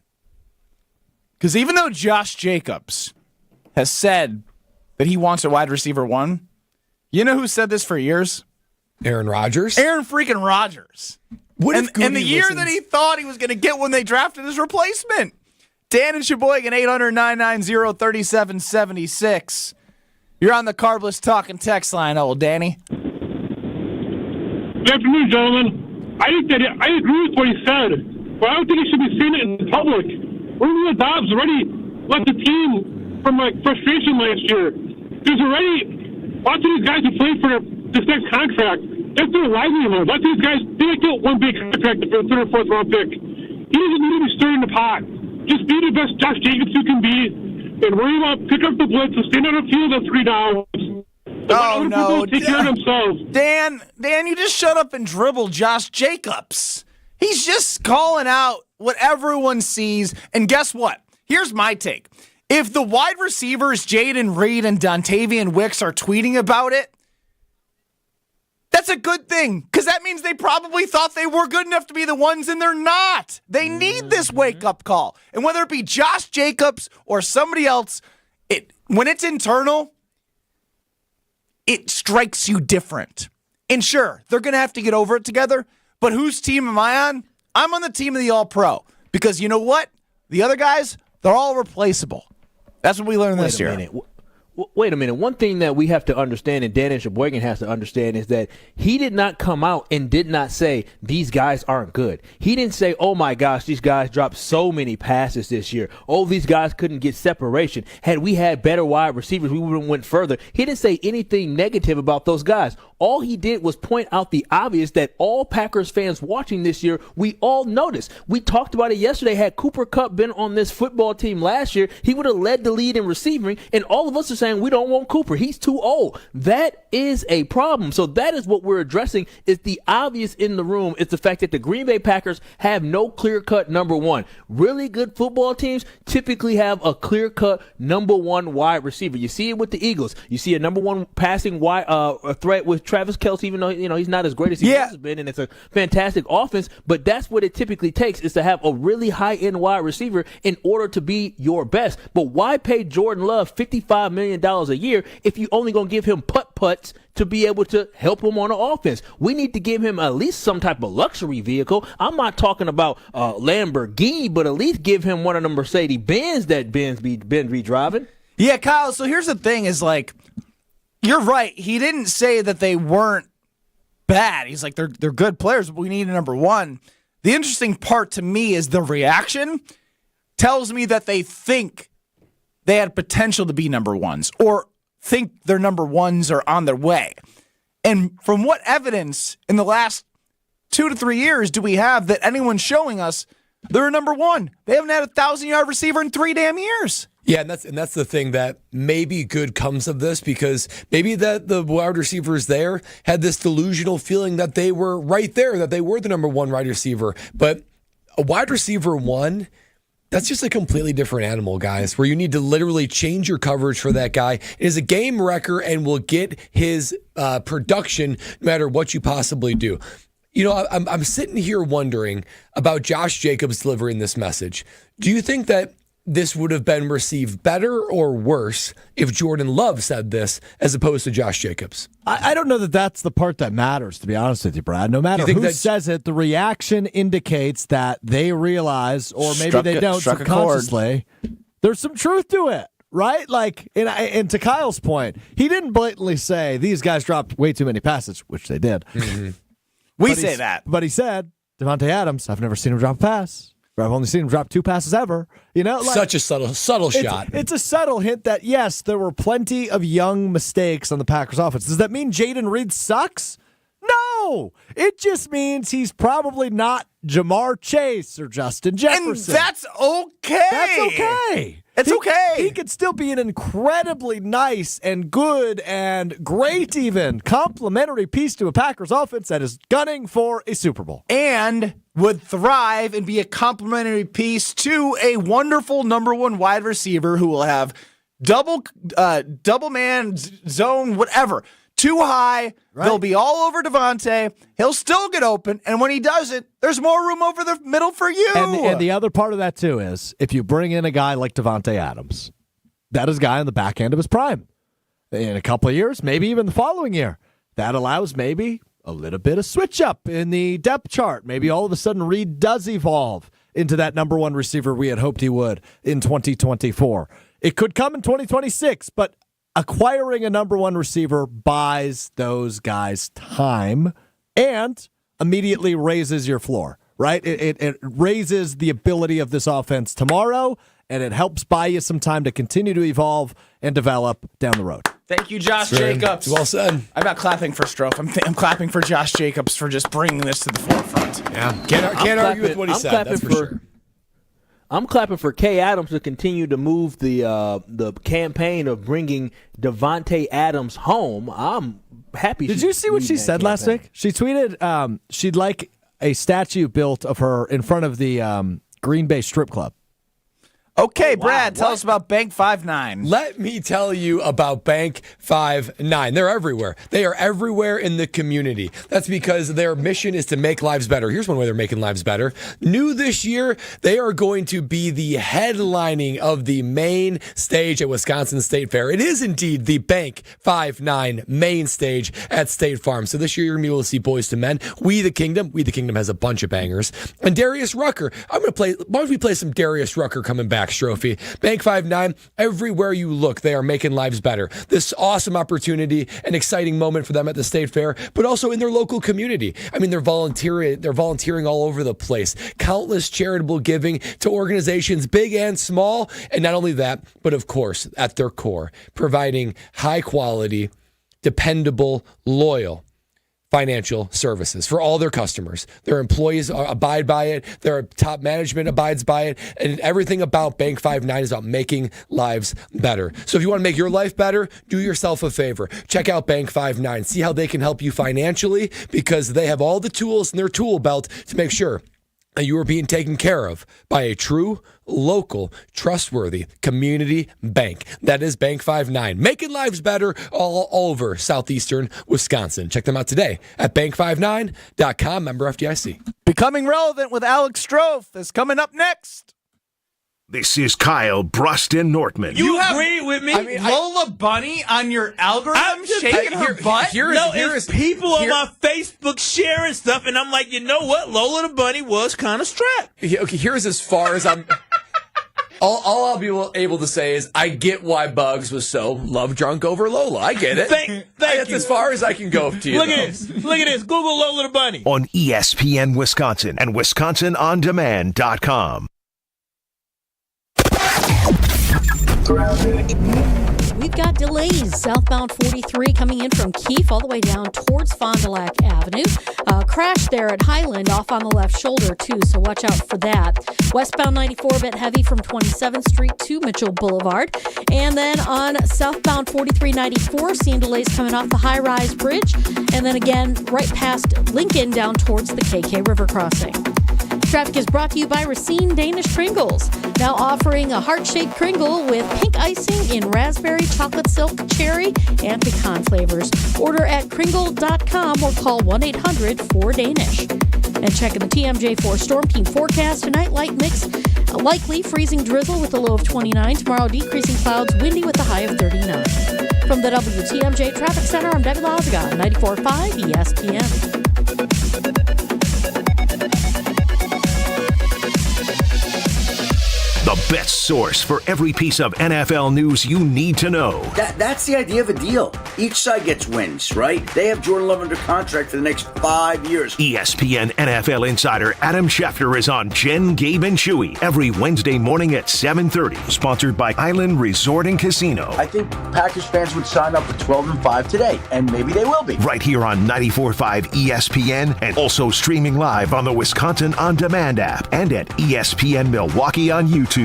because even though Josh Jacobs has said that he wants a wide receiver 1, you know who said this for years? Aaron Rodgers. Aaron freaking Rodgers. And the year that he thought he was going to get when they drafted his replacement. Dan and Sheboygan, 800-990-3776. You're on the Carbless Talking text line, old Danny. Good afternoon, gentlemen. I agree with what he said, but I don't think he should be saying it in public. Romeo Dobbs already left the team from frustration last year. There's already lots of these guys who played for this next contract. That's their livelihood. Lots of these guys, they get one big contract for a 3rd or 4th round pick. He doesn't need to be stirring the pot. Just be the best Josh Jacobs you can be, and worry about pick up the blitz and stand on the field on 3 downs. Oh, no. Take care of themselves. Dan, you just shut up and dribble Josh Jacobs. He's just calling out what everyone sees. And guess what? Here's my take. If the wide receivers, Jaden Reed and Dontavian Wicks, are tweeting about it, that's a good thing, because that means they probably thought they were good enough to be the ones, and they're not. They need this wake-up call. And whether it be Josh Jacobs or somebody else, when it's internal, it strikes you different. And sure, they're going to have to get over it together, but whose team am I on? I'm on the team of the All-Pro, because you know what? The other guys, they're all replaceable. That's what we learned this year. Wait a minute. One thing that we have to understand, and Dan Sheboygan has to understand, is that he did not come out and did not say these guys aren't good. He didn't say, oh my gosh, these guys dropped so many passes this year. Oh, these guys couldn't get separation. Had we had better wide receivers, we would have went further. He didn't say anything negative about those guys. All he did was point out the obvious that all Packers fans watching this year, we all noticed. We talked about it yesterday. Had Cooper Kupp been on this football team last year, he would have led the lead in receiving, and all of us are saying we don't want Cooper. He's too old. That is a problem. So that is what we're addressing. Is the obvious in the room. It's the fact that the Green Bay Packers have no clear-cut number one. Really good football teams typically have a clear-cut number one wide receiver. You see it with the Eagles. You see a number one passing wide threat with Travis Kelce, even though he's not as great as he has been, and it's a fantastic offense. But that's what it typically takes, is to have a really high-end wide receiver in order to be your best. But why pay Jordan Love $55 million a year if you only going to give him putt-putts to be able to help him on the offense? We need to give him at least some type of luxury vehicle. I'm not talking about Lamborghini, but at least give him one of the Mercedes-Benz that Ben be driving. Yeah, Kyle, so here's the thing is, like, you're right. He didn't say that they weren't bad. He's like, they're good players, but we need a number one. The interesting part to me is the reaction tells me that they think they had potential to be number ones, or think their number ones are on their way. And from what evidence in the last 2 to 3 years do we have that anyone's showing us they're a number one? They haven't had a 1,000-yard receiver in 3 damn years. Yeah, and that's the thing that maybe good comes of this, because maybe that the wide receivers there had this delusional feeling that they were right there, that they were the number one wide receiver. But a wide receiver one, that's just a completely different animal, guys, where you need to literally change your coverage for that guy. It is a game wrecker and will get his production no matter what you possibly do. You know, I'm sitting here wondering about Josh Jacobs delivering this message. Do you think that this would have been received better or worse if Jordan Love said this as opposed to Josh Jacobs? I don't know that that's the part that matters, to be honest with you, Brad. No matter who says it, the reaction indicates that they realize, or maybe they don't subconsciously, there's some truth to it, right? Like, and to Kyle's point, he didn't blatantly say these guys dropped way too many passes, which they did. Mm-hmm. We say that. But he said, Devontae Adams, I've never seen him drop a pass. I've only seen him drop 2 passes ever. You know, like, such a subtle shot. It's a subtle hint that, yes, there were plenty of young mistakes on the Packers offense. Does that mean Jaden Reed sucks? No. It just means he's probably not Jamar Chase or Justin Jefferson. And that's okay. That's okay. It's okay. He could still be an incredibly nice and good and great, even complimentary piece to a Packers offense that is gunning for a Super Bowl. And would thrive and be a complimentary piece to a wonderful number one wide receiver who will have double man zone, whatever. Too high. Right. They'll be all over Devontae. He'll still get open. And when he doesn't, there's more room over the middle for you. And the other part of that, too, is if you bring in a guy like Devontae Adams, that is a guy on the back end of his prime. In a couple of years, maybe even the following year, that allows maybe a little bit of switch up in the depth chart. Maybe all of a sudden Reed does evolve into that number one receiver we had hoped he would in 2024. It could come in 2026, but acquiring a number one receiver buys those guys time and immediately raises your floor, right? It raises the ability of this offense tomorrow, and it helps buy you some time to continue to evolve and develop down the road. Thank you, Josh Jacobs. Well said. I'm not clapping for Strofe. I'm clapping for Josh Jacobs for just bringing this to the forefront. Yeah, can't argue with what he said. That's for sure. I'm clapping for Kay Adams to continue to move the campaign of bringing Devontae Adams home. I'm happy. Did you see what she said last week? She tweeted she'd like a statue built of her in front of the Green Bay strip club. Okay, Brad, tell us about Bank 5-9. Let me tell you about Bank 5-9. They're everywhere. They are everywhere in the community. That's because their mission is to make lives better. Here's one way they're making lives better. New this year, they are going to be the headlining of the main stage at Wisconsin State Fair. It is indeed the Bank 5-9 main stage at State Farm. So this year, you're going to be able to see Boys to Men, We the Kingdom has a bunch of bangers, and Darius Rucker. Why don't we play some Darius Rucker coming back Max Trophy. Bank 5-9, everywhere you look, they are making lives better. This awesome opportunity, an exciting moment for them at the State Fair, but also in their local community. I mean, they're volunteering all over the place. Countless charitable giving to organizations big and small. And not only that, but of course, at their core, providing high quality, dependable, loyal financial services for all their customers. Their employees abide by it. Their top management abides by it. And everything about Bank 5-9 is about making lives better. So if you want to make your life better, do yourself a favor. Check out Bank 5-9. See how they can help you financially, because they have all the tools in their tool belt to make sure that you are being taken care of by a true, local, trustworthy community bank. That is Bank 5-9, making lives better all over southeastern Wisconsin. Check them out today at bank59.com, member FDIC. Becoming Relevant with Alex Strofe is coming up next. This is Kyle, Brust, and Nortman. You agree with me? I mean, Lola Bunny on your algorithm I'm just shaking her butt? It's people on my Facebook sharing stuff, and I'm like, you know what? Lola the Bunny was kind of strapped. Okay, here's as far as I'm... All I'll be able to say is I get why Bugs was so love drunk over Lola. I get it. That's as far as I can go to you. Look at this. Google Lola the Bunny. On ESPN Wisconsin and WisconsinOnDemand.com. We've got delays southbound 43 coming in from Keefe all the way down towards Fond du Lac Avenue. Crash there at Highland off on the left shoulder too, so watch out for that. Westbound 94 a bit heavy from 27th Street to Mitchell Boulevard. And then on southbound 4394, seeing delays coming off the high-rise bridge. And then again right past Lincoln down towards the KK River crossing. Traffic is brought to you by Racine Danish Kringles, now offering a heart-shaped Kringle with pink icing in raspberry, chocolate silk, cherry, and pecan flavors. Order at kringle.com or call 1-800-4DANISH. And checking the TMJ4 Storm Team forecast tonight, light mix, likely freezing drizzle with a low of 29. Tomorrow, decreasing clouds, windy with a high of 39. From the WTMJ Traffic Center, I'm Debbie Lazaga, 94.5 ESPN. The best source for every piece of NFL news you need to know. That's the idea of a deal. Each side gets wins, right? They have Jordan Love under contract for the next 5 years. ESPN NFL insider Adam Schefter is on Jen, Gabe, and Chewy every Wednesday morning at 7:30. Sponsored by Island Resort and Casino. I think Packers fans would sign up for 12-5 today, and maybe they will be. Right here on 94.5 ESPN, and also streaming live on the Wisconsin On Demand app and at ESPN Milwaukee on YouTube.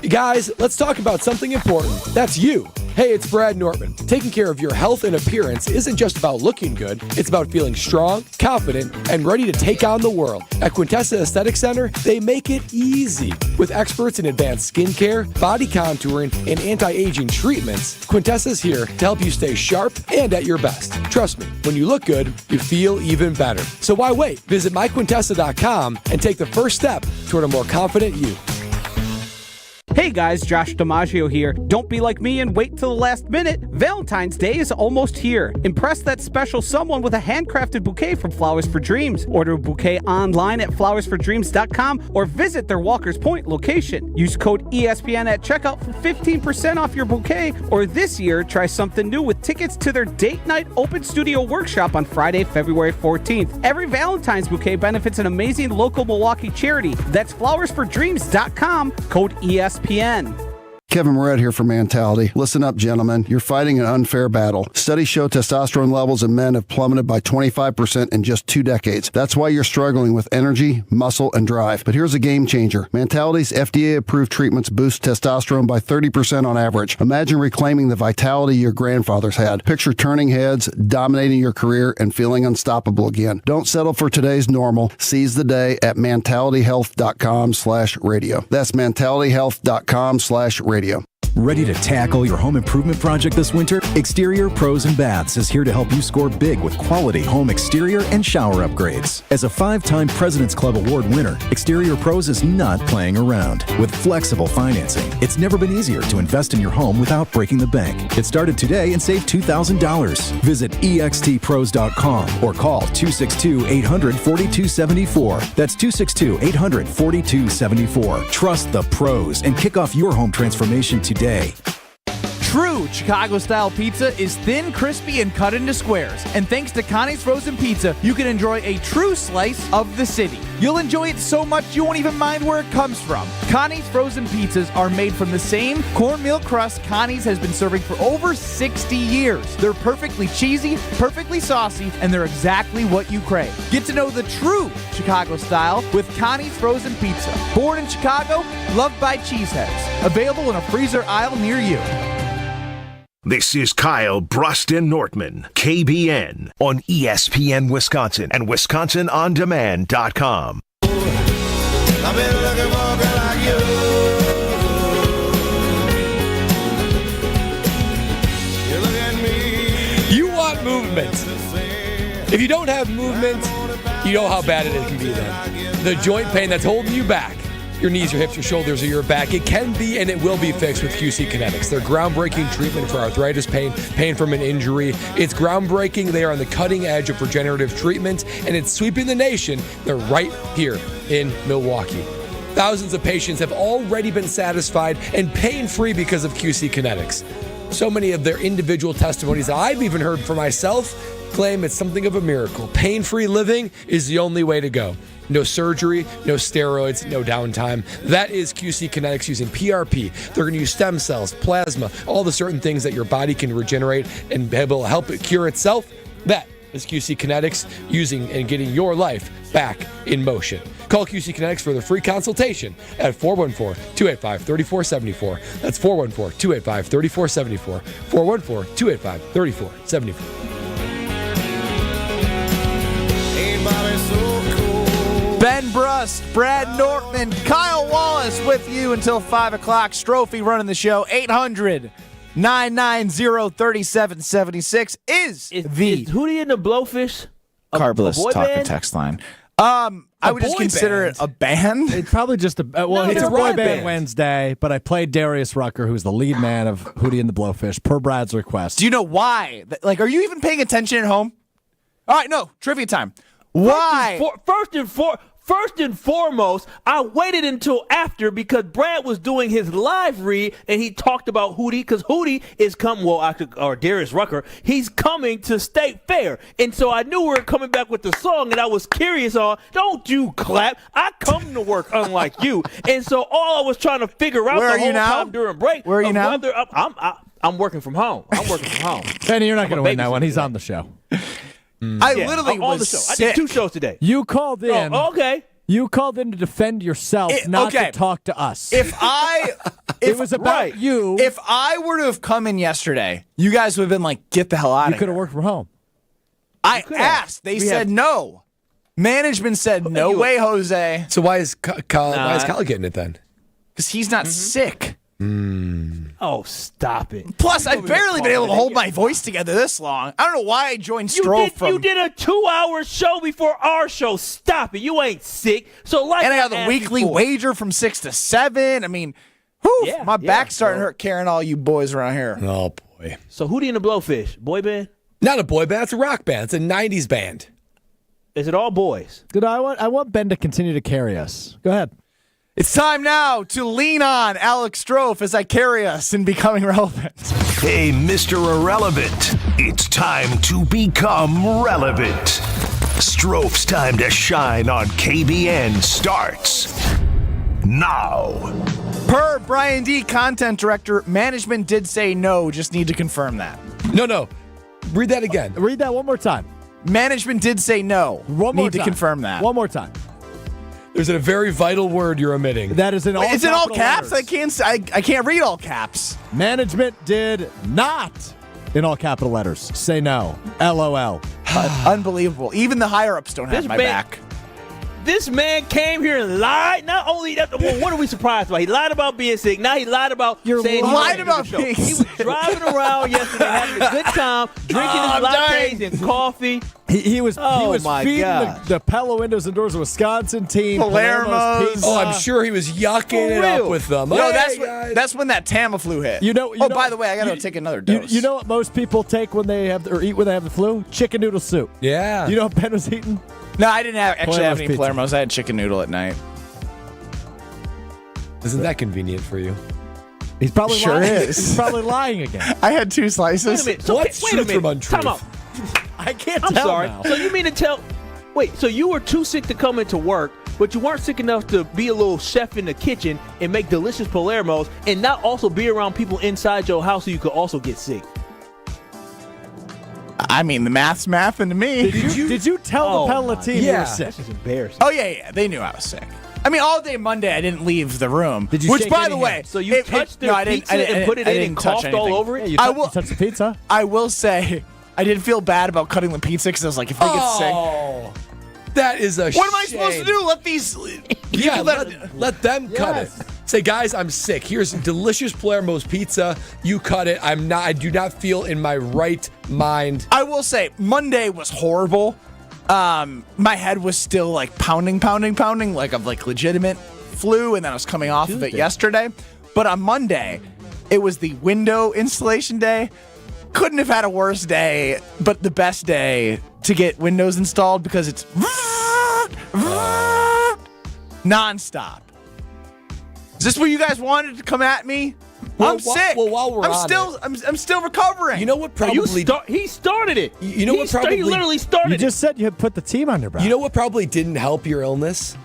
Guys, let's talk about something important. That's you. Hey, it's Brad Nortman. Taking care of your health and appearance isn't just about looking good. It's about feeling strong, confident, and ready to take on the world. At Quintessa Aesthetic Center, they make it easy. With experts in advanced skincare, body contouring, and anti-aging treatments, Quintessa's here to help you stay sharp and at your best. Trust me, when you look good, you feel even better. So why wait? Visit myquintessa.com and take the first step toward a more confident you. Hey guys, Josh DiMaggio here. Don't be like me and wait till the last minute. Valentine's Day is almost here. Impress that special someone with a handcrafted bouquet from Flowers for Dreams. Order a bouquet online at flowersfordreams.com or visit their Walker's Point location. Use code ESPN at checkout for 15% off your bouquet, or this year, try something new with tickets to their date night open studio workshop on Friday, February 14th. Every Valentine's bouquet benefits an amazing local Milwaukee charity. That's flowersfordreams.com, code ESPN. Kevin Moret here for Mentality. Listen up, gentlemen. You're fighting an unfair battle. Studies show testosterone levels in men have plummeted by 25% in just 2 decades. That's why you're struggling with energy, muscle, and drive. But here's a game changer. Mentality's FDA-approved treatments boost testosterone by 30% on average. Imagine reclaiming the vitality your grandfathers had. Picture turning heads, dominating your career, and feeling unstoppable again. Don't settle for today's normal. Seize the day at mentalityhealth.com/radio. That's mentalityhealth.com/radio. Ready to tackle your home improvement project this winter? Exterior Pros and Baths is here to help you score big with quality home exterior and shower upgrades. As a 5-time President's Club Award winner, Exterior Pros is not playing around. With flexible financing, it's never been easier to invest in your home without breaking the bank. Get started today and save $2,000. Visit extpros.com or call 262-800-4274. That's 262-800-4274. Trust the pros and kick off your home transformation today. True Chicago-style pizza is thin, crispy, and cut into squares. And thanks to Connie's Frozen Pizza, you can enjoy a true slice of the city. You'll enjoy it so much you won't even mind where it comes from. Connie's Frozen Pizzas are made from the same cornmeal crust Connie's has been serving for over 60 years. They're perfectly cheesy, perfectly saucy, and they're exactly what you crave. Get to know the true Chicago style with Connie's Frozen Pizza. Born in Chicago, loved by cheeseheads. Available in a freezer aisle near you. This is Kyle, Brust, and Nortman, KBN, on ESPN Wisconsin and WisconsinOnDemand.com. I've been looking for a girl like you. You look at me. You want movement. If you don't have movement, you know how bad it can be then. The joint pain that's holding you back. Your knees, your hips, your shoulders, or your back. It can be and it will be fixed with QC Kinetics. Their groundbreaking treatment for arthritis pain, pain from an injury. It's groundbreaking. They are on the cutting edge of regenerative treatment, and it's sweeping the nation. They're right here in Milwaukee. Thousands of patients have already been satisfied and pain-free because of QC Kinetics. So many of their individual testimonies that I've even heard for myself claim it's something of a miracle. Pain-free living is the only way to go. No surgery, no steroids, no downtime. That is QC Kinetics using PRP. They're going to use stem cells, plasma, all the certain things that your body can regenerate and be able to help it cure itself. That is QC Kinetics using and getting your life back in motion. Call QC Kinetics for their free consultation at 414-285-3474. That's 414-285-3474. 414-285-3474. Ben Brust, Brad Nortman, Kyle Wallace with you until 5 o'clock. Strophy running the show. 800-990-3776 is the Hootie and the Blowfish Carbless boy talk band? and text line. I would just consider it a band. It's probably just a it's a boy band Wednesday, but I played Darius Rucker, who's the lead man of Hootie and the Blowfish, per Brad's request. Do you know why? Like, are you even paying attention at home? All right, no, trivia time. Why? First and foremost, I waited until after because Brad was doing his live read and he talked about Hootie because Hootie is coming, or Darius Rucker, he's coming to State Fair. And so I knew we were coming back with the song and I was curious on, don't you clap. I come to work unlike you. And so all I was trying to figure out the whole time during break. Where are you now? I'm working from home. Benny, you're not going to win that one. He's on the show. I literally was on the show. sick. I did 2 shows today. You called in. Oh, okay. You called in to defend yourself, not to talk to us. It was about you. If I were to have come in yesterday, you guys would have been like, get the hell out of here. You could have worked from home. I asked. They said no. Management said, no way, Jose. So why is Kyle getting it then? Because he's not sick. Oh, stop it. Plus, I've barely been able to hold my voice together this long. I don't know why I joined Stroh You did a 2-hour show before our show. Stop it. You ain't sick. So and I got the weekly wager from 6 to 7. I mean, my back's starting to hurt carrying all you boys around here. Oh, boy. So Hootie and the Blowfish, boy band? Not a boy band. It's a rock band. It's a 90s band. Is it all boys? Good. I want Ben to continue to carry us. Go ahead. It's time now to lean on Alex Strofe as I carry us in becoming relevant. Hey, Mr. Irrelevant, it's time to become relevant. Strofe's time to shine on KBN starts now. Per Brian D., content director, management did say no, just need to confirm that. No. Read that again. Read that one more time. Management did say no. Need to confirm that. One more time. There's a very vital word you're omitting. That is in all caps. It's in all caps? I can't read all caps. Management did not, in all capital letters, say no. LOL. Unbelievable. Even the higher-ups don't have my back. This man came here and lied. Not only that, well, what are we surprised about? He lied about being sick. Now he lied about saying he lied about being sick. He was driving around yesterday having a good time, drinking his lattes and coffee. He was my feeding God. the Pella Windows and Doors Wisconsin team Palermo's pizza. Oh, I'm sure he was yucking it up with them. No, Hey, that's when that Tamiflu hit. You know, by the way, I got to take another dose. You know what most people take when they have or eat when they have the flu? Chicken noodle soup. Yeah. You know what Ben was eating? No, I didn't actually have any pizza. Palermo's. I had chicken noodle at night. Isn't that convenient for you? He's probably Sure lying. is. He's probably lying again. I had 2 slices. Wait a minute. So, What's wait a truth minute. from untruth? Time out. I can't I'm tell sorry. now. So you mean to tell? Wait. So you were too sick to come into work, but you weren't sick enough to be a little chef in the kitchen and make delicious Palermos, and not also be around people inside your house so you could also get sick. I mean, the math's mathing to me. Did you tell the Pella team you were sick? This is embarrassing. Oh, yeah. They knew I was sick. I mean, all day Monday, I didn't leave the room. Did you Which, shake by any the way, hands? So you touched their pizza and put it in and coughed all over it? Yeah, you touched the pizza? I will say, I didn't feel bad about cutting the pizza because I was like, if I get sick, that is a what am I supposed to do? Let these Yeah, people let them cut it. Say, guys, I'm sick. Here's delicious Palermo's pizza. You cut it. I do not feel in my right mind. I will say, Monday was horrible. My head was still like pounding, like of like legitimate flu, and then I was coming off of it yesterday. But on Monday, it was the window installation day. Couldn't have had a worse day, but the best day to get windows installed because it's nonstop. Is this what you guys wanted to come at me? I'm sick. Well, while we're I'm still recovering. You know what probably he started it. You know what probably he literally started You just said you had put the team on your back. You know what probably didn't help your illness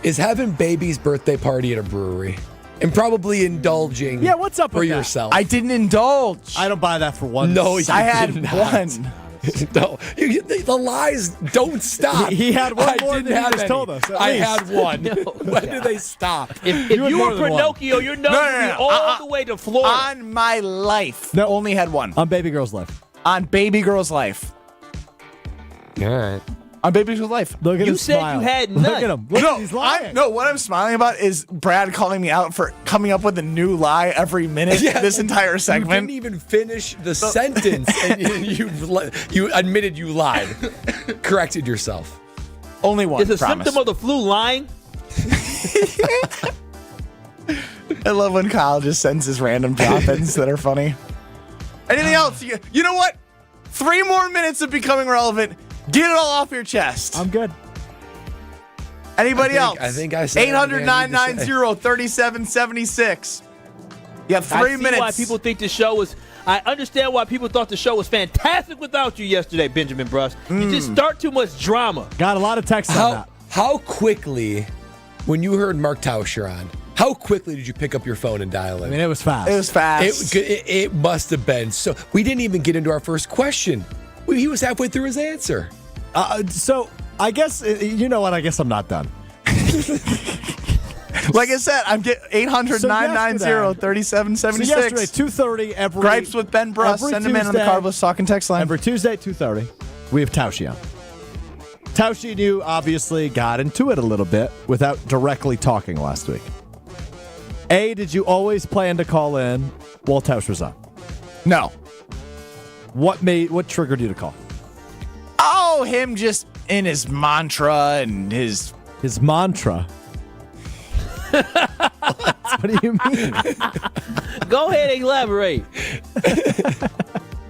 is having baby's birthday party at a brewery and probably indulging. Yeah, what's up for with that? yourself? I didn't indulge. I don't buy that for one. No, I had did not. one. No, the lies don't stop. He had one I more didn't than he have just any. told us, at I least. had one. When do they stop? If You had you more were than one. Pinocchio, your nose would be all the way to Florida. On my life. No. Only had one. On Baby Girl's life. On baby girl's life. All right. On baby girl's life. Look at You his said smile. you had Look none. at him. Look, he's lying. What I'm smiling about is Brad calling me out for coming up with a new lie every minute this entire You segment. didn't even finish the sentence, and you admitted you lied. Corrected yourself. Only one. Is a promise. symptom of the flu lying? I love when Kyle just sends his random drop-ins that are funny. Anything else? You know what? 3 more minutes of becoming relevant. Get it all off your chest. I'm good. Anybody else? I think I said everything I need to say. 800-990-3776. You have 3 I see minutes. why people think the show was. I understand why people thought the show was fantastic without you yesterday, Benjamin Brust. You just start too much drama. Got a lot of texts on that. How quickly, when you heard Mark Tauscher on, how quickly did you pick up your phone and dial in? I mean, it was fast. It was fast. It must have been. So we didn't even get into our first question. He was halfway through his answer. So I guess, you know what? I guess I'm not done. Like I said, I'm getting 800-990-3776. So yesterday, 2:30 every Gripes with Ben Brust. every Send them in on the Tuesday- Cardless Talking text line. Every Tuesday at 2:30, we have Taushi on. Taushi and you obviously got into it a little bit without directly talking last week. A, did you always plan to call in while Tausch was on? No. What triggered you to call? Oh, him just in his mantra and his mantra. What do you mean? Go ahead and elaborate.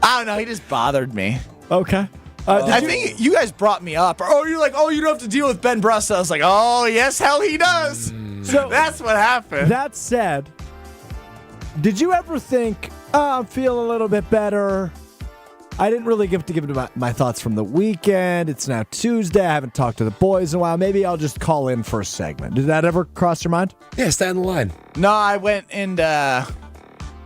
I don't know. He just bothered me. Okay. I think you guys brought me up. You're like, you don't have to deal with Ben Brust. I was like, yes, hell he does. So that's what happened. That said, did you ever think, I'm feeling a little bit better? I didn't really give my thoughts from the weekend. It's now Tuesday. I haven't talked to the boys in a while. Maybe I'll just call in for a segment. Did that ever cross your mind? Yeah, stay on the line. No, I went and...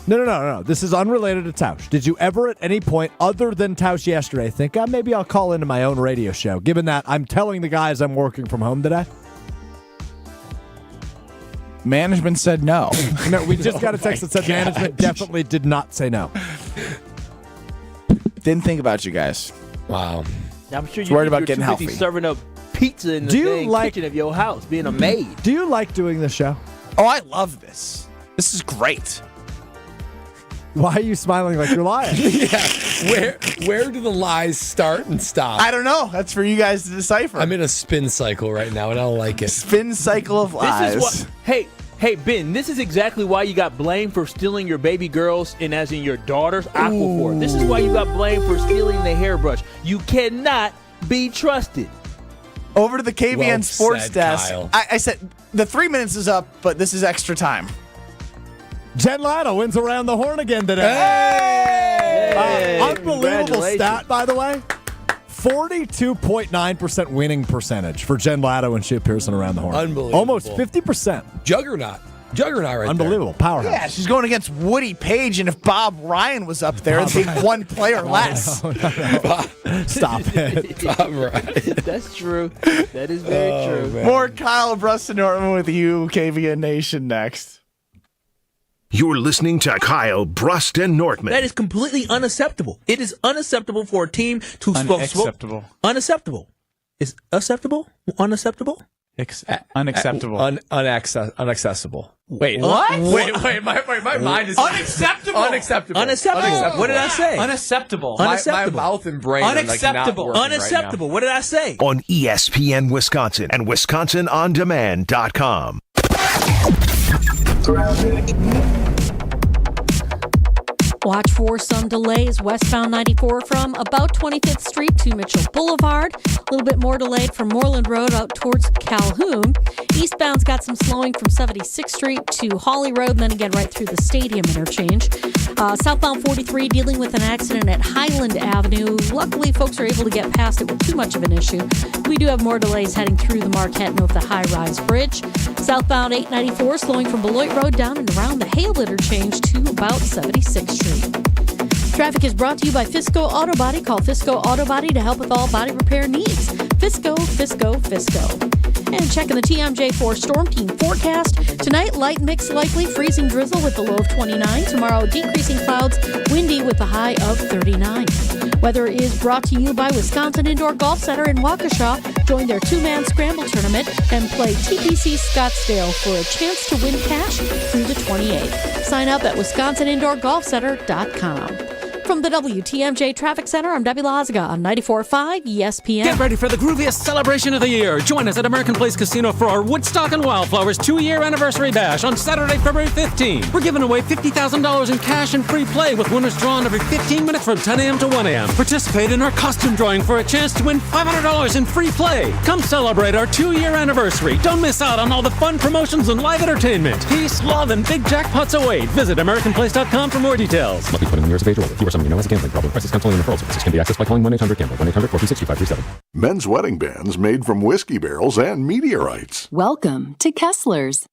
No. This is unrelated to Tausch. Did you ever at any point, other than Tausch yesterday, think, maybe I'll call into my own radio show, given that I'm telling the guys I'm working from home today? Management said no. No, we just got a text that said gosh. management definitely did not say no. Didn't think about you guys. Wow. I'm sure Worried about you're getting too busy healthy. serving up pizza in the kitchen of your house, being a maid. Do you like doing the show? Oh, I love this. This is great. Why are you smiling like you're lying? Yeah. Where do the lies start and stop? I don't know. That's for you guys to decipher. I'm in a spin cycle right now, and I don't like it. Spin cycle of lies. This is what. Hey, Ben, this is exactly why you got blamed for stealing your baby girl's, and as in your daughter's, Aquaphor. This is why you got blamed for stealing the hairbrush. You cannot be trusted. Over to the KBN Sports said, Desk. Kyle. I said the 3 minutes is up, but this is extra time. Jen Lotto wins around the horn again today. Hey! Unbelievable stat, by the way. 42.9% winning percentage for Jen Lotto when she appears in Around the Horn. Unbelievable. Almost 50%. Juggernaut right Unbelievable. Powerhouse. Yeah, she's going against Woody Page, and if Bob Ryan was up there, it'd be one player less. No. Stop it. Bob Ryan. That's true. That is very true. Man. More Kyle, Brust, and Nortman with you, KBN Nation, next. You're listening to Kyle, Brust, and Nortman. That is completely unacceptable. It is unacceptable for a team to Unacceptable. Unacceptable. Is acceptable? Unacceptable? Unacceptable. Unaccessible. Wait. What? Wait. My mind is unacceptable. Unacceptable. What did I say? Unacceptable. My mouth and brain Unacceptable. are like not Unacceptable. What did I say? On ESPN Wisconsin and WisconsinOnDemand.com. Watch for some delays westbound 94 from about 25th Street to Mitchell Boulevard. A little bit more delayed from Moreland Road out towards Calhoun. Eastbound's got some slowing from 76th Street to Hawley Road, and then again right through the Stadium interchange. Southbound 43 dealing with an accident at Highland Avenue. Luckily, folks are able to get past it with too much of an issue. We do have more delays heading through the Marquette and over the high-rise bridge. Southbound 894 slowing from Beloit Road down and around the Hale interchange to about 76th Street. Traffic is brought to you by Fisco Auto Body. Call Fisco Auto Body to help with all body repair needs. Fisco. And checking the TMJ4 Storm Team forecast. Tonight, light mix likely, freezing drizzle with a low of 29. Tomorrow, decreasing clouds, windy with a high of 39. Weather is brought to you by Wisconsin Indoor Golf Center in Waukesha. Join their two-man scramble tournament and play TPC Scottsdale for a chance to win cash through the 28th. Sign up at WisconsinIndoorGolfCenter.com. From the WTMJ Traffic Center, I'm Debbie Lazaga on 94.5 ESPN. Get ready for the grooviest celebration of the year. Join us at American Place Casino for our Woodstock and Wildflowers 2-year anniversary bash on Saturday, February 15th. We're giving away $50,000 in cash and free play with winners drawn every 15 minutes from 10 a.m. to 1 a.m. Participate in our costume drawing for a chance to win $500 in free play. Come celebrate our 2-year anniversary. Don't miss out on all the fun promotions and live entertainment. Peace, love, and big jackpots await. Visit AmericanPlace.com for more details. Must be 21 years of age or older. If you or someone you know has a gambling problem, crisis counseling and referral services can be accessed by calling 1-800-GAMBLER, 1-800-426-2537. Men's wedding bands made from whiskey barrels and meteorites. Welcome to Kessler's.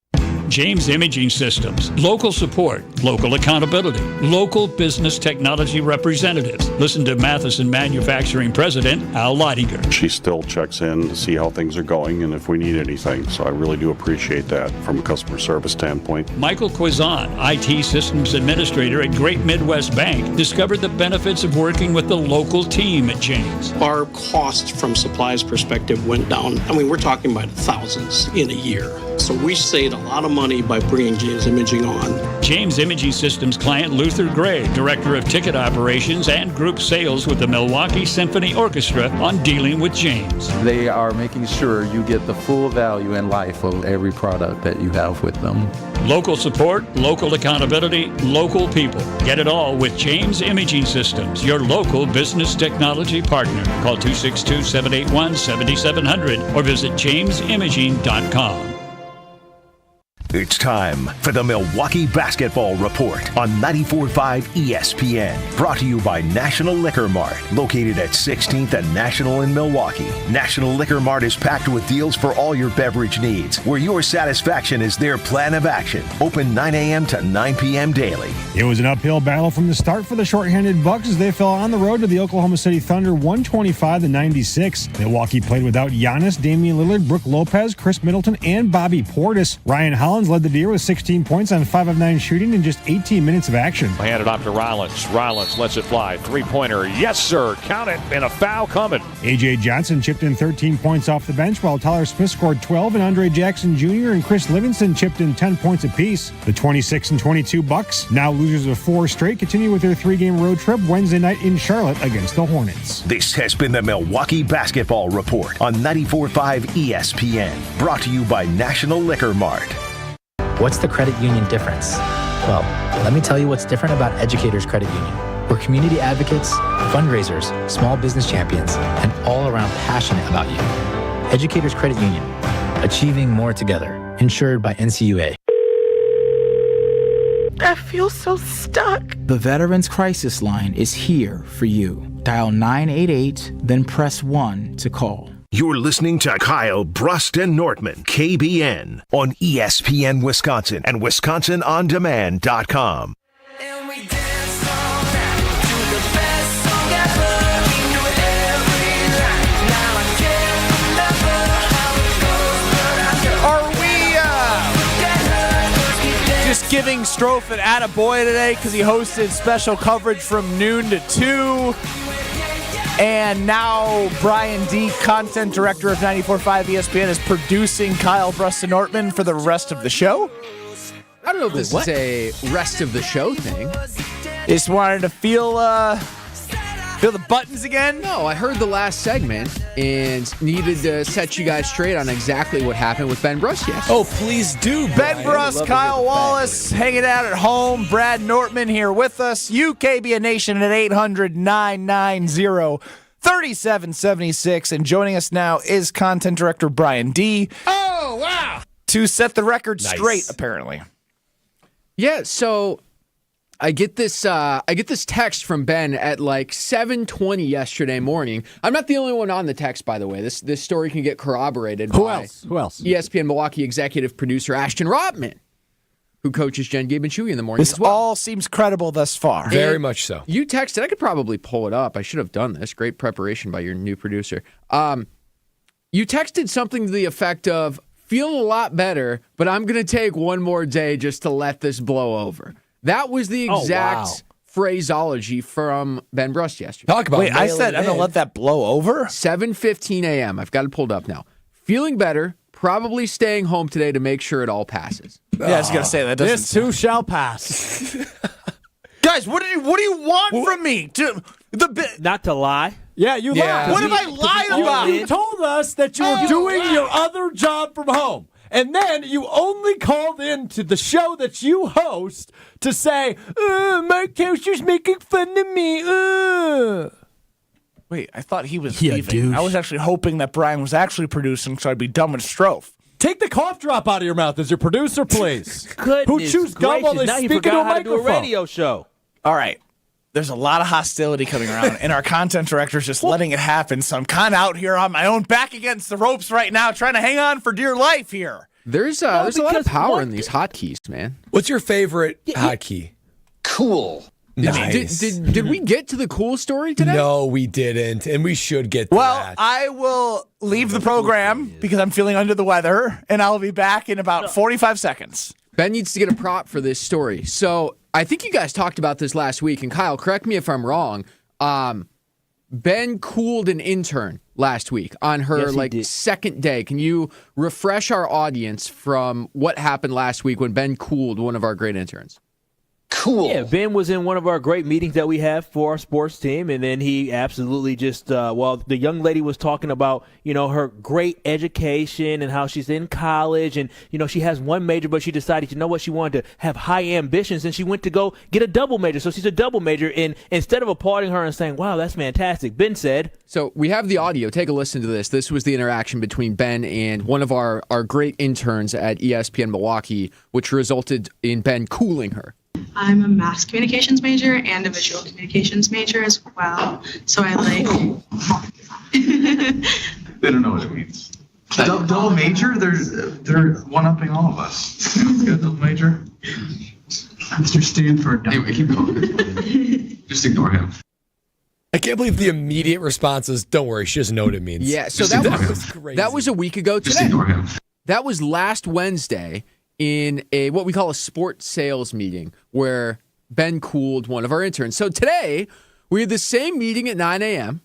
James Imaging Systems. Local support, local accountability, local business technology representatives. Listen to Matheson Manufacturing President Al Leidinger. She still checks in to see how things are going and if we need anything. So I really do appreciate that from a customer service standpoint. Michael Quizan, IT Systems Administrator at Great Midwest Bank, discovered the benefits of working with the local team at James. Our cost from supplies perspective went down. I mean, we're talking about thousands in a year. So we saved a lot of money by bringing James Imaging on. James Imaging Systems client Luther Gray, Director of Ticket Operations and Group Sales with the Milwaukee Symphony Orchestra on dealing with James. They are making sure you get the full value and life of every product that you have with them. Local support, local accountability, local people. Get it all with James Imaging Systems, your local business technology partner. Call 262-781-7700 or visit jamesimaging.com. It's time for the Milwaukee Basketball Report on 94.5 ESPN. Brought to you by National Liquor Mart, located at 16th and National in Milwaukee. National Liquor Mart is packed with deals for all your beverage needs, where your satisfaction is their plan of action. Open 9 a.m. to 9 p.m. daily. It was an uphill battle from the start for the shorthanded Bucks as they fell on the road to the Oklahoma City Thunder 125-96. Milwaukee played without Giannis, Damian Lillard, Brook Lopez, Chris Middleton, and Bobby Portis. Ryan Holland Collins led the Deer with 16 points on 5 of 9 shooting in just 18 minutes of action. Hand it off to Rollins. Rollins lets it fly. Three-pointer. Yes, sir. Count it. And a foul coming. A.J. Johnson chipped in 13 points off the bench, while Tyler Smith scored 12, and Andre Jackson Jr. and Chris Livingston chipped in 10 points apiece. The 26-22 Bucks, now losers of 4 straight, continue with their 3-game road trip Wednesday night in Charlotte against the Hornets. This has been the Milwaukee Basketball Report on 94.5 ESPN. Brought to you by National Liquor Mart. What's the credit union difference? Well, let me tell you what's different about Educators Credit Union. We're community advocates, fundraisers, small business champions, and all around passionate about you. Educators Credit Union, achieving more together, insured by NCUA. I feel so stuck. The Veterans Crisis Line is here for you. Dial 988, then press 1 to call. You're listening to Kyle, Brust, and Nortman, KBN, on ESPN Wisconsin and WisconsinOnDemand.com. Are we just giving Strofe an attaboy today because he hosted special coverage from noon to 2? And now Brian D., content director of 94.5 ESPN, is producing Kyle, Brust, and Nortman for the rest of the show? I don't know if this is a rest of the show thing. Just wanted to feel the buttons again? No, I heard the last segment and needed to set you guys straight on exactly what happened with Ben Brust yesterday. Oh, please do, Ben Brust, Kyle Wallace, hanging out at home. Brad Nortman here with us. KBN Nation at 800-990-3776. And joining us now is content director Brian D. Oh, wow! To set the record straight, apparently. Yeah, so I get this text from Ben at like 7:20 yesterday morning. I'm not the only one on the text, by the way. This story can get corroborated by Who else? ESPN Milwaukee executive producer Ashton Rotman, who coaches Jen Gabe and Chewy in the morning This as well. all seems credible thus far. Very much so. You texted. I could probably pull it up. I should have done this. Great preparation by your new producer. You texted something to the effect of, feeling a lot better, but I'm going to take one more day just to let this blow over. That was the exact phraseology from Ben Brust yesterday. Talk about I said I'm going to let that blow over? 7:15 a.m. I've got it pulled up now. Feeling better, probably staying home today to make sure it all passes. Yeah, I was going to say that doesn't. This too shall pass. Guys, what do you want from me? Not to lie. Yeah, you lied. What have I lied about? You told us that you were doing your other job from home. And then you only called in to the show that you host to say, my coach is making fun of me. Wait, I thought he was leaving. I was actually hoping that Brian was actually producing so I'd be done with Strofe. Take the cough drop out of your mouth as your producer, please. Goodness Who chews gum while they now he speak into a forgot how to do a microphone. radio show. All right. There's a lot of hostility coming around, and our content director's just letting it happen. So I'm kind of out here on my own, back against the ropes right now, trying to hang on for dear life here. There's a lot of power in these hotkeys, man. What's your favorite hotkey? Cool. Nice. Did we get to the cool story today? No, we didn't, and we should get to that. I will leave the program because I'm feeling under the weather, and I'll be back in about 45 seconds. Ben needs to get a prop for this story. So I think you guys talked about this last week, and Kyle, correct me if I'm wrong. Ben cooled an intern last week on her second day. Can you refresh our audience from what happened last week when Ben cooled one of our great interns? Cool. Yeah, Ben was in one of our great meetings that we have for our sports team, and then he absolutely just, the young lady was talking about, her great education and how she's in college, and, she has one major, but she decided, she wanted to have high ambitions, and she went to go get a double major. So she's a double major, and instead of applauding her and saying, wow, that's fantastic, Ben said. So we have the audio. Take a listen to this. This was the interaction between Ben and one of our great interns at ESPN Milwaukee, which resulted in Ben cooling her. I'm a mass communications major and a visual communications major as well. So I like... They don't know what it means. Double major? They're one-upping all of us. You got double major? Mr. Stanford. Anyway, keep going. Just ignore him. I can't believe the immediate response is, don't worry, she doesn't know what it means. Yeah, so that was a week ago today. Just ignore him. That was last Wednesday. in what we call a sports sales meeting where Ben cooled one of our interns. So today, we had the same meeting at 9 a.m.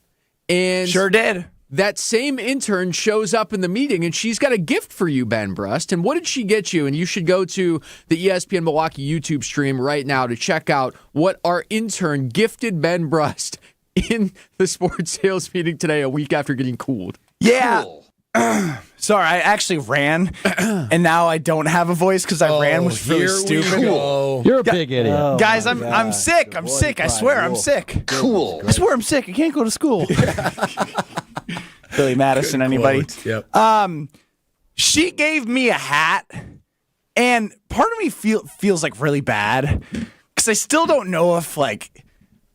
and sure did. That same intern shows up in the meeting, and she's got a gift for you, Ben Brust. And what did she get you? And you should go to the ESPN Milwaukee YouTube stream right now to check out what our intern gifted Ben Brust in the sports sales meeting today, a week after getting cooled. Yeah. Cool. Sorry, I actually ran, and now I don't have a voice because I ran, which is really stupid. You're a big idiot. Guys, I'm sick. I'm sick. I swear I'm sick. Cool. I swear I'm sick. I can't go to school. Billy Madison, anybody? Yep. She gave me a hat, and part of me feels like really bad because I still don't know if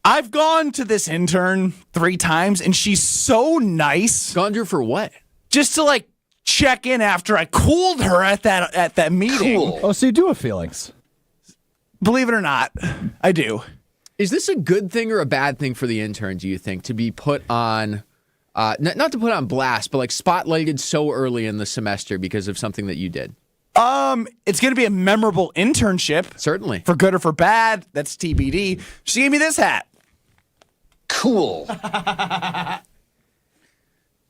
I've gone to this intern 3 times, and she's so nice. Gone to her for what? Just to check in after I cooled her at that meeting. Cool. Oh, so you do have feelings? Believe it or not, I do. Is this a good thing or a bad thing for the intern, do you think, to be put on, not to put on blast, but spotlighted so early in the semester because of something that you did? It's going to be a memorable internship. Certainly. For good or for bad, that's TBD. She gave me this hat. Cool.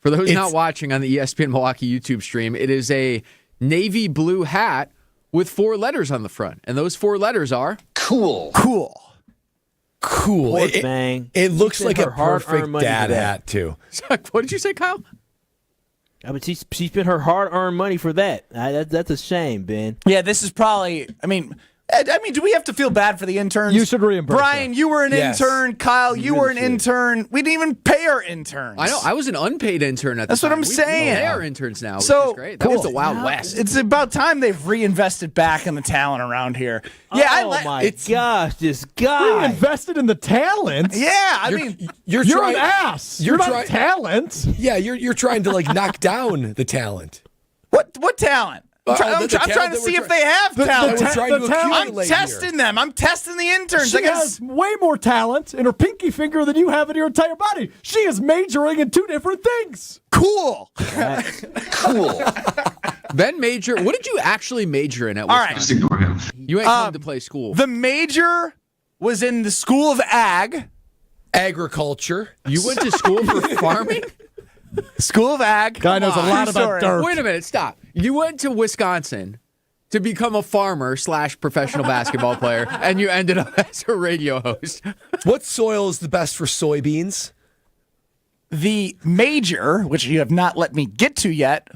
For those not watching on the ESPN Milwaukee YouTube stream, it is a navy blue hat with 4 letters on the front. And those 4 letters are... Cool. Cool. Cool. It looks like a perfect dad for that. hat, too. What did you say, Kyle? I mean, she spent her hard-earned money for that. That's a shame, Ben. Yeah, this is probably... I mean, do we have to feel bad for the interns? You should reimburse Brian, you were an intern. Kyle, you were an intern. We didn't even pay our interns. I know. I was an unpaid intern at the time. That's what I'm saying. We pay our interns now, which so, is great. That was the Wild West. It's about time they've reinvested back in the talent around here. Yeah, my gosh, this guy. Reinvested in the talent? Yeah, I mean... You're an ass. You're not talent. Yeah, you're trying to knock down the talent. What talent? I'm trying to see if they have talent. I'm I'm testing them. I'm testing the interns. She has way more talent in her pinky finger than you have in your entire body. She is majoring in 2 different things. Cool. Cool. Ben major. What did you actually major in at Wisconsin? All right. Just ignore him. You ain't come to play school. The major was in the School of Ag. Agriculture. You went to school for farming? School of Ag. Guy knows a lot about dirt. Wait a minute, stop. You went to Wisconsin to become a farmer / professional basketball player, and you ended up as a radio host. What soil is the best for soybeans? The major, which you have not let me get to yet,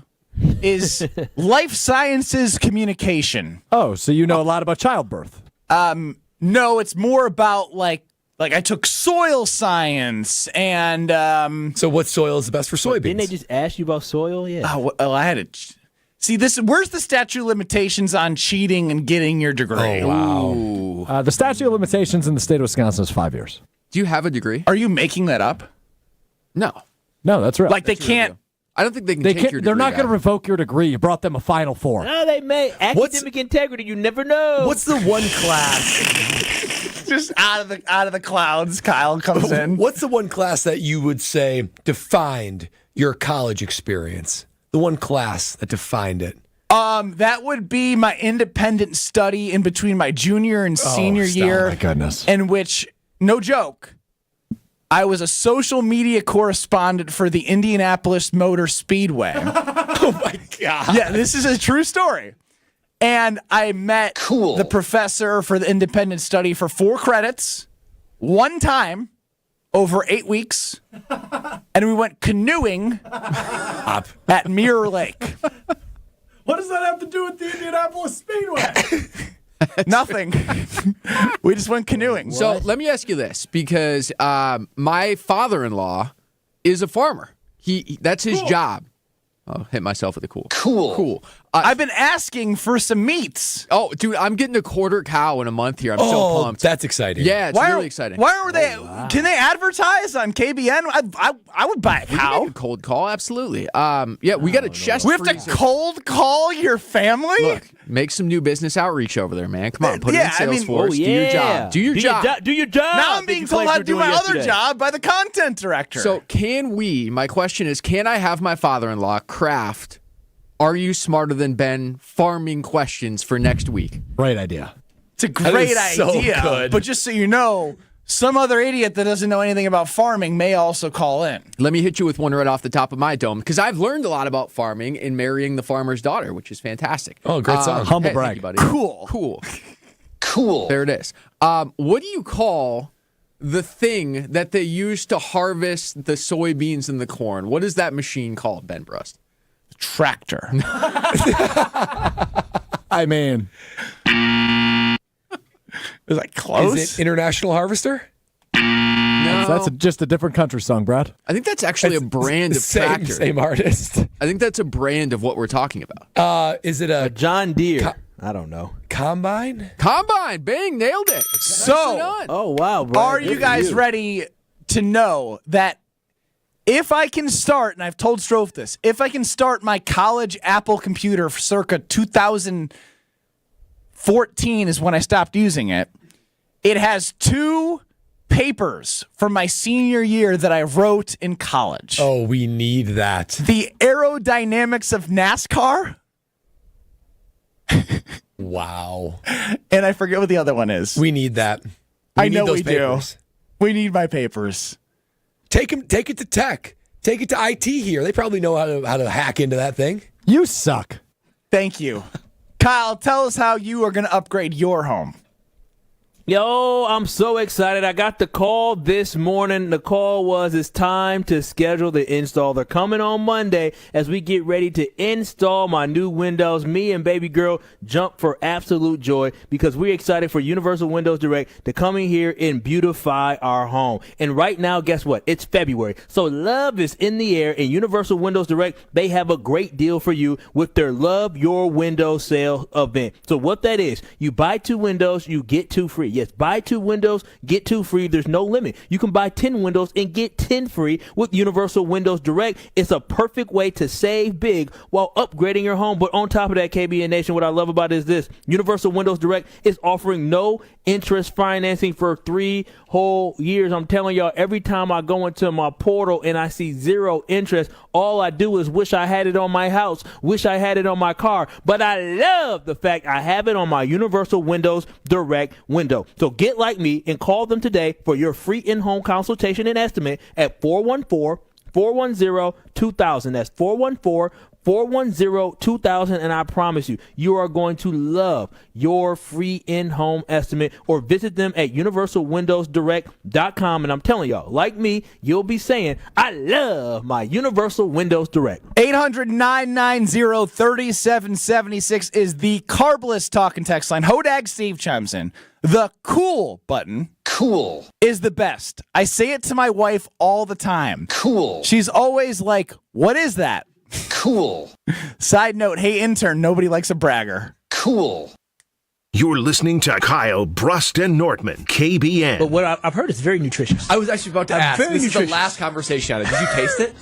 is life sciences communication. Oh, so you know a lot about childbirth. No, it's more about I took soil science and So what soil is the best for soybeans? Didn't they just ask you about soil? Yeah. well, I had to see this. Where's the statute of limitations on cheating and getting your degree? Oh, wow. The statute of limitations in the state of Wisconsin is 5 years. Do you have a degree? Are you making that up? No. No, that's real. They can't. I don't think they can take your degree. They're not going to revoke your degree. You brought them a Final Four. No, they may. Academic integrity, you never know. What's the one class? Just out of the clouds, Kyle comes in. What's the one class that you would say defined your college experience? The one class that defined it. That would be my independent study in between my junior and senior year. My goodness. In which, no joke, I was a social media correspondent for the Indianapolis Motor Speedway. Oh my God. Yeah, this is a true story. And I met the professor for the independent study for 4 credits, one time, over 8 weeks, and we went canoeing at Mirror Lake. What does that have to do with the Indianapolis Speedway? Nothing. We just went canoeing. So let me ask you this, because my father-in-law is a farmer. That's his job. Oh, hit myself with a cool. I've been asking for some meats. Oh, dude, I'm getting a quarter cow in a month here. I'm so pumped. That's exciting. Yeah, it's really exciting. Why are they? Can they advertise on KBN? I would buy a cow. We can make a cold call, absolutely. Yeah, we got a chest. We have to cold call your family. Look, make some new business outreach over there, man. Come on, put it in Salesforce. Do your job. Do your job. Do your job. Now I'm being told how to do my other job by the content director. So my question is, can I have my father-in-law craft Are You Smarter Than Ben farming questions for next week. Great idea. It's a great so idea. good. But just so you know, some other idiot that doesn't know anything about farming may also call in. Let me hit you with one right off the top of my dome, because I've learned a lot about farming in Marrying the Farmer's Daughter, which is fantastic. Oh, great song. Humble hey, brag. thank you, buddy. Cool. Cool. There it is. What do you call the thing that they use to harvest the soybeans and the corn? What is that machine called, Ben Brust? Tractor. I mean, Is that close? Is it International Harvester? No. that's just a different country song, Brad. I think that's actually a brand of tractor. Same artist. I think that's a brand of what we're talking about. Is it a John Deere. I don't know. combine? Combine. Bang, nailed it. So, Oh, wow, bro. are you guys ready to know that if I can start, and I've told Strofe this, if I can start my college Apple computer for circa 2014 is when I stopped using it, it has 2 papers from my senior year that I wrote in college. Oh, we need that. The aerodynamics of NASCAR, Wow. and I forget what the other one is. We need that. I know need those we papers. do. We need my papers. Take it to tech. Take it to IT here. They probably know how to hack into that thing. You suck. Thank you. Kyle, tell us how you are going to upgrade your home. Yo, I'm so excited. I got the call this morning. The call was it's time to schedule the install. They're coming on Monday as we get ready to install my new windows. Me and baby girl jump for absolute joy because we're excited for Universal Windows Direct to come in here and beautify our home. And right now, guess what? It's February. So love is in the air, and Universal Windows Direct, they have a great deal for you with their Love Your Windows sale event. So what that is, you buy 2 windows, you get 2 free. Yes, buy 2 windows, get 2 free. There's no limit. You can buy 10 windows and get 10 free with Universal Windows Direct. It's a perfect way to save big while upgrading your home. But on top of that, KBN Nation, what I love about it is this. Universal Windows Direct is offering no interest financing for 3 whole years. I'm telling y'all, every time I go into my portal and I see 0 interest, all I do is wish I had it on my house, wish I had it on my car. But I love the fact I have it on my Universal Windows Direct window. So get like me and call them today for your free in-home consultation and estimate at 414-410-2000. That's 414-410-2000, and I promise you, you are going to love your free in-home estimate, or visit them at universalwindowsdirect.com. And I'm telling y'all, like me, you'll be saying, I love my Universal Windows Direct. 800-990-3776 is the carbless talk and text line. Hodag Steve chimes in. The cool button, cool, is the best. I say it to my wife all the time. Cool. She's always like, what is that? Cool. Side note, hey intern, nobody likes a bragger. Cool. You're listening to Kyle, Brust, and Nortman, KBN. But what I've heard is very nutritious. I was actually about to ask. Very This is the nutritious. last conversation on it. Did you taste it?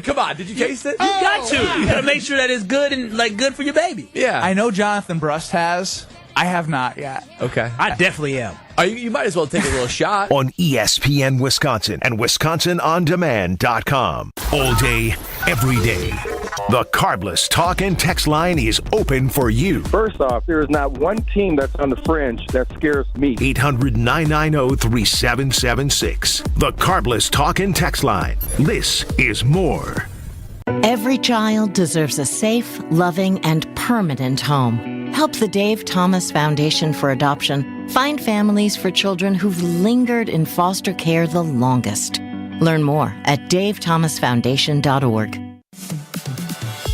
Come on, did you taste it? You got to. You got to make sure that it's good and good for your baby. Yeah. I know Jonathan Brust has. I have not yet. Okay. I definitely am. You might as well take a little shot. On ESPN Wisconsin and WisconsinOnDemand.com. All day, every day. The carbless talk and text line is open for you. First off, there is not one team that's on the fringe that scares me. 800-990-3776. The carbless talk and text line. This is more. Every child deserves a safe, loving, and permanent home. Help the Dave Thomas Foundation for Adoption find families for children who've lingered in foster care the longest. Learn more at davethomasfoundation.org.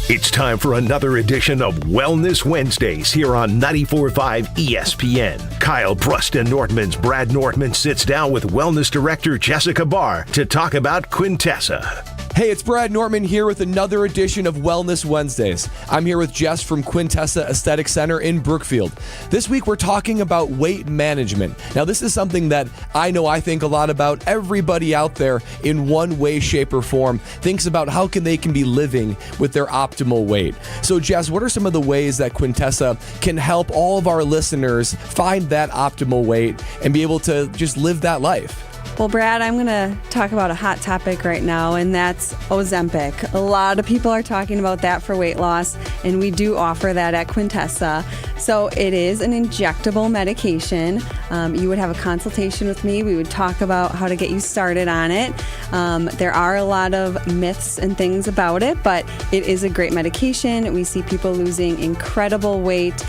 It's time for another edition of Wellness Wednesdays here on 94.5 ESPN. Kyle, Brust, and Nortman's Brad Nortman sits down with Wellness Director Jessica Barr to talk about Quintessa. Hey, it's Brad Nortman here with another edition of Wellness Wednesdays. I'm here with Jess from Quintessa Aesthetic Center in Brookfield. This week we're talking about weight management. Now, this is something that I think a lot about. Everybody out there in one way, shape, or form thinks about how they can be living with their optimal weight. So, Jess, what are some of the ways that Quintessa can help all of our listeners find that optimal weight and be able to just live that life? Well, Brad, I'm going to talk about a hot topic right now, and that's Ozempic. A lot of people are talking about that for weight loss, and we do offer that at Quintessa. So it is an injectable medication. You would have a consultation with me. We would talk about how to get you started on it. There are a lot of myths and things about it, but it is a great medication. We see people losing incredible weight.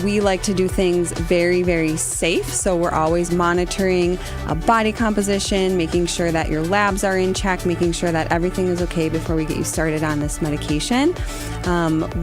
We like to do things very, very safe, so we're always monitoring body composition, making sure that your labs are in check, making sure that everything is okay before we get you started on this medication.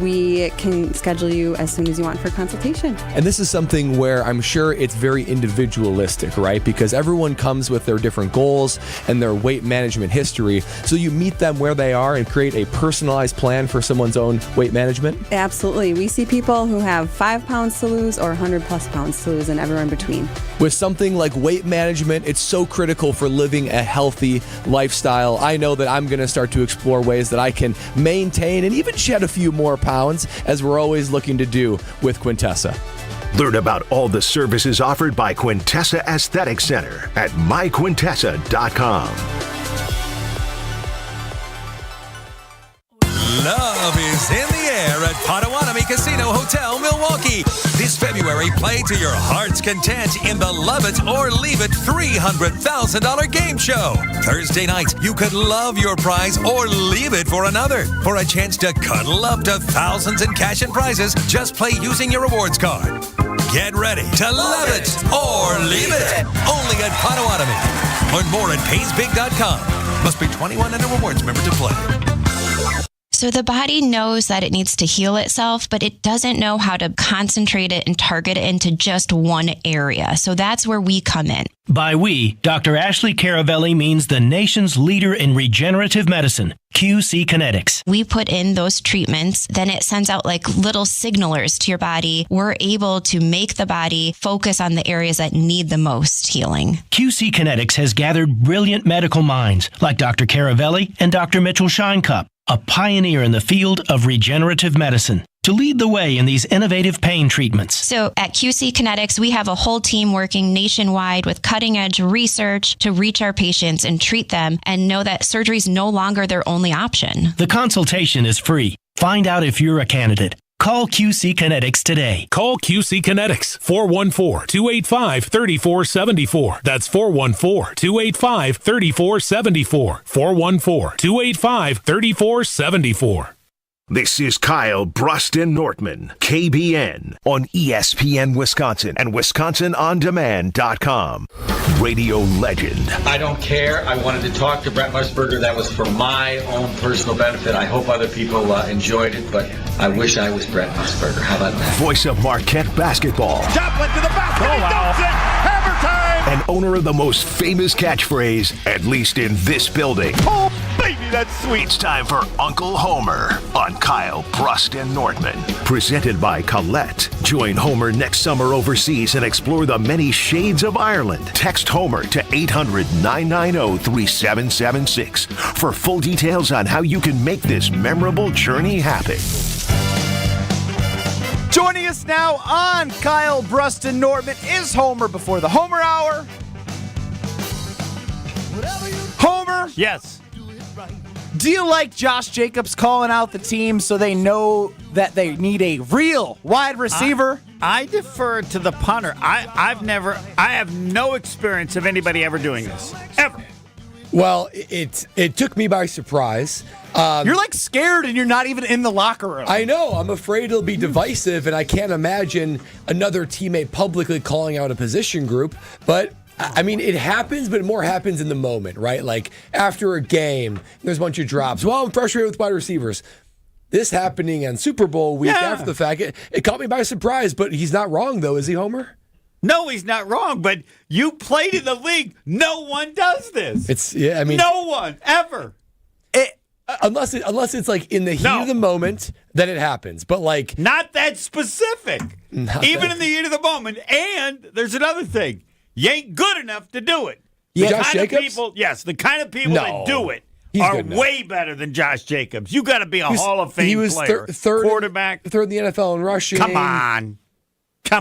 We can schedule you as soon as you want for consultation. And this is something where I'm sure it's very individualistic, right? Because everyone comes with their different goals and their weight management history. So you meet them where they are and create a personalized plan for someone's own weight management? Absolutely. We see people who have 5 pounds to lose or 100 plus pounds to lose and everywhere in between. With something like weight management, it's so critical for living a healthy lifestyle. I know that I'm going to start to explore ways that I can maintain and even shed a few more pounds, as we're always looking to do with Quintessa. Learn about all the services offered by Quintessa Aesthetic Center at myquintessa.com. Love is in the air at Potawatomi Casino Hotel, Milwaukee. This February, play to your heart's content in the Love It or Leave It $300,000 game show. Thursday night, you could love your prize or leave it for another. For a chance to cuddle up to thousands in cash and prizes, just play using your rewards card. Get ready to love it or leave it. Only at Potawatomi. Learn more at paysbig.com. Must be 21 and a rewards member to play. So the body knows that it needs to heal itself, but it doesn't know how to concentrate it and target it into just one area. So that's where we come in. By we, Dr. Ashley Caravelli means the nation's leader in regenerative medicine, QC Kinetics. We put in those treatments, then it sends out like little signalers to your body. We're able to make the body focus on the areas that need the most healing. QC Kinetics has gathered brilliant medical minds like Dr. Caravelli and Dr. Mitchell Shinecup, a pioneer in the field of regenerative medicine, to lead the way in these innovative pain treatments. So at QC Kinetics, we have a whole team working nationwide with cutting-edge research to reach our patients and treat them and know that surgery is no longer their only option. The consultation is free. Find out if you're a candidate. Call QC Kinetics today. Call QC Kinetics, 414-285-3474. That's 414-285-3474. 414-285-3474. This is Kyle, Brust, and Nortman, KBN, on ESPN Wisconsin and WisconsinOnDemand.com. Radio legend. I don't care. I wanted to talk to Brent Musburger. That was for my own personal benefit. I hope other people enjoyed it, but I wish I was Brent Musburger. How about that? Voice of Marquette basketball. Joplin to the basket. Oh, wow. Hammer time. And owner of the most famous catchphrase, at least in this building. Oh, baby, that's sweet. It's time for Uncle Homer on Kyle, Brust, and Nortman. Presented by Colette. Join Homer next summer overseas and explore the many shades of Ireland. Text Homer to 800-990-3776 for full details on how you can make this memorable journey happen. Joining us now on Kyle, Brust, and Nortman is Homer before the Homer Hour. Homer. Yes. Do you like Josh Jacobs calling out the team so they know that they need a real wide receiver? I defer to the punter. I have no experience of anybody ever doing this. Ever. Well, it took me by surprise. You're like scared and you're not even in the locker room. I know. I'm afraid it'll be divisive, and I can't imagine another teammate publicly calling out a position group. But, I mean, it happens, but it more happens in the moment, right? Like, after a game, there's a bunch of drops. Well, I'm frustrated with wide receivers. This happening on Super Bowl week after the fact, it caught me by surprise, but he's not wrong, though, is he, Homer? No, he's not wrong, but you played in the league. No one does this. No one, ever. Unless it's like in the heat of the moment, then it happens. But like not that specific. In the heat of the moment. And there's another thing. You ain't good enough to do it. The kind of people that do it are way better than Josh Jacobs. You got to be a Hall of Fame player. Third quarterback. Third in the NFL in rushing. Come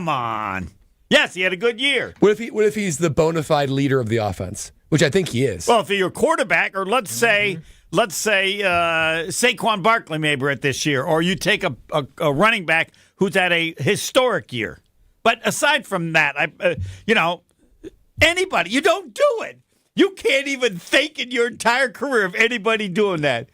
on. Yes, he had a good year. What if he's the bona fide leader of the offense, which I think he is? Well, if you're a quarterback, or let's say Saquon Barkley maybe at this year, or you take a running back who's had a historic year. But aside from that, anybody, you don't do it. You can't even think in your entire career of anybody doing that.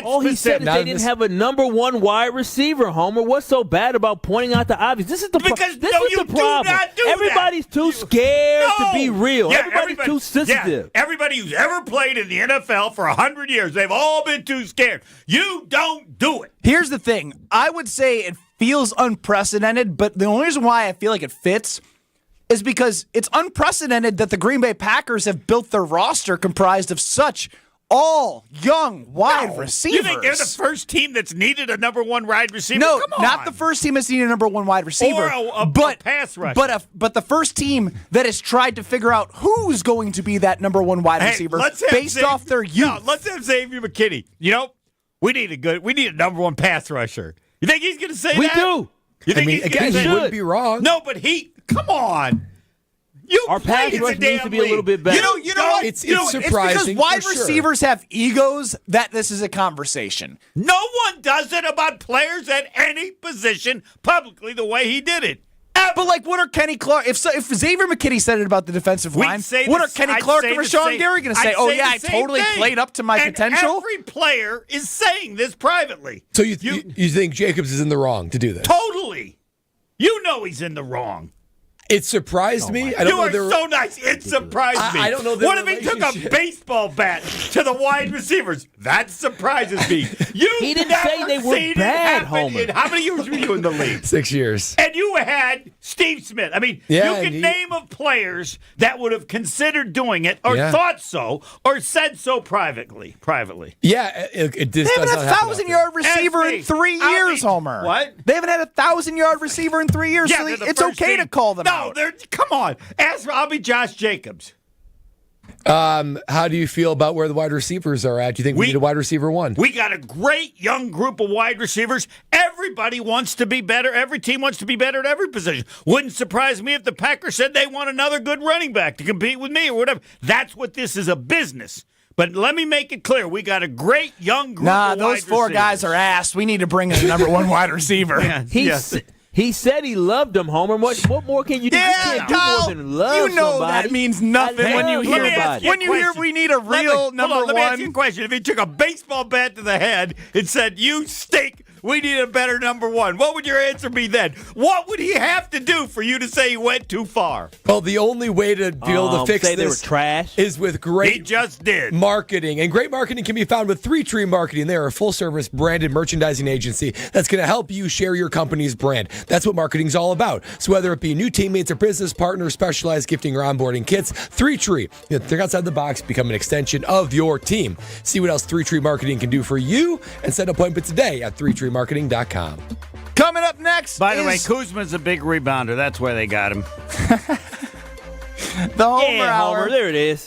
All he said is they didn't have a number one wide receiver, Homer. What's so bad about pointing out the obvious? This is the problem. Everybody's too scared to be real. Yeah, everybody's too sensitive. Yeah, everybody who's ever played in the NFL for 100 years, they've all been too scared. You don't do it. Here's the thing. I would say it feels unprecedented, but the only reason why I feel like it fits is because it's unprecedented that the Green Bay Packers have built their roster comprised of such all young wide receivers. You think they're the first team that's needed a number one wide receiver? No, Come on. not the first team that's needed a number one wide receiver. Or a pass rusher. But the first team that has tried to figure out who's going to be that number one wide receiver based off their youth. No, let's have Xavier McKinney. We need a number one pass rusher. You think he's going to say that? We do. You think he's going to say he wouldn't be wrong. No, but come on. Our pass rush needs to be a little bit better. You know what? It's surprising. It's because wide for sure. receivers have egos that this is a conversation. No one does it about players at any position publicly the way he did it. But what are Kenny Clark? If Xavier McKinney said it about the defensive line, what are Kenny Clark and Rashawn Gary going to say? I totally played up to my potential. Every player is saying this privately. So you think Jacobs is in the wrong to do this? Totally. You know he's in the wrong. It surprised me. I don't know. You are so nice. It surprised me. I don't know. What if he took a baseball bat to the wide receivers? That surprises me. He didn't say they were bad, Homer. How many years were you in the league? 6 years. And you had Steve Smith. I mean, you can name of players that would have considered doing it, or thought so, or said so privately. Yeah, it they haven't had a 1,000-yard receiver in 3 years, Homer. What? They haven't had a 1,000-yard receiver in 3 years. Yeah, so it's okay to call them out. Come on. I'll be Josh Jacobs. How do you feel about where the wide receivers are at? Do you think we need a wide receiver one? We got a great young group of wide receivers. Everybody wants to be better. Every team wants to be better at every position. Wouldn't surprise me if the Packers said they want another good running back to compete with me or whatever. That's what this is, a business. But let me make it clear. We got a great young group of wide receivers. Those four guys are ass. We need to bring in a number one wide receiver. He said he loved him, Homer. What more can you do? Yeah, you can't Kyle, do more than love you know somebody. that means nothing when you hear we need a real number one. Let me ask you a question. If he took a baseball bat to the head and said, "You stink, we need a better number one," what would your answer be then? What would he have to do for you to say he went too far? Well, the only way to be able to fix say this they were trash. is with great He just did. marketing. And great marketing can be found with 3 Tree Marketing. They are a full-service branded merchandising agency that's going to help you share your company's brand. That's what marketing's all about. So whether it be new teammates or business partners, specialized gifting or onboarding kits, 3 Tree, think outside the box, become an extension of your team. See what else 3 Tree Marketing can do for you and set an appointment today at 3treemarketing.com. Coming up next. By the way, Kuzma's a big rebounder. That's where they got him. The Homer Hour. Homer, there it is.